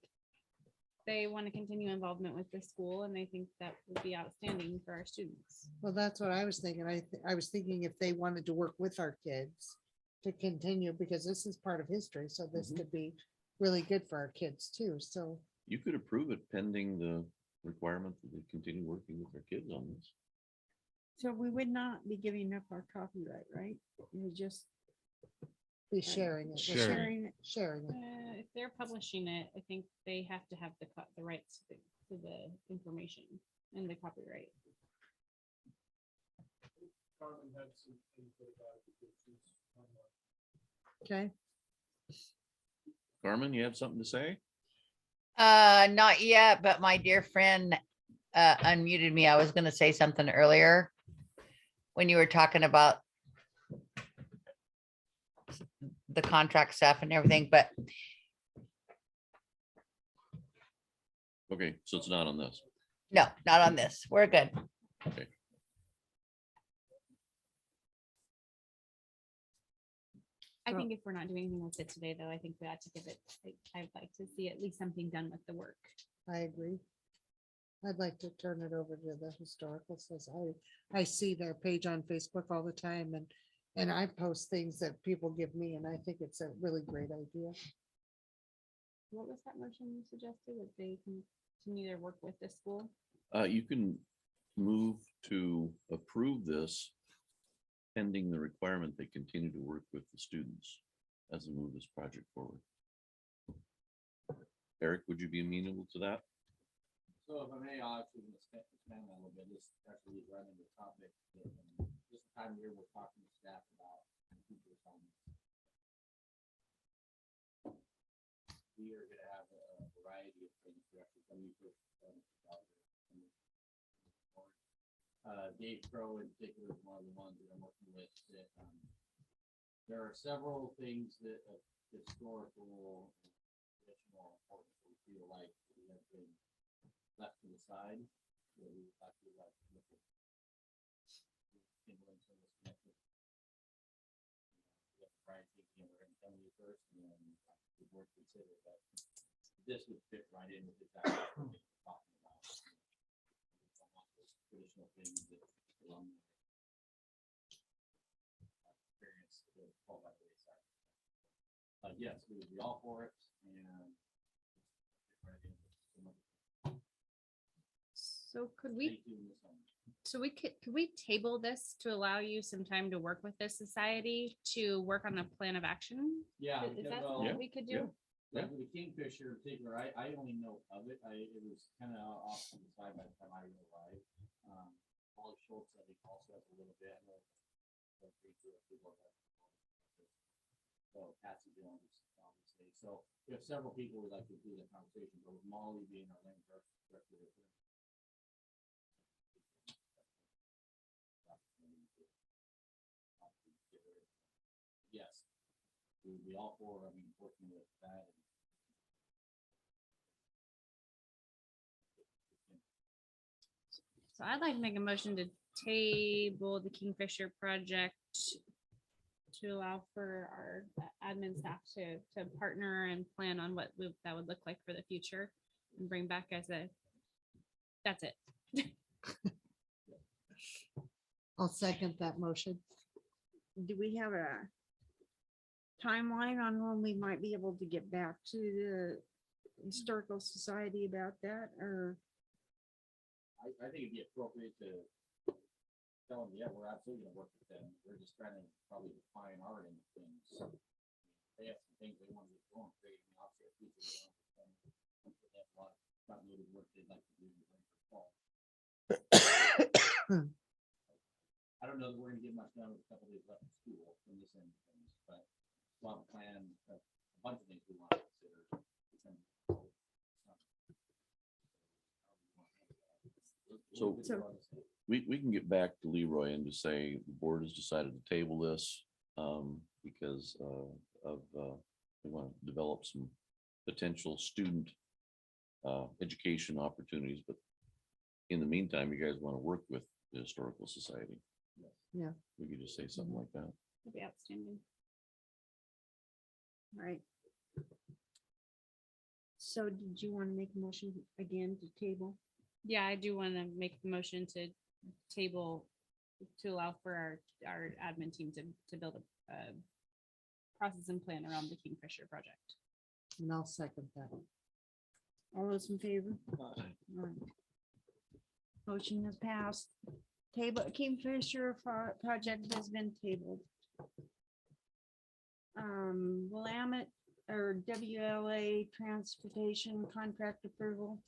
they want to continue involvement with the school, and they think that would be outstanding for our students. Well, that's what I was thinking. I was thinking if they wanted to work with our kids to continue, because this is part of history, so this could be really good for our kids too. So You could approve it pending the requirement that they continue working with their kids on this. So we would not be giving up our copyright, right? We would just be sharing it. Sharing. sharing it. Sharing it. If they're publishing it, I think they have to have the rights to the information and the copyright. Okay. Carmen, you have something to say? Not yet, but my dear friend unmuted me. I was gonna say something earlier when you were talking about the contract stuff and everything, but Okay, so it's not on this. no, not on this. We're good. Okay. I think if we're not doing anything with it today, though, I think we ought to give it, I'd like to see at least something done with the work. I agree. I'd like to turn it over to the historical society. I see their page on Facebook all the time and I post things that people give me and I think it's a really great idea. what was that motion you suggested, that they continue their work with the school? You can move to approve this pending the requirement they continue to work with the students as they move this project forward. Eric, would you be amenable to that? So if I may, I'll actually expand that a little bit, this actually is right into the topic. This time of year, we're talking to staff about teacher assignments. We are gonna have a variety of things, we actually, some of you first, Dave Crow in particular is one of the ones that I'm working with, that, there are several things that of historical, traditional importance we feel like we have been left to the side. That we have to like look at. Kindling some of this connection. We have to try and think, we're gonna tell you first, and then the board consider that this would fit right in with exactly what we're talking about. Those traditional things that alumni experience that fall by the wayside. Yes, we would be all for it, and right in with some of the So could we, stay tuned this summer. so could we table this to allow you some time to work with this society to work on a plan of action? Yeah. Is that well, something we could do? Yeah. Like with the Kingfisher in particular, I only know of it. It was kind of off to the side by the time I arrived. Paul Schultz, I think also has a little bit. I know so Patsy Jones, obviously. So we have several people who'd like to do that conversation, but with Molly being our land trust director. Yes, we would be all for, I mean, working with that. So I'd like to make a motion to table the Kingfisher project to allow for our admin staff to partner and plan on what that would look like for the future and bring back that's it. I'll second that motion. Do we have a timeline on when we might be able to get back to the Historical Society about that, or? I think it'd be appropriate to tell them, yeah, we're absolutely gonna work with them. We're just trying to probably define our end of things. They have some things they want to get going, creating the offset features. They have a lot of continuity work they'd like to do in the fall. I don't know that we're gonna get much done with a couple of days left in school from this end of things, but we'll have a plan, a bunch of things we want to consider. So we can get back to Leroy and just say the board has decided to table this because we want to develop some potential student education opportunities. But in the meantime, you guys want to work with the Historical Society. Yeah. We could just say something like that. That'd be outstanding. All right. So did you want to make a motion again to table? Yeah, I do want to make the motion to table to allow for our admin team to build a process and plan around the Kingfisher project. And I'll second that. All those in favor? All right. Motion has passed. Table Kingfisher project has been tabled. Willamette or WLA transportation contract approval.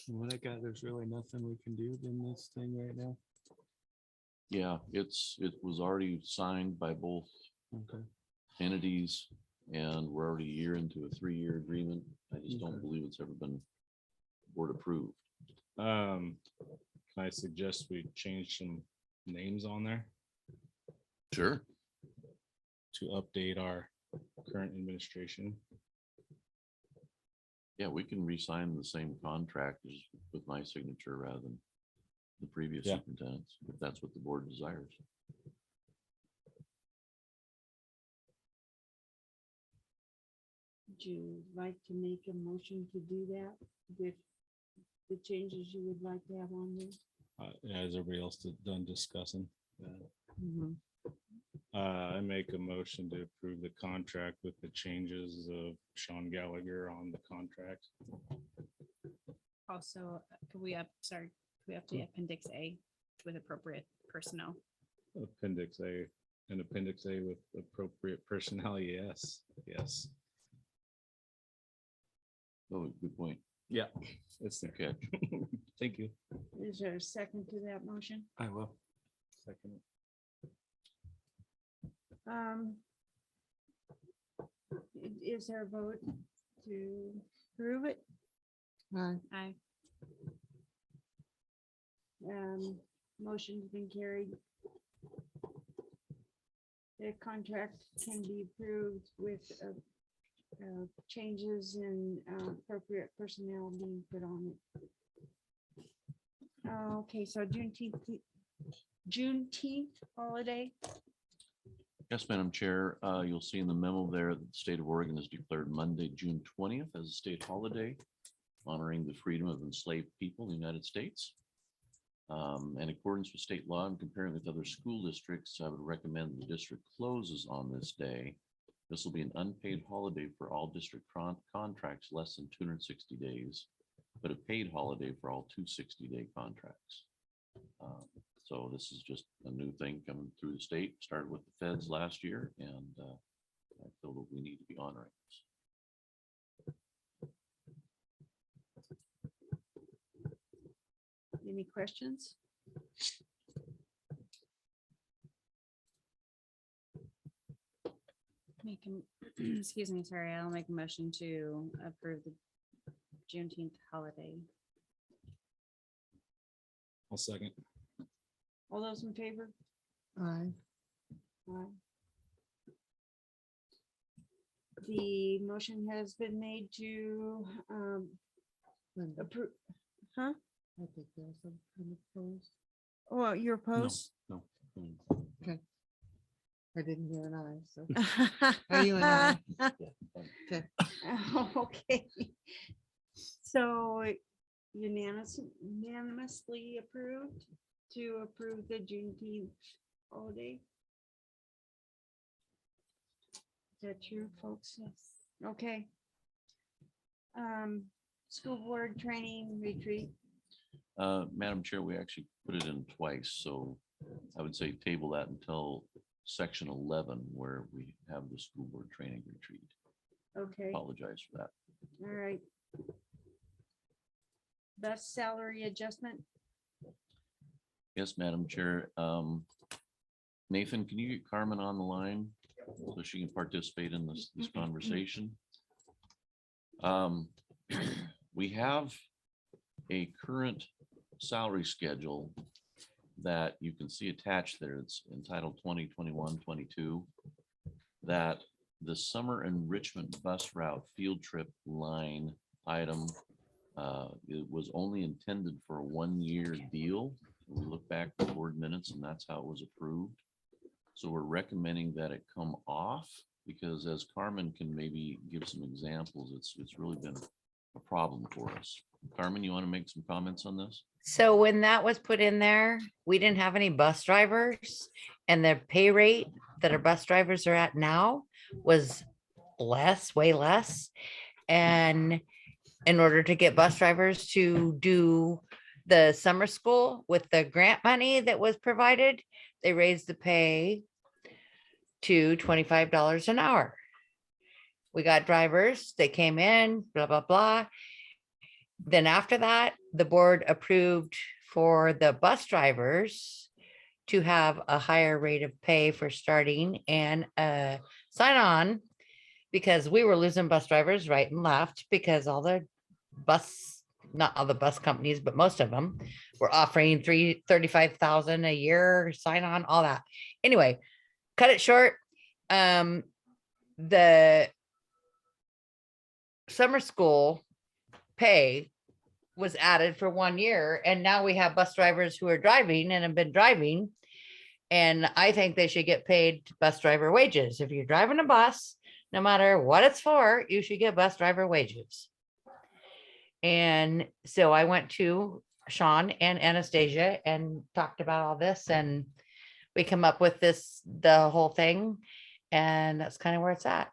From what I got, there's really nothing we can do in this thing right now. Yeah, it was already signed by both Okay. entities and we're already a year into a 3-year agreement. I just don't Okay. believe it's ever been board approved. Can I suggest we change some names on there Sure. to update our current administration? Yeah, we can re-sign the same contract as with my signature rather than the previous Yeah. superintendents, if that's what the board desires. Would you like to make a motion to do that with the changes you would like to have on there? Yeah, is everybody else done discussing? Mhm. I make a motion to approve the contract with the changes of Sean Gallagher on the contract. Also, could we we have to appendix A with appropriate personnel. Appendix A, and Appendix A with appropriate personnel, yes, yes. Oh, good point. Yeah, it's there. Okay. Thank you. Is there a second to that motion? I will. Second. Is there a vote to approve it? Aye. Motion's been carried. The contract can be approved with changes in appropriate personnel being put on it. Okay, so Juneteenth holiday. Yes, Madam Chair, you'll see in the memo there that the state of Oregon has declared Monday, June 20th as a state holiday, honoring the freedom of enslaved people in the United States. In accordance with state law and comparing with other school districts, I would recommend the district closes on this day. This will be an unpaid holiday for all district contracts less than 260 days, but a paid holiday for all 260-day contracts. So this is just a new thing coming through the state, started with the feds last year, and I feel that we need to be honoring this. Any questions? Excuse me, sorry, I'll make a motion to approve the Juneteenth holiday. I'll second. All those in favor? Aye. Aye. The motion has been made to Linda, approve, huh? I think there's some kind of opposed. Oh, you're opposed? No. I didn't hear an aye, so. Are you an aye? Okay. Okay. So unanimously approved to approve the Juneteenth holiday. Is that true, folks? Yes. Okay. School board training retreat. Madam Chair, we actually put it in twice, so I would say table that until section 11, where we have the school board training retreat. Okay, Apologize for that. all right. Best salary adjustment. Yes, Madam Chair. Nathan, can you get Carmen on the line so she can participate in this conversation? We have a current salary schedule that you can see attached there. It's entitled 2021-22. That the summer enrichment bus route field trip line item, it was only intended for a 1-year deal. We look back at the board minutes and that's how it was approved. So we're recommending that it come off, because as Carmen can maybe give some examples, it's really been a problem for us. Carmen, you want to make some comments on this? So when that was put in there, we didn't have any bus drivers, and the pay rate that our bus drivers are at now was less, way less. And in order to get bus drivers to do the summer school with the grant money that was provided, they raised the pay to $25 an hour. We got drivers, they came in, blah, blah, blah. Then after that, the board approved for the bus drivers to have a higher rate of pay for starting and sign on, because we were losing bus drivers right and left, because all the not all the bus companies, but most of them were offering $35,000 a year sign on, all that. Anyway, cut it short. The summer school pay was added for 1 year, and now we have bus drivers who are driving and have been driving, and I think they should get paid bus driver wages. If you're driving a bus, no matter what it's for, you should get bus driver wages. And so I went to Sean and Anastasia and talked about all this, and we come up with the whole thing. And that's kind of where it's at.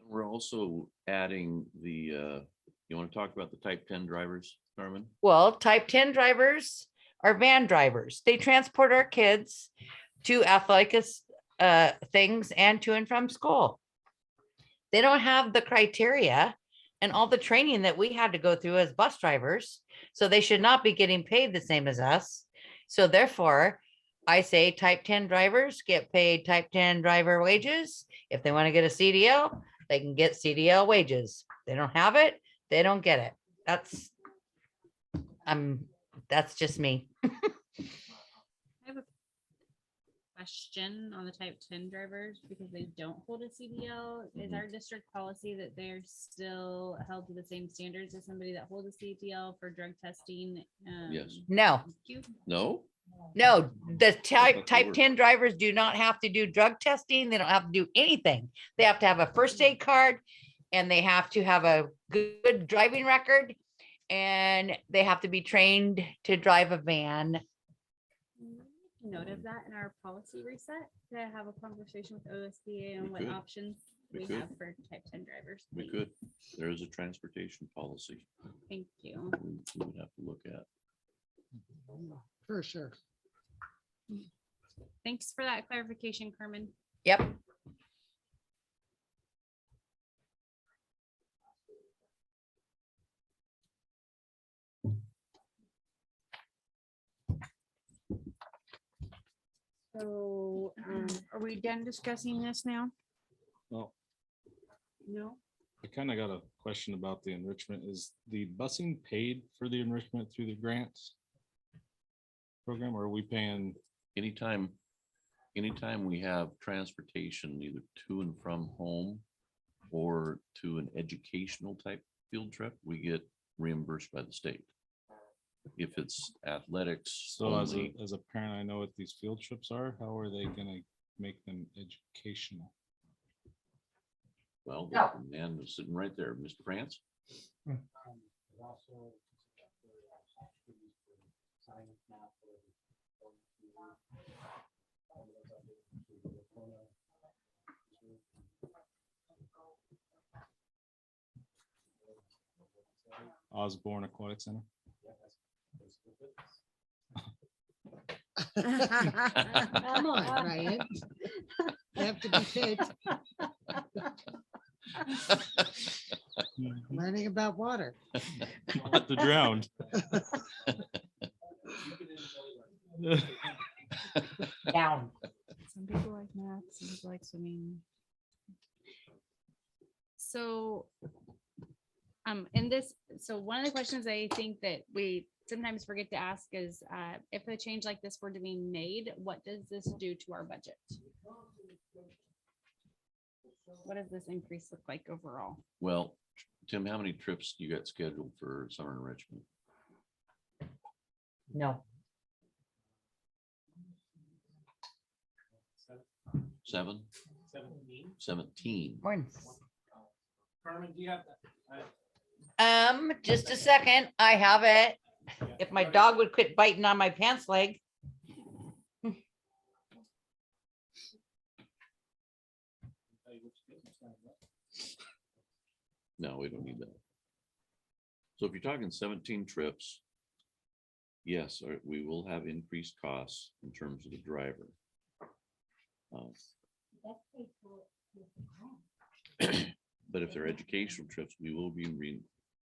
We're also adding the, you want to talk about the type 10 drivers, Carmen? Well, type 10 drivers are van drivers. They transport our kids to athletic things and to and from school. They don't have the criteria and all the training that we had to go through as bus drivers. So they should not be getting paid the same as us. So therefore, I say type 10 drivers get paid type 10 driver wages. If they want to get a CDL, they can get CDL wages. They don't have it, they don't get it. That's just me. I have a question on the type 10 drivers because they don't hold a CDL. Is our district policy that they're still held to the same standards as somebody that holds a CDL for drug testing? Yes. No, No? no, the thought they type were. 10 drivers do not have to do drug testing. They don't have to do anything. They have to have a first aid card and they have to have a good driving record and they have to be trained to drive a van. Note of that in our policy reset to have a conversation with OSBA on We what could. options We we could. have for type 10 drivers. We please. could. There is a transportation policy Thank you. we would have to look at. For sure. Thanks for that clarification, Carmen. Yep. So, are we done discussing this now? Well, No? I kind of got a question about the enrichment. Is the busing paid for the enrichment through the grants program, or are we paying? Anytime we have transportation, either to and from home or to an educational type field trip, we get reimbursed by the state. If it's athletics So as only, a parent, I know what these field trips are. How are they gonna make them educational? well, No. the man was sitting right there, Mr. France. Osborne Aquatic Center. Come on, Ryan. You have to be fit. Learning about water. Not to drown. Down. Some people like math, some people like swimming. So, in this, so one of the questions I think that we sometimes forget to ask is, if a change like this were to be made, what does this do to our budget? What does this increase look like overall? Well, Tim, how many trips you got scheduled for summer enrichment? No. 7? 17. Morning. Carmen, do you have that? Just a second. I have it. If my dog would quit biting on my pants leg. No, we don't need that. So if you're talking 17 trips, yes, we will have increased costs in terms of the driver. But if they're educational trips, we will be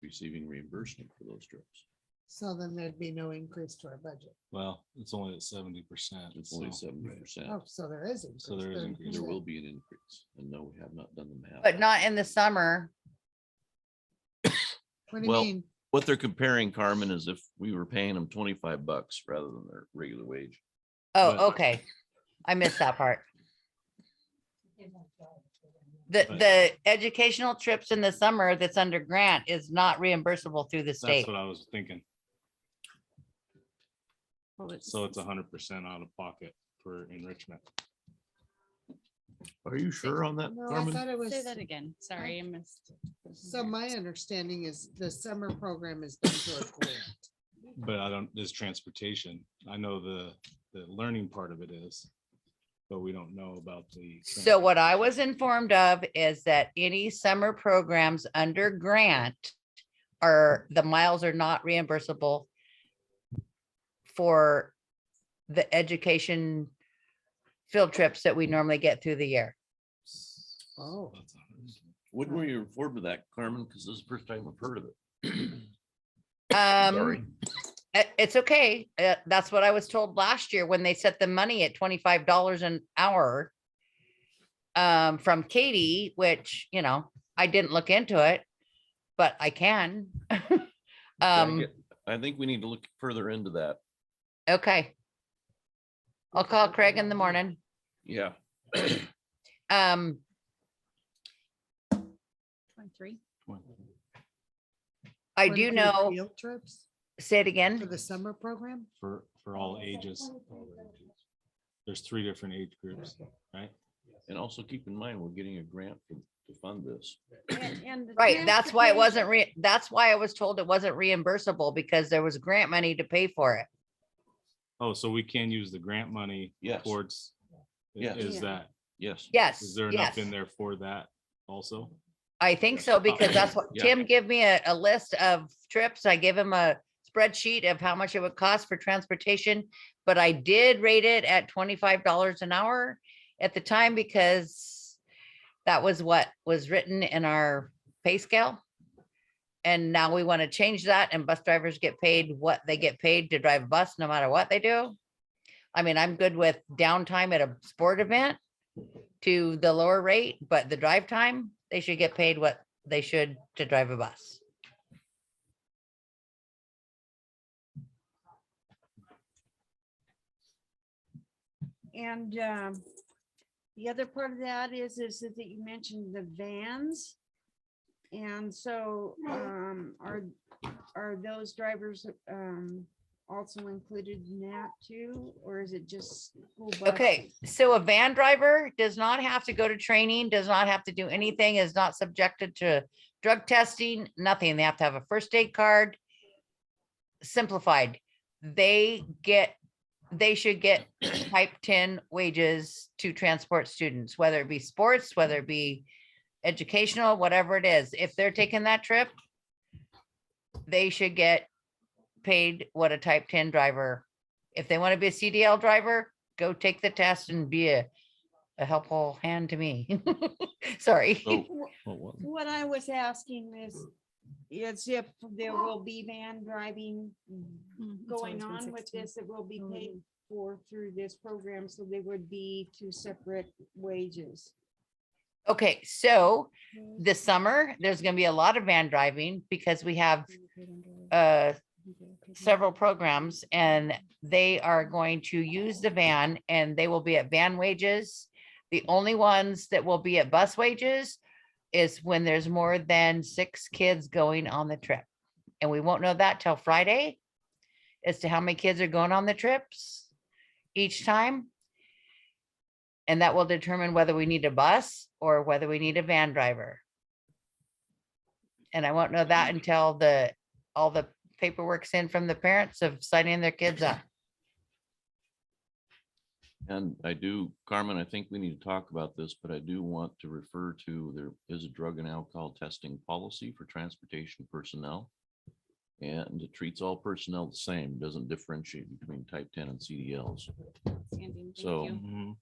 receiving reimbursement for those trips. So then there'd be no increase to our budget. Well, it's only at 70%. It's only 70%. Oh, so there is. So there is increase, increase. There 30%. will be an increase, and no, we have not done the math. But not in the summer. What do you Well, mean? what they're comparing, Carmen, is if we were paying them $25 rather than their regular wage. But- Oh, okay. I missed that part. The educational trips in the summer that's under grant is not reimbursable through the That's state. what I was thinking. Well, it's- So it's 100% out of pocket for enrichment. Are you sure on that, No, I Carmen? thought it was. Say that again. Sorry, I missed. So my understanding is the summer program is done through a grant. But I don't, there's transportation. I know the the learning part of it is. But we don't know about the. So what I was informed of is that any summer programs under grant the miles are not reimbursable for the education field trips that we normally get through the year. Oh. Wouldn't we afford to that, Carmen? Because this is the first time I've heard of it. Um, it's okay. That's what I was told last year when they set the money at $25 an hour. From Katie, which, you know, I didn't look into it, but I can. I think we need to look further into that. Okay. I'll call Craig in the morning. Yeah. 23. I One do for know, Field trips say it for again. the summer program? For all ages. There's 3 different age groups, right? And also keep in mind, we're getting a grant to fund this. And the Right, that's why it wasn't transportation- that's why I was told it wasn't reimbursable because there was grant money to pay for it. Oh, so we can use the grant money Yes. towards, Yes. is Yeah. that, Yes. Yes, is there enough yes. in there for that also? I think so because that's what Yeah. Tim gave me a list of trips. I gave him a spreadsheet of how much it would cost for transportation. But I did rate it at $25 an hour at the time because that was what was written in our pay scale. And now we want to change that and bus drivers get paid what they get paid to drive a bus, no matter what they do. I mean, I'm good with downtime at a sport event to the lower rate, but the drive time, they should get paid what they should to drive a bus. And the other part of that is that you mentioned the vans. And so are those drivers also included in that too? Or is it just school Okay, buses? so a van driver does not have to go to training, does not have to do anything, is not subjected to drug testing, nothing. They have to have a first aid card. Simplified. They should get type 10 wages to transport students, whether it be sports, whether it be educational, whatever it is. If they're taking that trip, they should get paid what a type 10 driver. If they want to be a CDL driver, go take the test and be a helpful hand to me. Sorry. So, What I was asking is if there will be van driving going on with this, it will be paid for through this program, so they would be 2 separate wages. Okay, so this summer, there's gonna be a lot of van driving because we have several programs and they are going to use the van and they will be at van wages. The only ones that will be at bus wages is when there's more than 6 kids going on the trip. And we won't know that till Friday as to how many kids are going on the trips each time. And that will determine whether we need a bus or whether we need a van driver. And I won't know that until all the paperwork's in from the parents of signing their kids up. and Carmen, I think we need to talk about this, but I do want to refer to, there is a drug and alcohol testing policy for transportation personnel. And it treats all personnel the same, doesn't differentiate between type 10 and CDLs. Standing, thank So. you.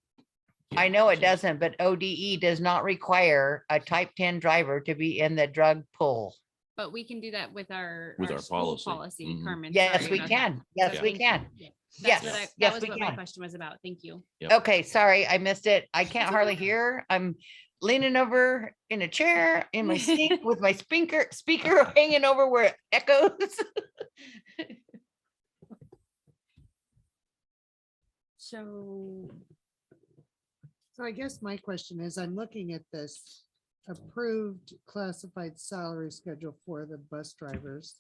I know it doesn't, but ODE does not require a type 10 driver to be in the drug pool. But we can do that with our With our school policy. policy, Mhm. Carmen. Yes, sorry we about that. can. Yes, So we thank can. you. Yes, That's what that yes, was we what my can. question was about. Thank you. Yep. Okay, sorry, I missed it. I can't hardly hear. I'm leaning over in a chair in my seat with my speaker hanging over where it echoes. So I guess my question is, I'm looking at this approved classified salary schedule for the bus drivers.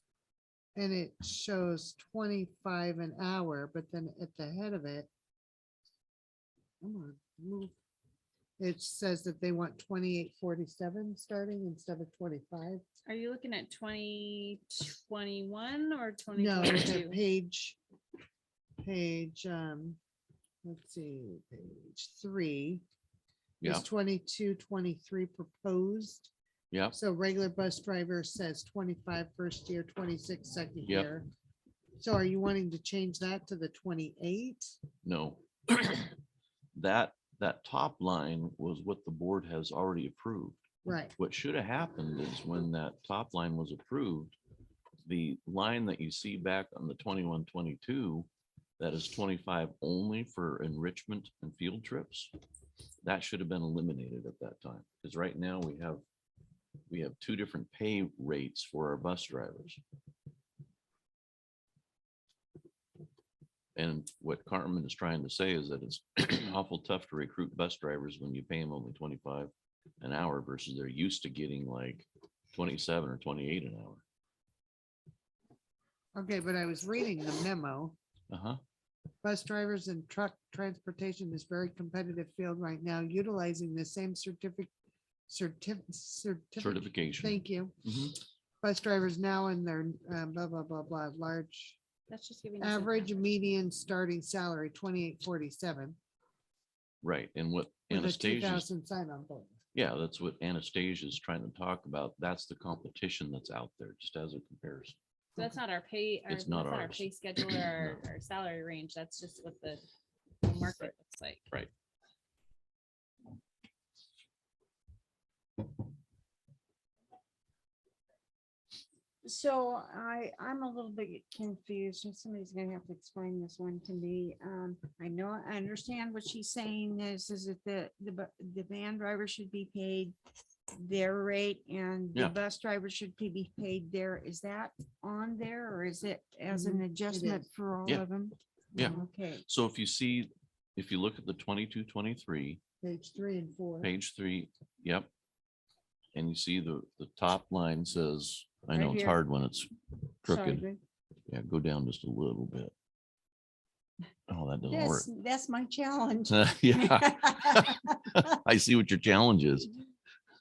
And it shows 25 an hour, but then at the head of it. Come on, move. It says that they want 28.47 starting instead of 25. Are you looking at 2021 or No, the 2022? page, let's see, page 3. Yeah. Is 22, 23 proposed? Yeah, So regular bus driver says 25 first year, 26 second Yep. year. So are you wanting to change that to the 28? no. That top line was what the board has already approved. Right. What should have happened is when that top line was approved, the line that you see back on the 21, 22, that is 25 only for enrichment and field trips. That should have been eliminated at that time, because right now we have two different pay rates for our bus drivers. And what Carmen is trying to say is that it's awful tough to recruit bus drivers when you pay them only 25 an hour versus they're used to getting like 27 or 28 an hour. Okay, but I was reading the memo. Uh-huh. Bus drivers and truck transportation is very competitive field right now, utilizing the same Certification. Thank you. Mhm. Bus drivers now in their blah, blah, blah, blah, large That's just giving. us a- average median starting salary, 2847. Right. And what With a Anastasia, 2,000 sign-on bonus. yeah, that's what Anastasia is trying to talk about. That's the competition that's out there, just as a comparison. So that's not our pay, our, It's that's not not our ours. pay schedule or our salary range. That's just what the market looks like. Right. So I'm a little bit confused, and somebody's gonna have to explain this one to me. I know, I understand what she's saying is that the van driver should be paid their rate and the Yeah. bus driver should be paid there. Is that on there, or is it as an Mhm, it adjustment is. for all Yeah. of them? Yeah. Okay, So if you look at the 22, 23, Page 3 and 4. page 3, yep. And you see the top line says, I Right know it's here. hard when it's sorry, crooked. Greg. Yeah, go down just a little bit. Oh, that doesn't work. That's my challenge. Yeah. I see what your challenge is.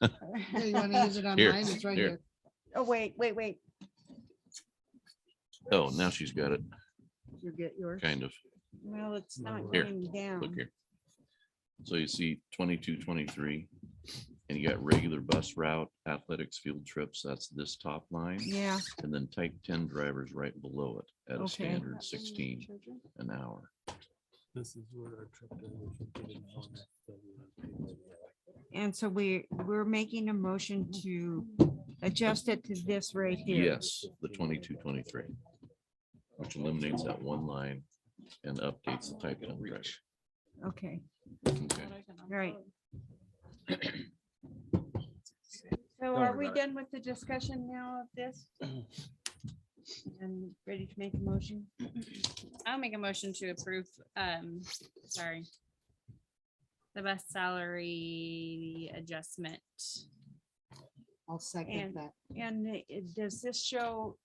Here, you want to use it on Here, mine? It's right here. here. Oh, wait. Oh, now she's got it, You get yours. kind of. Well, it's not Here, going down. Look here. So you see 22, 23, and you got regular bus route, athletics, field trips. That's this top line. Yeah. And then type 10 drivers right below it at a Okay. standard 16 an hour. This is where our trip is. And so we're making a motion to adjust it to this right here. Yes, the 22, 23, which eliminates that one line and updates the type 10 driver. Okay, Okay. all right. So are we done with the discussion now of this? And ready to make a motion? I'll make a motion to approve, sorry. The best salary adjustment. I'll second And- that. And does this show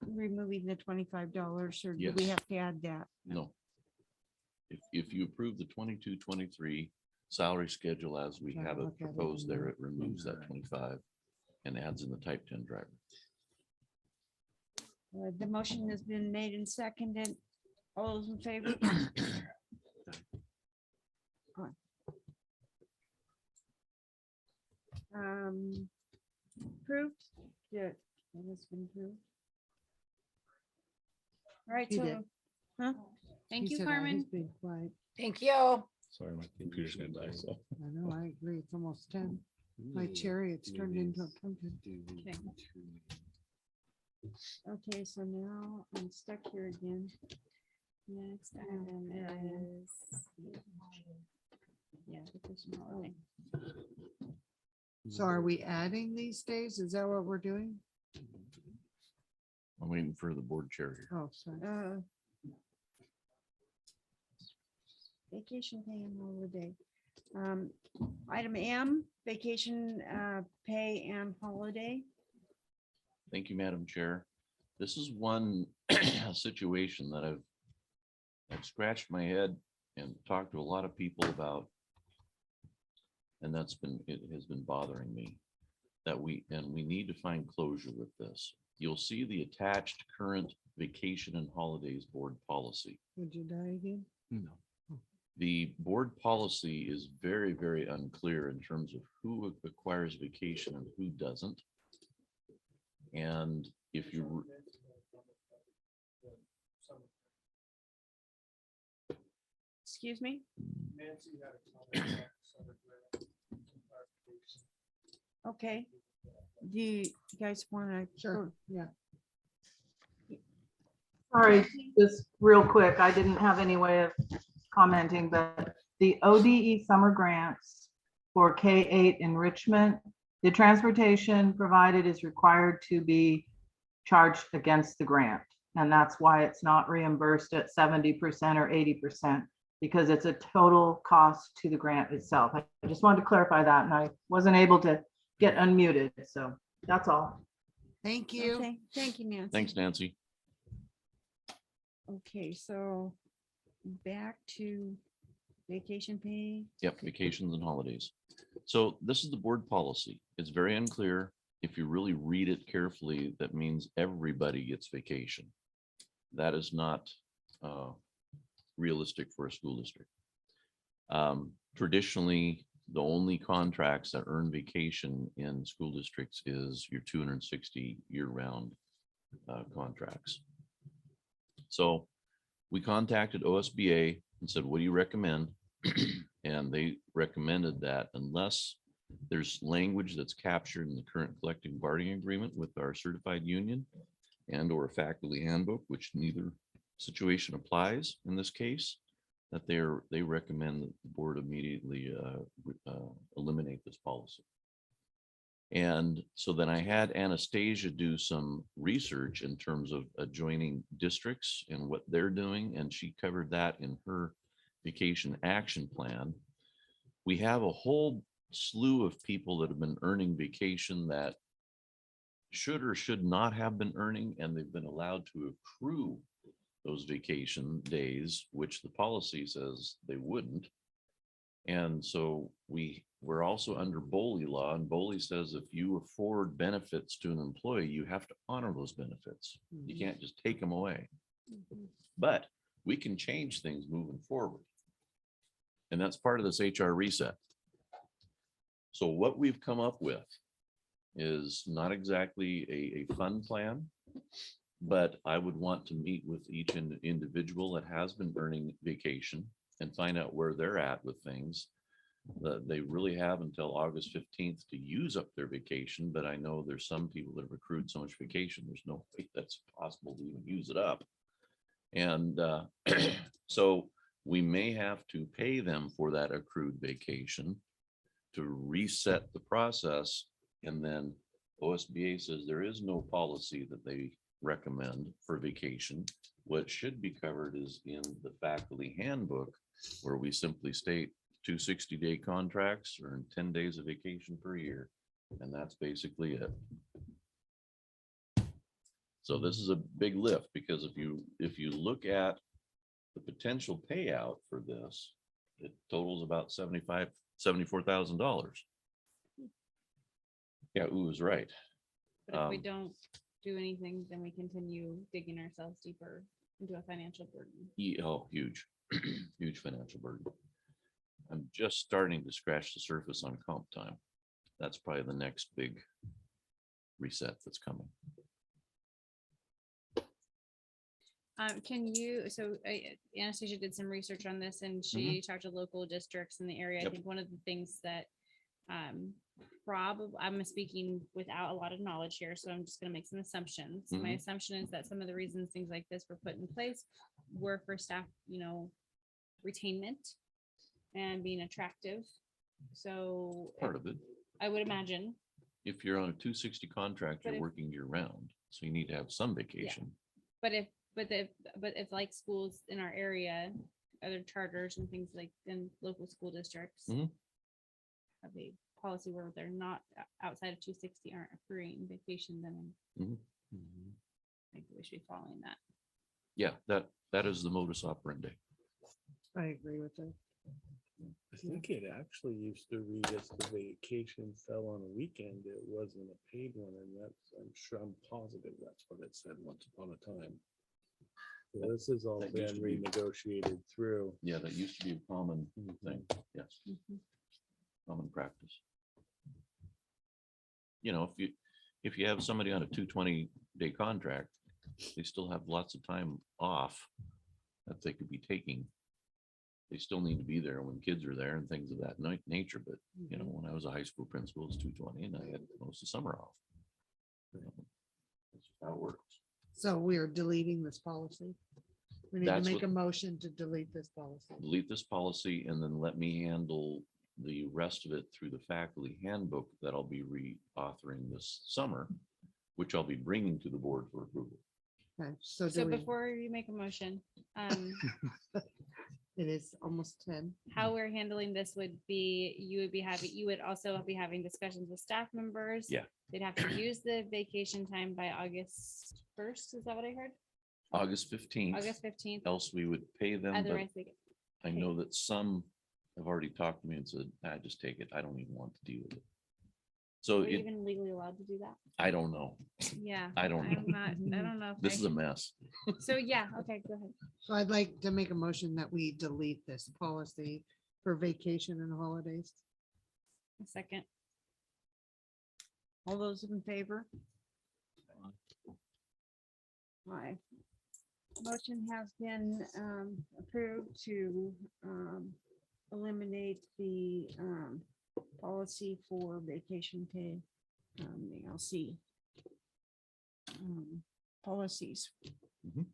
removing the $25 or do we Yes. have to add that? No. If you approve the 22, 23 salary schedule as we Trying to have it look at it proposed and there, not- it removes that 25 and adds in the type 10 driver. The motion has been made and seconded. All those in favor? Approved? Yeah, it has been approved. All right, He so, did. huh? Thank He you, said, Carmen. he's being quiet. Thank you. Sorry, my computer's gonna die, so. I know, I agree. It's almost 10. My chariot's turned into a pumpkin. Okay. Okay, so now I'm stuck here again. Next item is. Yeah. vacation holiday. So are we adding these days? Is that what we're doing? I'm waiting for the board chair here. Oh, sorry. Vacation pay and holiday. Item M, vacation pay and holiday. Thank you, Madam Chair. This is one situation that I've scratched my head and talked to a lot of people about. And it has been bothering me that we need to find closure with this. You'll see the attached current vacation and holidays board policy. Would you die again? No. The board policy is very, very unclear in terms of who acquires vacation and who doesn't. And if you, Excuse me? Okay. Do you guys want to? Sure, yeah. Sorry, just real quick, I didn't have any way of commenting, but the ODE summer grants for K-8 enrichment, the transportation provided is required to be charged against the grant. And that's why it's not reimbursed at 70% or 80%, because it's a total cost to the grant itself. I just wanted to clarify that, and I wasn't able to get unmuted, so that's all. Thank you. Okay, thank you, Nancy. thanks, Nancy. Okay, so back to vacation pay. Yep, vacations and holidays. So this is the board policy. It's very unclear. If you really read it carefully, that means everybody gets vacation. That is not realistic for a school district. Traditionally, the only contracts that earn vacation in school districts is your 260 year-round contracts. So we contacted OSBA and said, what do you recommend? And they recommended that unless there's language that's captured in the current collective bargaining agreement with our certified union and or faculty handbook, which neither situation applies in this case, that they recommend that the board immediately eliminate this policy. And so then I had Anastasia do some research in terms of adjoining districts and what they're doing, and she covered that in her vacation action plan. We have a whole slew of people that have been earning vacation that should or should not have been earning, and they've been allowed to accrue those vacation days, which the policy says they wouldn't. And so we're also under BOLI law, and BOLI says if you afford benefits to an employee, you have to honor those benefits. You can't just take them away. But we can change things moving forward. And that's part of this HR reset. So what we've come up with is not exactly a fun plan, but I would want to meet with each individual that has been earning vacation and find out where they're at with things. They really have until August 15th to use up their vacation, but I know there's some people that have accrued so much vacation, there's no way that's possible to even use it up. And so we may have to pay them for that accrued vacation to reset the process. And then OSBA says there is no policy that they recommend for vacation. What should be covered is in the faculty handbook, where we simply state 2 60-day contracts or 10 days of vacation per year. And that's basically it. So this is a big lift, because if you look at the potential payout for this, it totals about $74,000. Yeah, ooh is right. But if we don't do anything, then we continue digging ourselves deeper into a financial burden. Oh, huge, huge financial burden. I'm just starting to scratch the surface on comp time. That's probably the next big reset that's coming. Can you, so Anastasia did some research on this, and she talked to local districts in the area. I think one of the things that probably, I'm speaking without a lot of knowledge here, so I'm just going to make some assumptions. My assumption is that some of the reasons things like this were put in place were for staff, retainment and being attractive. So Part of it. I would imagine. If you're on a 260 contract, you're working year round, so you need to have some vacation. But if like schools in our area, other charters and things like in local school districts have a policy where they're not outside of 260 aren't accruing vacation, then maybe we should be following that. Yeah, that is the modus operandi. I agree with that. I think it actually used to read as the vacation fell on a weekend. It wasn't a paid one, and I'm positive that's what it said once upon a time. Yeah, this has all That been used to be- renegotiated through. Yeah, that used to be a common thing, yes, Mhm. common practice. You know, if you have somebody on a 220-day contract, they still have lots of time off that they could be taking. They still need to be there when kids are there and things of that nature, but you know, when I was a high school principal, it's 220 and I had most of summer off. You know, that's just how it works. So we are deleting this policy. We need to That's make a what- motion to delete this policy. Delete this policy and then let me handle the rest of it through the faculty handbook that I'll be re-authoring this summer, which I'll be bringing to the board for approval. Okay, so So do we, before you make a motion, it is almost 10. how we're handling this would be, you would also be having discussions with staff members. Yeah. They'd have to use the vacation time by August 1st. Is that what I heard? August 15th. August 15th. Else we would pay them, but Otherwise, they get I know that some have already talked to me and said, just take it. I don't even want to deal with it. So Are you it, even legally allowed to do that? I don't know. Yeah. I don't know. I'm not, I don't know. if This I- is a mess. So yeah, okay, go ahead. So I'd like to make a motion that we delete this policy for vacation and holidays. A second. All those in favor? Aye. Motion has been approved to eliminate the policy for vacation pay, the LC policies. Mhm.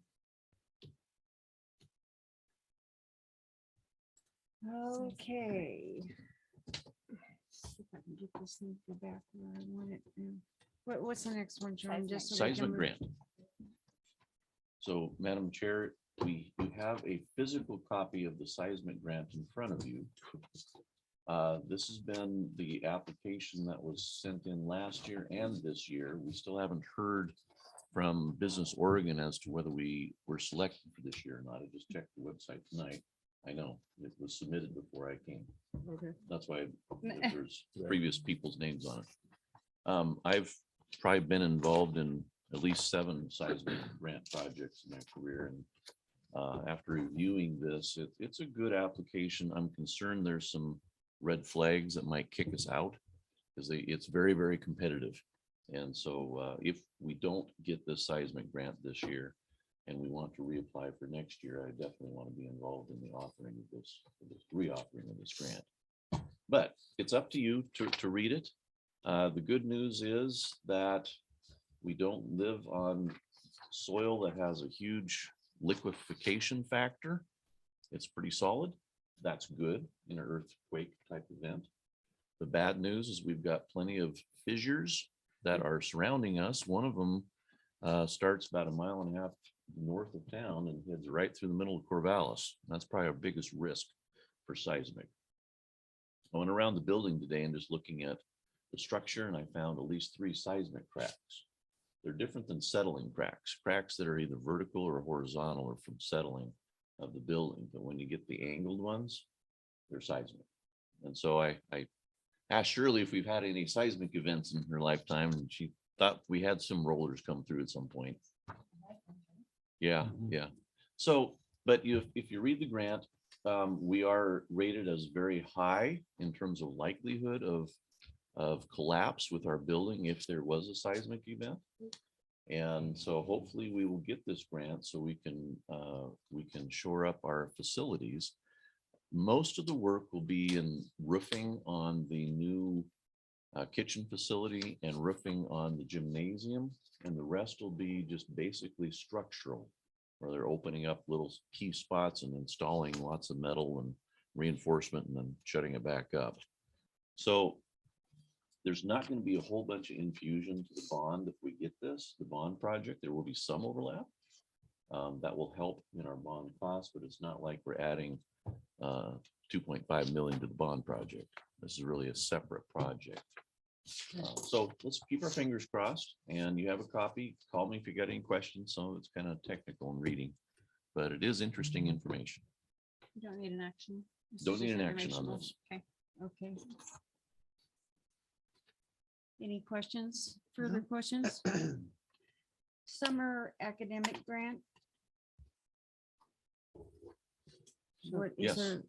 Okay. See if I can get this thing to go back where I want it now. What's the next one, Sean? Just so we can Seismic move- grant. So, Madam Chair, you have a physical copy of the seismic grant in front of you. This has been the application that was sent in last year and this year. We still haven't heard from Business Oregon as to whether we were selected for this year or not. I just checked the website tonight. I know it was submitted before I came. Okay. That's why there's previous people's names on it. I've probably been involved in at least 7 seismic grant projects in my career. And after reviewing this, it's a good application. I'm concerned there's some red flags that might kick us out because it's very, very competitive. And so if we don't get this seismic grant this year and we want to reapply for next year, I definitely want to be involved in the authoring of this reauthoring of this grant. But it's up to you to read it. The good news is that we don't live on soil that has a huge liquefaction factor. It's pretty solid. That's good in an earthquake type event. The bad news is we've got plenty of fissures that are surrounding us. One of them starts about 1.5 miles north of town and heads right through the middle of Corvallis. That's probably our biggest risk for seismic. I went around the building today and just looking at the structure, and I found at least 3 seismic cracks. They're different than settling cracks. Cracks that are either vertical or horizontal or from settling of the building. But when you get the angled ones, they're seismic. And so I asked Shirley if we've had any seismic events in her lifetime, and she thought we had some rollers come through at some point. Yeah, yeah. So, but if you read the grant, we are rated as very high in terms of likelihood of collapse with our building if there was a seismic event. And so hopefully we will get this grant so we can shore up our facilities. Most of the work will be in roofing on the new kitchen facility and roofing on the gymnasium. And the rest will be just basically structural, where they're opening up little key spots and installing lots of metal and reinforcement and then shutting it back up. So there's not going to be a whole bunch of infusion to the bond if we get this, the bond project. There will be some overlap that will help in our bond costs, but it's not like we're adding 2.5 million to the bond project. This is really a separate project. So let's keep our fingers crossed, and you have a copy. Call me if you got any questions. So it's kind of technical in reading, but it is interesting information. You don't need an action. This is Don't need just an action on informational. this. Okay. Okay. Any questions, further questions? Summer academic grant. What is Yes. there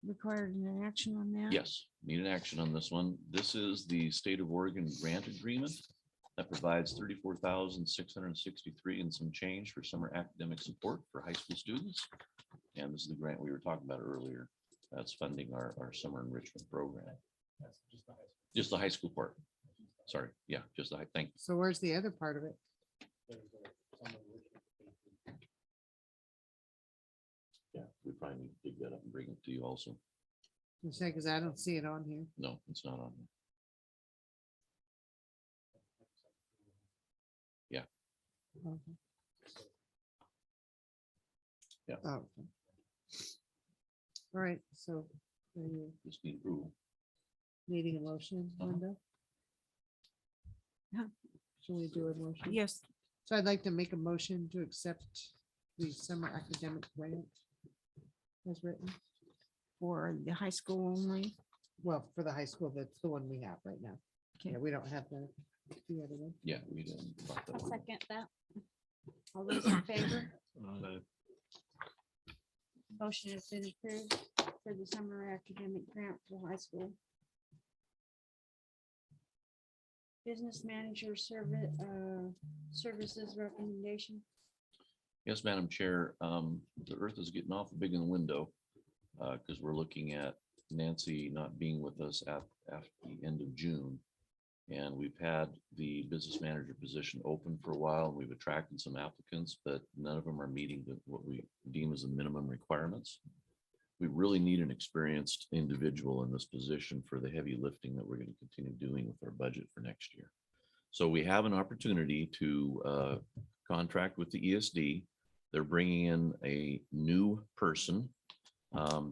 required an action on that? Yes, need an action on this one. This is the State of Oregon grant agreement that provides 34,663 and some change for summer academic support for high school students. And this is the grant we were talking about earlier. That's funding our summer enrichment program. Just the high school part. Sorry, yeah, just the high, thank you. So where's the other part of it? Yeah, we probably need to dig that up and bring it to you also. You say, because I don't see it on here. No, it's not on there. Okay. Yeah. Oh, okay. All right, so are you Just need approval. needing a motion, Linda? Huh. Should we do a motion? Yes, So I'd like to make a motion to accept the summer academic grant as written. for the high school only. Well, for the high school, that's the one we have right now. Okay. Yeah, we don't have the other one. Yeah, we didn't. brought that I'll one. second that. All those in favor? Uh, Motion has been approved for the summer academic grant for high school. Business manager services recommendation. Yes, Madam Chair, the earth is getting awful big in the window, because we're looking at Nancy not being with us after the end of June. And we've had the business manager position open for a while. We've attracted some applicants, but none of them are meeting what we deem as the minimum requirements. We really need an experienced individual in this position for the heavy lifting that we're going to continue doing with our budget for next year. So we have an opportunity to contract with the ESD. They're bringing in a new person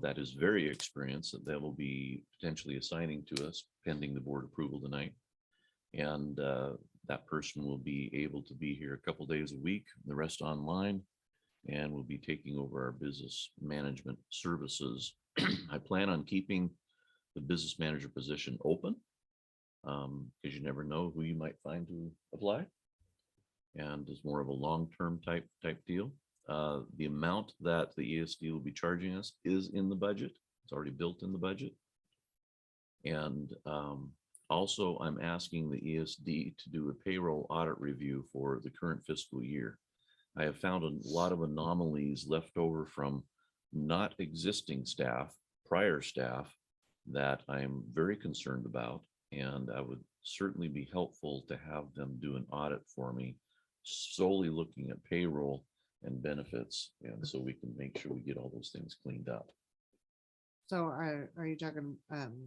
that is very experienced that they will be potentially assigning to us pending the board approval tonight. And that person will be able to be here a couple days a week, the rest online, and will be taking over our business management services. I plan on keeping the business manager position open because you never know who you might find to apply. And it's more of a long-term type deal. The amount that the ESD will be charging us is in the budget. It's already built in the budget. And also, I'm asking the ESD to do a payroll audit review for the current fiscal year. I have found a lot of anomalies left over from not existing staff, prior staff, that I'm very concerned about. And I would certainly be helpful to have them do an audit for me, solely looking at payroll and benefits. And so we can make sure we get all those things cleaned up. So are you talking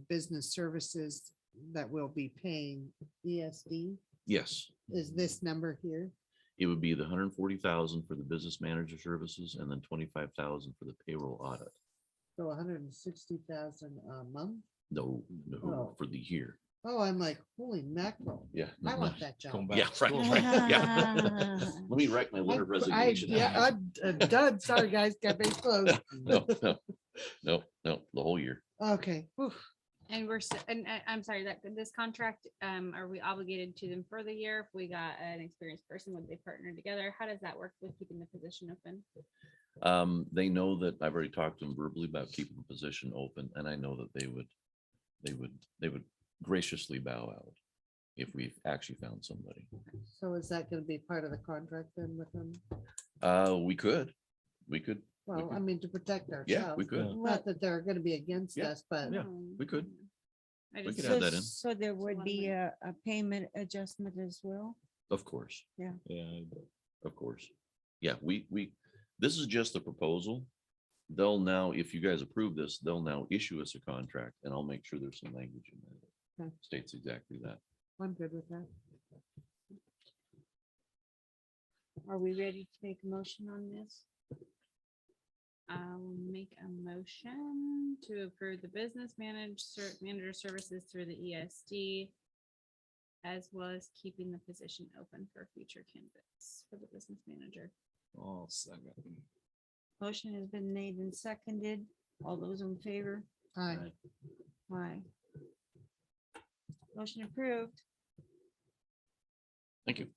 business services that will be paying ESD? Yes, Is this number here? it would be the 140,000 for the business manager services and then 25,000 for the payroll audit. So 160,000 a month? No, Oh. for the year. Oh, I'm like, holy mackerel. Yeah. I no, want no. that job. Going back Yeah, to school. right. Yeah. Let me write my letter of resignation. Yeah, I'm done. Sorry, guys, got base closed. No, the whole year. Okay. Whew. And I'm sorry, that this contract, are we obligated to them for the year? If we got an experienced person, would they partner together? How does that work with keeping the position open? They know that I've already talked to them verbally about keeping the position open, and I know that they would graciously bow out if we've actually found somebody. So is that going to be part of the contract then with them? We could. Well, I mean, to protect ourselves. Yeah, we could. Not that they're going to be against Yeah, us, but yeah. We could. I We just- could add that in. So there would be a payment adjustment as well? Of course. Yeah. Of course. Yeah, this is just the proposal. They'll now, if you guys approve this, they'll now issue us a contract, and I'll make sure there's some language in there that Okay. states exactly that. I'm good with that. Are we ready to make a motion on this? I'll make a motion to approve the business manager services through the ESD, as well as keeping the position open for future candidates for the business manager. I'll second. Motion has been made and seconded. All those in favor? Aye. Aye. Motion approved. Thank you.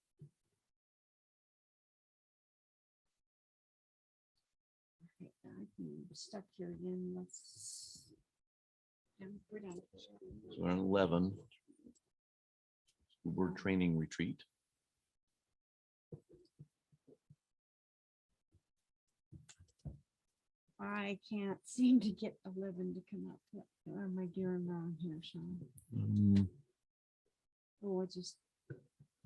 I can stuck here again. Let's. We're done. So we're on 11. School board training retreat. I can't seem to get 11 to come up. What am I doing wrong here, Sean? Oh, it just,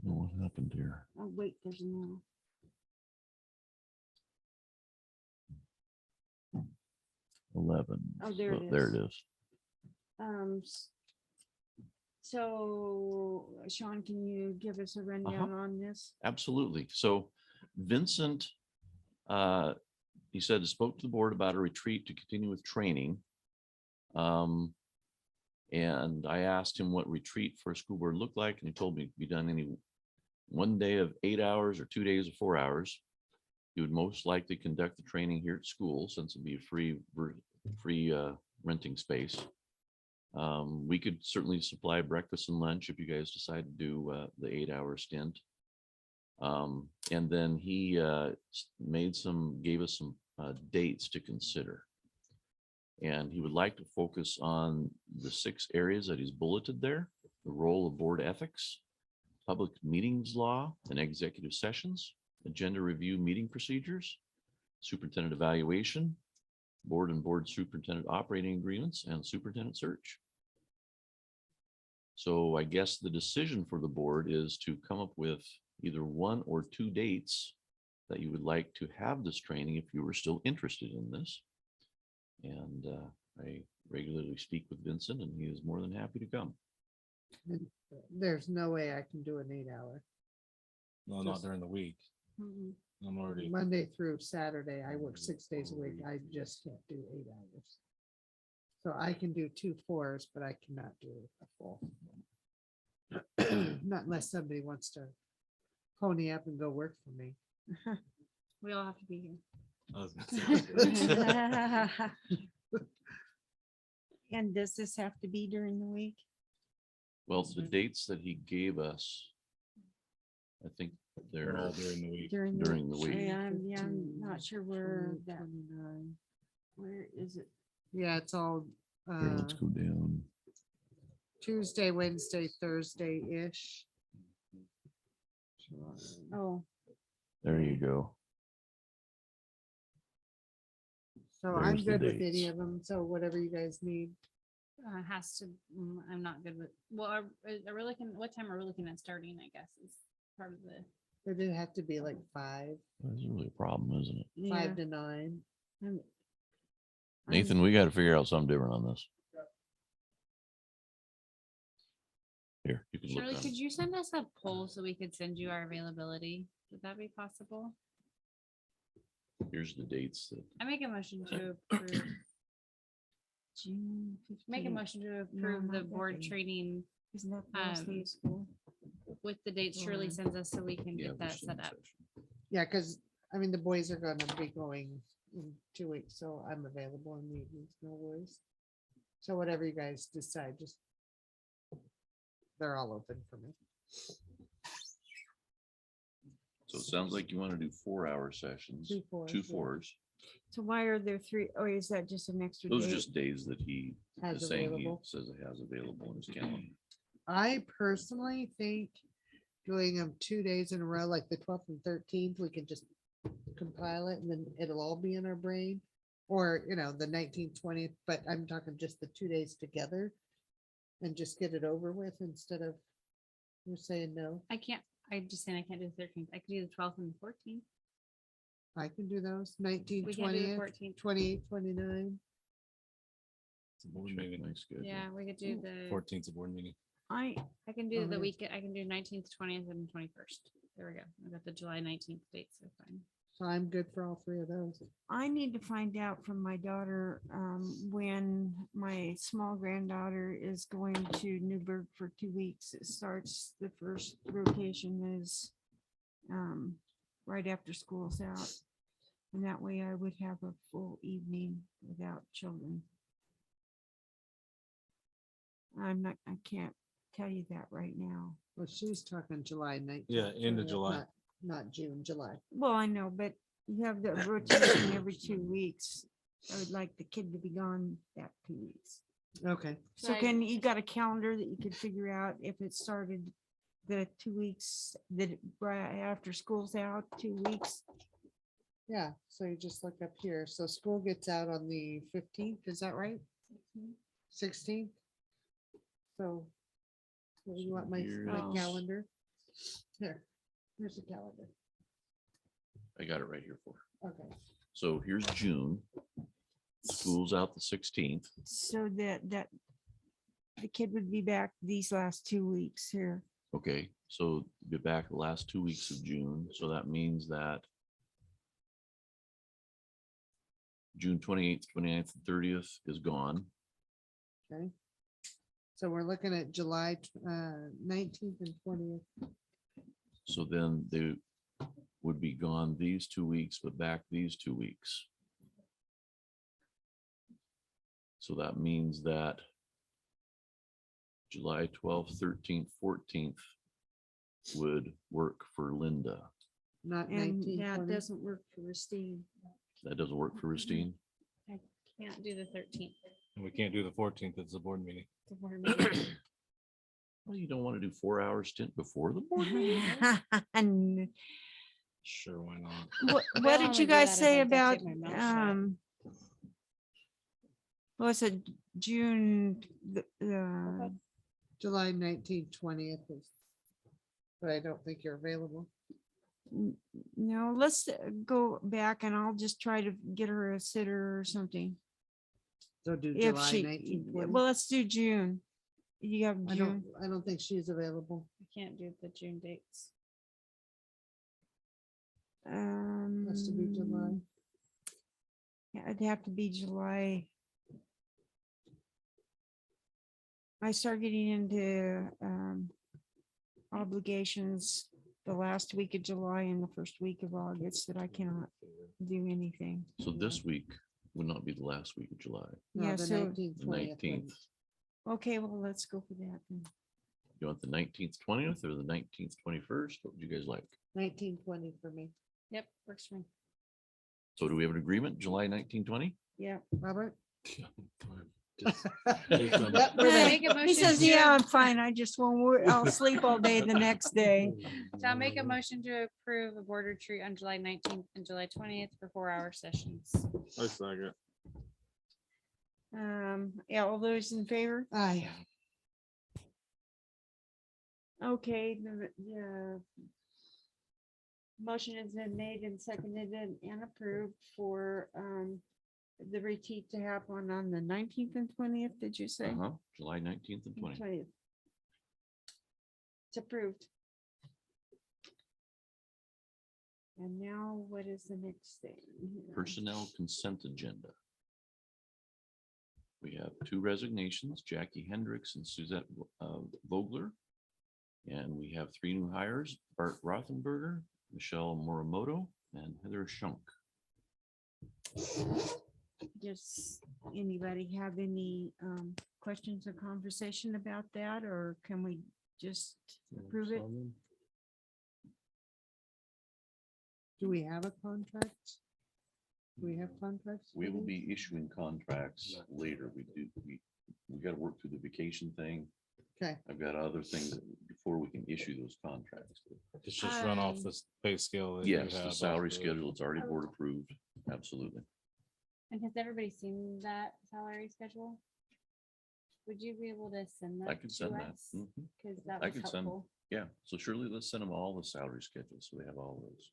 What happened here? oh, wait, there's no. 11. Oh, there it There is. it is. So Sean, can you give us a rundown on this? Absolutely. So Vincent, he said, spoke to the board about a retreat to continue with training. And I asked him what retreat for a school board looked like, and he told me it could be done any one day of 8 hours or 2 days of 4 hours. He would most likely conduct the training here at school, since it'd be a free renting space. We could certainly supply breakfast and lunch if you guys decide to do the 8-hour stint. And then he gave us some dates to consider. And he would like to focus on the 6 areas that he's bulleted there: the role of board ethics, public meetings law and executive sessions, agenda review meeting procedures, superintendent evaluation, board and board superintendent operating agreements, and superintendent search. So I guess the decision for the board is to come up with either 1 or 2 dates that you would like to have this training if you were still interested in this. And I regularly speak with Vincent, and he is more than happy to come. There's no way I can do an 8-hour. No, not during the week. I'm already. Monday through Saturday, I work 6 days a week. I just can't do 8 hours. So I can do 2 4s, but I cannot do a full. Not unless somebody wants to pony up and go work for me. We all have to be here. I was gonna say. And does this have to be during the week? Well, the dates that he gave us, I think They're they're all during the week. during the week. Yeah, I'm not sure where that, where is it? Yeah, it's all Here, let's go down. Tuesday, Wednesday, Thursday-ish. Oh, There you go. So I'm There's the good with any dates. of them. So whatever you guys need. Has to, I'm not good with, well, are we looking, what time are we looking at starting, I guess, is part of the. But it'd have to be like 5, That's really a problem, isn't it? yeah. 5 to 9. I'm- Nathan, we got to figure out something different on this. Here, you can look. Shirley, on could it. you send us a poll so we could send you our availability? Would that be possible? Here's the dates that, I make a motion to approve, June make a 15th. motion to No, approve not the that board day. training Isn't that the last day of school? with the dates Shirley Or- sends us so we can yeah, get that we're set seeing up. session. Yeah, because I mean, the boys are gonna be going in 2 weeks, so I'm available in the evenings, no worries. So whatever you guys decide, just they're all open for me. So it sounds like you want to do 4-hour sessions, 2 4s, 2 yeah. 4s. So why are there 3? Oh, is that just an extra Those are day? just days that he Has is saying he available. says it has available in his calendar. I personally think doing them 2 days in a row, like the 12th and 13th, we can just compile it and then it'll all be in our brain. Or, you know, the 19th, 20th, but I'm talking just the 2 days together and just get it over with instead of you're saying no. I can't, I'm just saying I can't do the 13th. I could do the 12th and the 14th. I can do those 19th, We can't do the 20th, 14th. 28th, 29. It's a board Check meeting. my schedule. Yeah, we could do the, 14th 's a board meeting. I I can do the Okay. week, I can do 19th, 20th and 21st. There we go. I got the July 19th dates, so fine. So I'm good for all 3 of those. I need to find out from my daughter when my small granddaughter is going to Newburgh for 2 weeks. It starts, the first rotation is right after school's out. And that way I would have a full evening without children. I can't tell you that right now. Well, she's talking July 19th. Yeah, end of 20th, July. Not June, July. Well, I know, but you have the rotation every 2 weeks. I would like the kid to be gone that 2 weeks. Okay, So I- can, you got a calendar that you could figure out if it started the 2 weeks that right after school's out, 2 weeks? yeah, so you just look up here. So school gets out on the 15th, is that right? 16th? So you want my Here's- calendar? Here, here's the calendar. I got it right here for. her. Okay. So here's June. School's out the 16th. So that the kid would be back these last 2 weeks here. Okay, so be back the last 2 weeks of June. So that means that June 28th, 29th, and 30th is gone. Okay. So we're looking at July 19th and 20th. So then they would be gone these 2 weeks, but back these 2 weeks. So that means that July 12th, 13th, 14th would work for Linda. Not And 19, that 20. doesn't work for Ristine. That doesn't work for Ristine. I can't do the 13th. And we can't do the 14th. It's a board meeting. the board meeting. Well, you don't want to do 4 hour stint before the board meeting? And Sure, why not? what I'll did only you do guys that if say I don't about, keep my mouth shut. what's it, June, July 19th, 20th is, but I don't think you're available. no, let's go back and I'll just try to get her a sitter or something. So do If July she, 19th, 20th. well, let's do June. You have June. I don't think she's available. I can't do the June dates. Has to be July. Yeah, it'd have to be July. I start getting into obligations the last week of July and the first week of August that I cannot do anything. So this week would not be the last week of July, No, Yeah, the so, 19th, the 20th. 19th. okay, well, let's go for that then. You want the 19th, 20th or the 19th, 21st? What would you guys like? 19, 20 for me. Yep, works for me. So do we have an agreement, July 19, 20? Yeah. Robert? Just Yep, take them. we're Can I there. make a He motion says, to- yeah, I'm fine. I just won't worry. I'll sleep all day the next day. So I'll make a motion to approve a board retreat on July 19th and July 20th for 4 hour sessions. I second. Yeah, all those in favor? Aye. Okay, the motion has been made and seconded and approved for the retreat to happen on the 19th and 20th, did you say? Uh-huh, July 19th and 20th. 20th. It's approved. And now what is the next thing? here? Personnel consent agenda. We have 2 resignations, Jackie Hendricks and Suzette Vogler. And we have 3 new hires, Bart Rothenberger, Michelle Morimoto, and Heather Shunk. Does anybody have any questions or conversation about that, or can we just approve it? Do we have a contract? Do we have contracts? We for will these? be issuing contracts later. We got to work through the vacation thing. Okay, I've got other things that- before we can issue those contracts. It's just run off the pay scale. that you Yes, the have salary off the- schedule, it's already board approved. Absolutely. And has everybody seen that salary schedule? Would you be able to send that? I could send that. us? Mhm. Cause that I was could send, helpful. yeah. So surely let's send them all the salary schedules. So they have all those.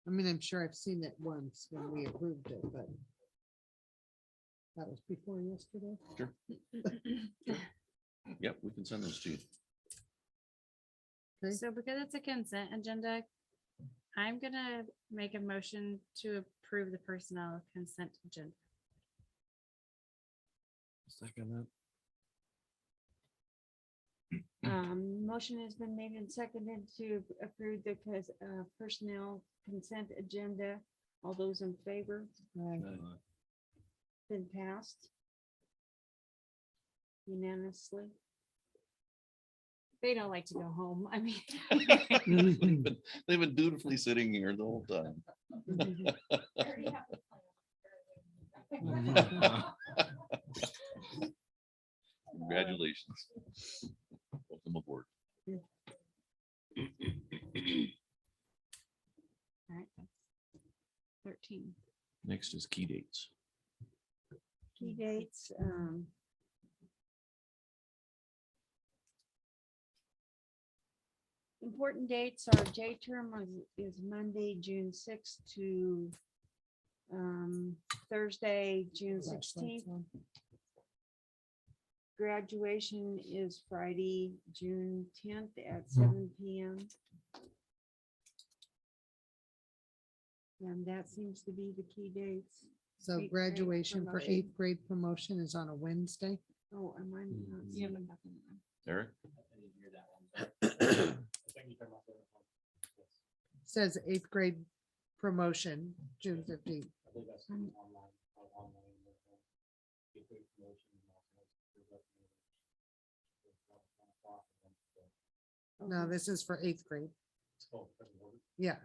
I mean, I'm sure I've seen it once when we approved it, but that was before yesterday. Sure. Yep, we can send those to you. Okay. So because it's a consent agenda, I'm gonna make a motion to approve the personnel consent agenda. Second Motion has been made and seconded to approve the personnel consent agenda. All those in favor? that. Been passed unanimously. They don't like to go home. I mean. They've been dutifully sitting here the whole time. Congratulations. Welcome aboard. All right, that's 13. Next is key dates. Key dates, important dates are J term is Monday, June 6th to Thursday, June 16th. Graduation is Friday, June 10th at 7 p.m. And that seems to be the key dates. So Eighth grade graduation for promotion. 8th grade promotion is on a Wednesday. Oh, am I not You have seeing- a copy of that one. Eric? Says 8th grade promotion, June 15th. No, this is for 8th grade. Yeah.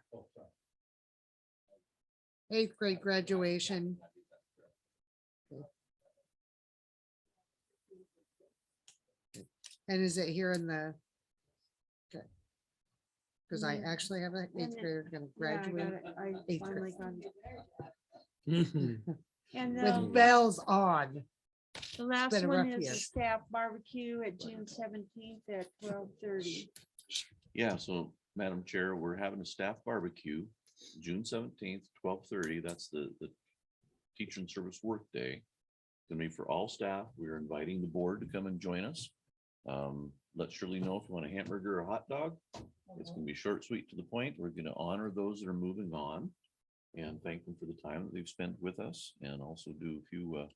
8th grade graduation. And is it here in the? Okay. Because I actually have an 8th grader gonna Yeah, I got graduate it. I eighth finally grade. got it. And with bells on. the last been a one rough is year. a staff barbecue at June 17th at 12:30. Yeah, so Madam Chair, we're having a staff barbecue, June 17th, 12:30. That's the teacher and service work day. Gonna be for all staff. We're inviting the board to come and join us. Let Shirley know if you want a hamburger or a hot dog. It's gonna be short, sweet, to the point. We're gonna honor those that are moving on and thank them for the time that they've spent with us, and also do a few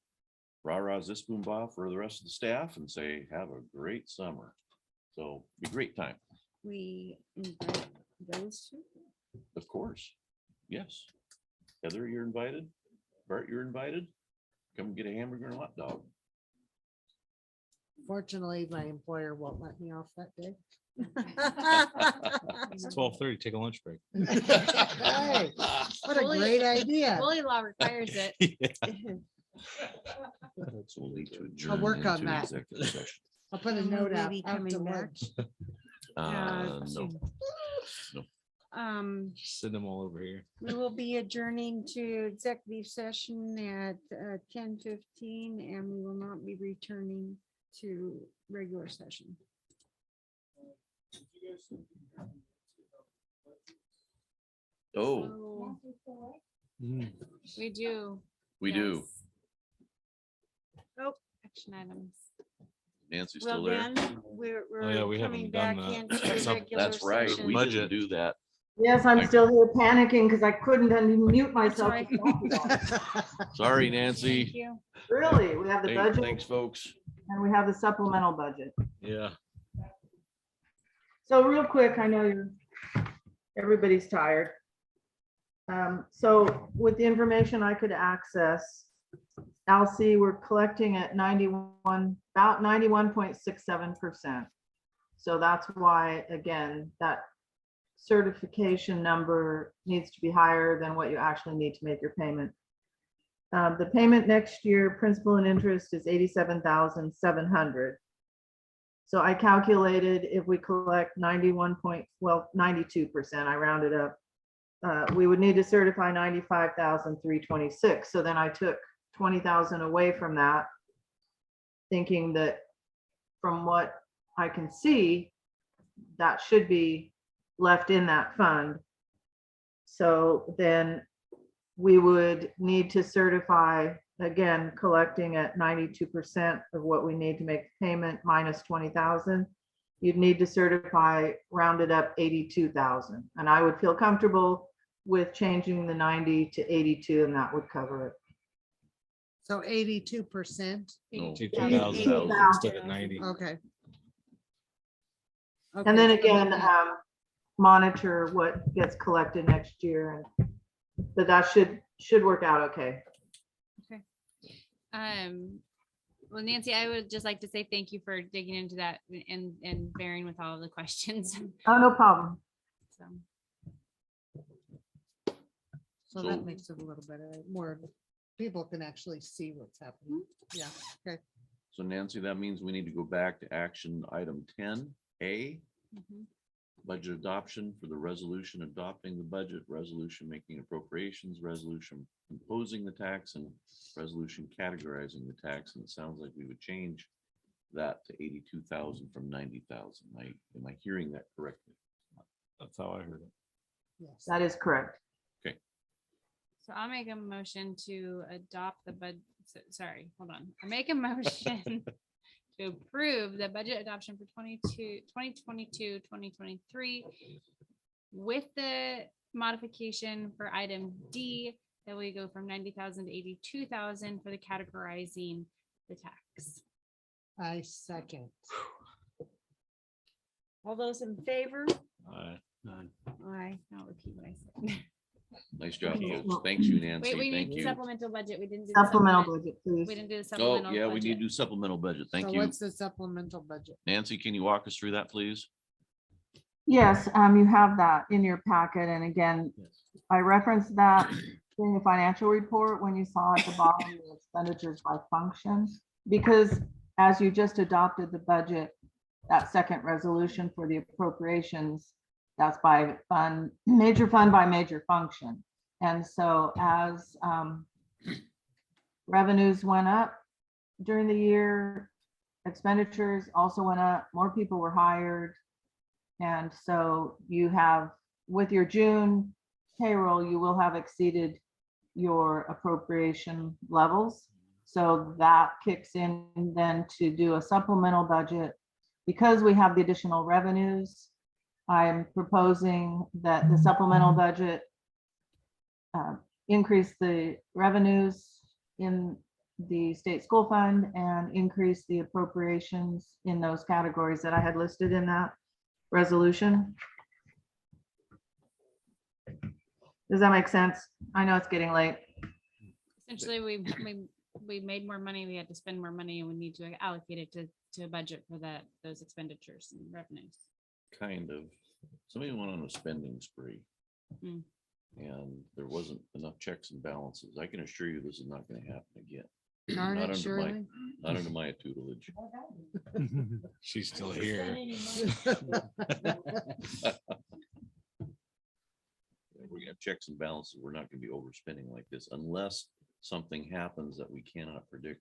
rah-rahs this boom bah for the rest of the staff and say, have a great summer. So be a great time, We invite those two. of course. Yes. Heather, you're invited. Bart, you're invited. Come get a hamburger and a hot dog. Fortunately, my employer won't let me off that day. It's 12:30, take a lunch break. Hey, what a great idea. Bully law requires it. That's will lead to I'll adjourn work on into that. executive session. I'll put a And will note we out be out coming to back? lunch. No. Send them all over here. We will be adjourning to executive session at 10:15, and we will not be returning to regular session. Oh, We do. we do. yes. Oh, action items. Nancy's Well, still there. then, yeah, we're we coming haven't back done into that. Some- regular That's right. session. We didn't Budget. do that. Yes, I'm Thank still here panicking because I couldn't unmute myself. right. to talk about it. Sorry, Nancy. Thank you. Really, we have the Hey, budget thanks, folks. and we have the supplemental budget. Yeah. So real quick, I know everybody's tired. So with the information I could access, Alcy, we're collecting at about 91.67%. So that's why, again, that certification number needs to be higher than what you actually need to make your payment. The payment next year, principal and interest, is 87,700. So I calculated if we collect 92%, I rounded up, we would need to certify 95,326. So then I took 20,000 away from that, thinking that from what I can see, that should be left in that fund. So then we would need to certify, again, collecting at 92% of what we need to make the payment minus 20,000. You'd need to certify rounded up 82,000. And I would feel comfortable with changing the 90 to 82, and that would cover it. So 82%. No. 82,000 instead of 90. Okay. And then Okay, so again, maybe- monitor what gets collected next year. But that should work out okay. Well, Nancy, I would just like to say thank you for digging into that and bearing with all of the questions. Oh, no problem. So, So that makes it a little better, more people can actually see what's happening. Yeah, okay. So Nancy, that means we need to go back to action item 10A. Mhm. Budget adoption for the resolution adopting the budget, resolution making appropriations, resolution imposing the tax, and resolution categorizing the tax. And it sounds like we would change that to 82,000 from 90,000. Am I hearing that correctly? That's how I heard it. Yes. That is correct. So I'll make a motion to adopt the sorry, hold on. I make a motion to approve the budget adoption for 2022, 2023 with the modification for item D that we go from 90,000 to 82,000 for the categorizing the tax. I second. All those in favor? Aye. Aye. I'll repeat what I said. Nice job, folks. Thanks you, Nancy. Wait, we Thank need you. supplemental budget. We didn't do the Supplemental supplement. budget, please. We didn't do the Oh, supplemental. yeah, we need budget. to do supplemental budget. Thank So you. what's the supplemental budget? Nancy, can you walk us through that, please? Yes, you have that in your packet. And again, I referenced that in the financial report when you saw at the bottom the expenditures by function. Because as you just adopted the budget, that second resolution for the appropriations, that's by fund, major fund by major function. And so as revenues went up during the year, expenditures also went up, more people were hired. And so you have, with your June payroll, you will have exceeded your appropriation levels. So that kicks in then to do a supplemental budget. Because we have the additional revenues, I'm proposing that the supplemental budget increase the revenues in the state school fund and increase the appropriations in those categories that I had listed in that resolution. Does that make sense? I know it's getting late. Essentially, we made more money. We had to spend more money and we need to allocate it to budget for those expenditures and revenues. Kind of. Somebody went on a spending spree. Mm. And there wasn't enough checks and balances. I can assure you this is not going to happen again. Darn Not it, under my, Shirley. not under my tutelage. She's still here. We have checks and balances. We're not going to be overspending like this unless something happens that we cannot predict.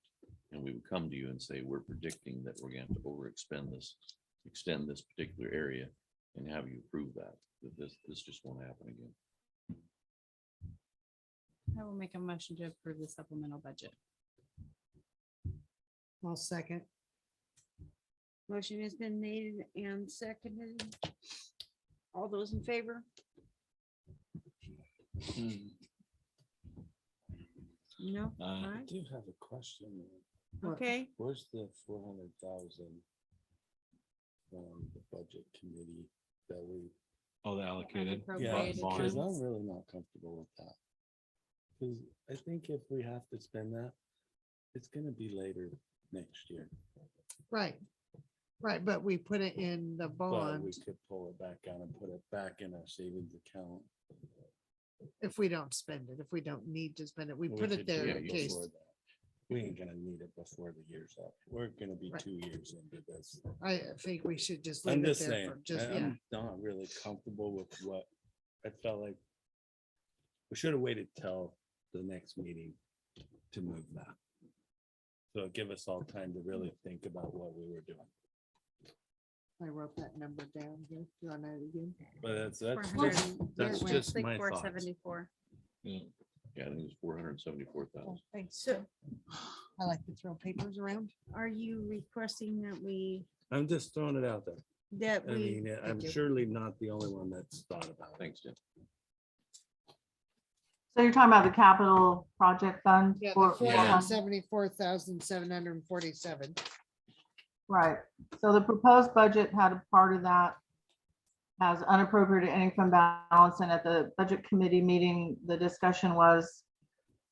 And we would come to you and say, we're predicting that we're going to have to overexpend this, extend this particular area and have you approve that. But this just won't happen again. I will make a motion to approve the supplemental budget. I'll second. Motion has been made and seconded. All those in favor? No? I Aye. do have a question. Okay. Where's the 400,000 from the budget committee that we? Oh, the allocated. Yeah, Appropriated because funds. I'm really not comfortable with that. Because I think if we have to spend that, it's gonna be later next year. Right. Right, but we put it in the But we bond could pull it back out and put it back in our savings account. if we don't spend it, if we don't need to spend it, we We put could it there do in it case. before that. We ain't gonna need it before the year's up. We're gonna be Right. 2 years into this. I think we should just I'm leave it just there saying, for just, yeah. I'm not really comfortable with what I felt like. We should have waited till the next meeting to move that. So it'd give us all time to really think about what we were doing. I wrote that number down here. You want that again? But that's 400 that's it's just like my thoughts. 474. Yeah, I think it's 474,000. So I like to throw papers around. are you requesting that we, I'm just throwing it out there. that I we, mean, I'm Thank you. surely not the only one that's thought about it. Thanks, Jim. So you're talking about the capital project fund? Yeah, for- the for- 474,747. Right, so the proposed budget had a part of that as unappropriated ending fund balance, and at the budget committee meeting, the discussion was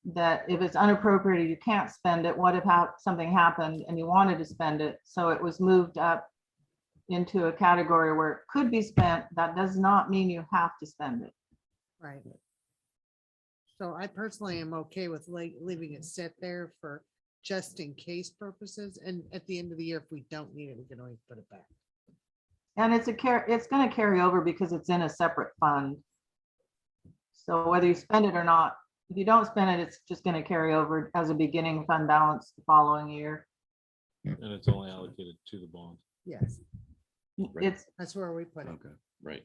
that if it's unappropriated, you can't spend it. What if something happened and you wanted to spend it? So it was moved up into a category where it could be spent. That does not mean you have to spend it. Right. So I personally am okay with leaving it sit there for just in case purposes. And at the end of the year, if we don't need it, we can always put it back. And it's gonna carry over because it's in a separate fund. So whether you spend it or not, if you don't spend it, it's just gonna carry over as a beginning fund balance the following year. And it's only allocated to the bond. Yes, It's, that's where we put it. Okay, right.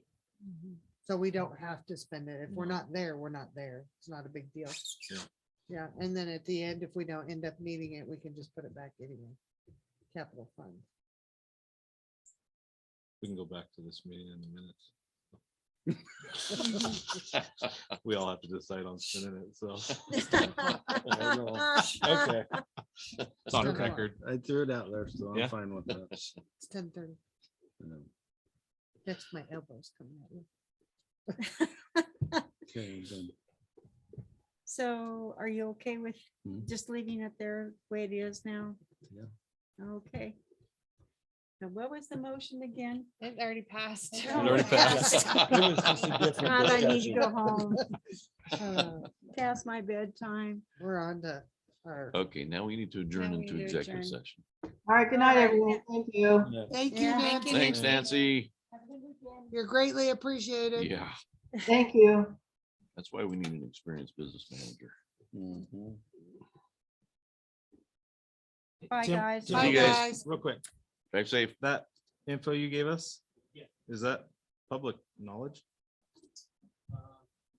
So we don't have to spend it. If we're not there, we're not there. It's not a big deal. Yeah. Yeah, and then at the end, if we don't end up needing it, we can just put it back anyway. Capital fund. We can go back to this meeting in a minute. We all have to decide on spending it, so. I know. Okay. It's on record. I threw it out there, so Yeah. I'm fine with that. It's 10:30. Next, my elbow's coming at me. Okay, I'm done. So are you okay with Mhm. just leaving it there the way it is now? Yeah. Okay. Now, what was the motion again? It already passed. It already passed. It was just a different God, I need to discussion. go home. Uh, Past my bedtime. We're on to our. Okay, now we need to adjourn Now we into need to executive adjourn. session. all right, good night, everyone. Thank you. Yeah. Thank you, Yeah, thank Nancy. you. Thanks, Nancy. You're greatly appreciated. Yeah, Thank you. that's why we need an experienced business manager. Mhm. Bye, Tim- guys. Tim, Bye, you guys. guys. Real quick, Drive safe. that info you gave us? Yeah. Is that public knowledge?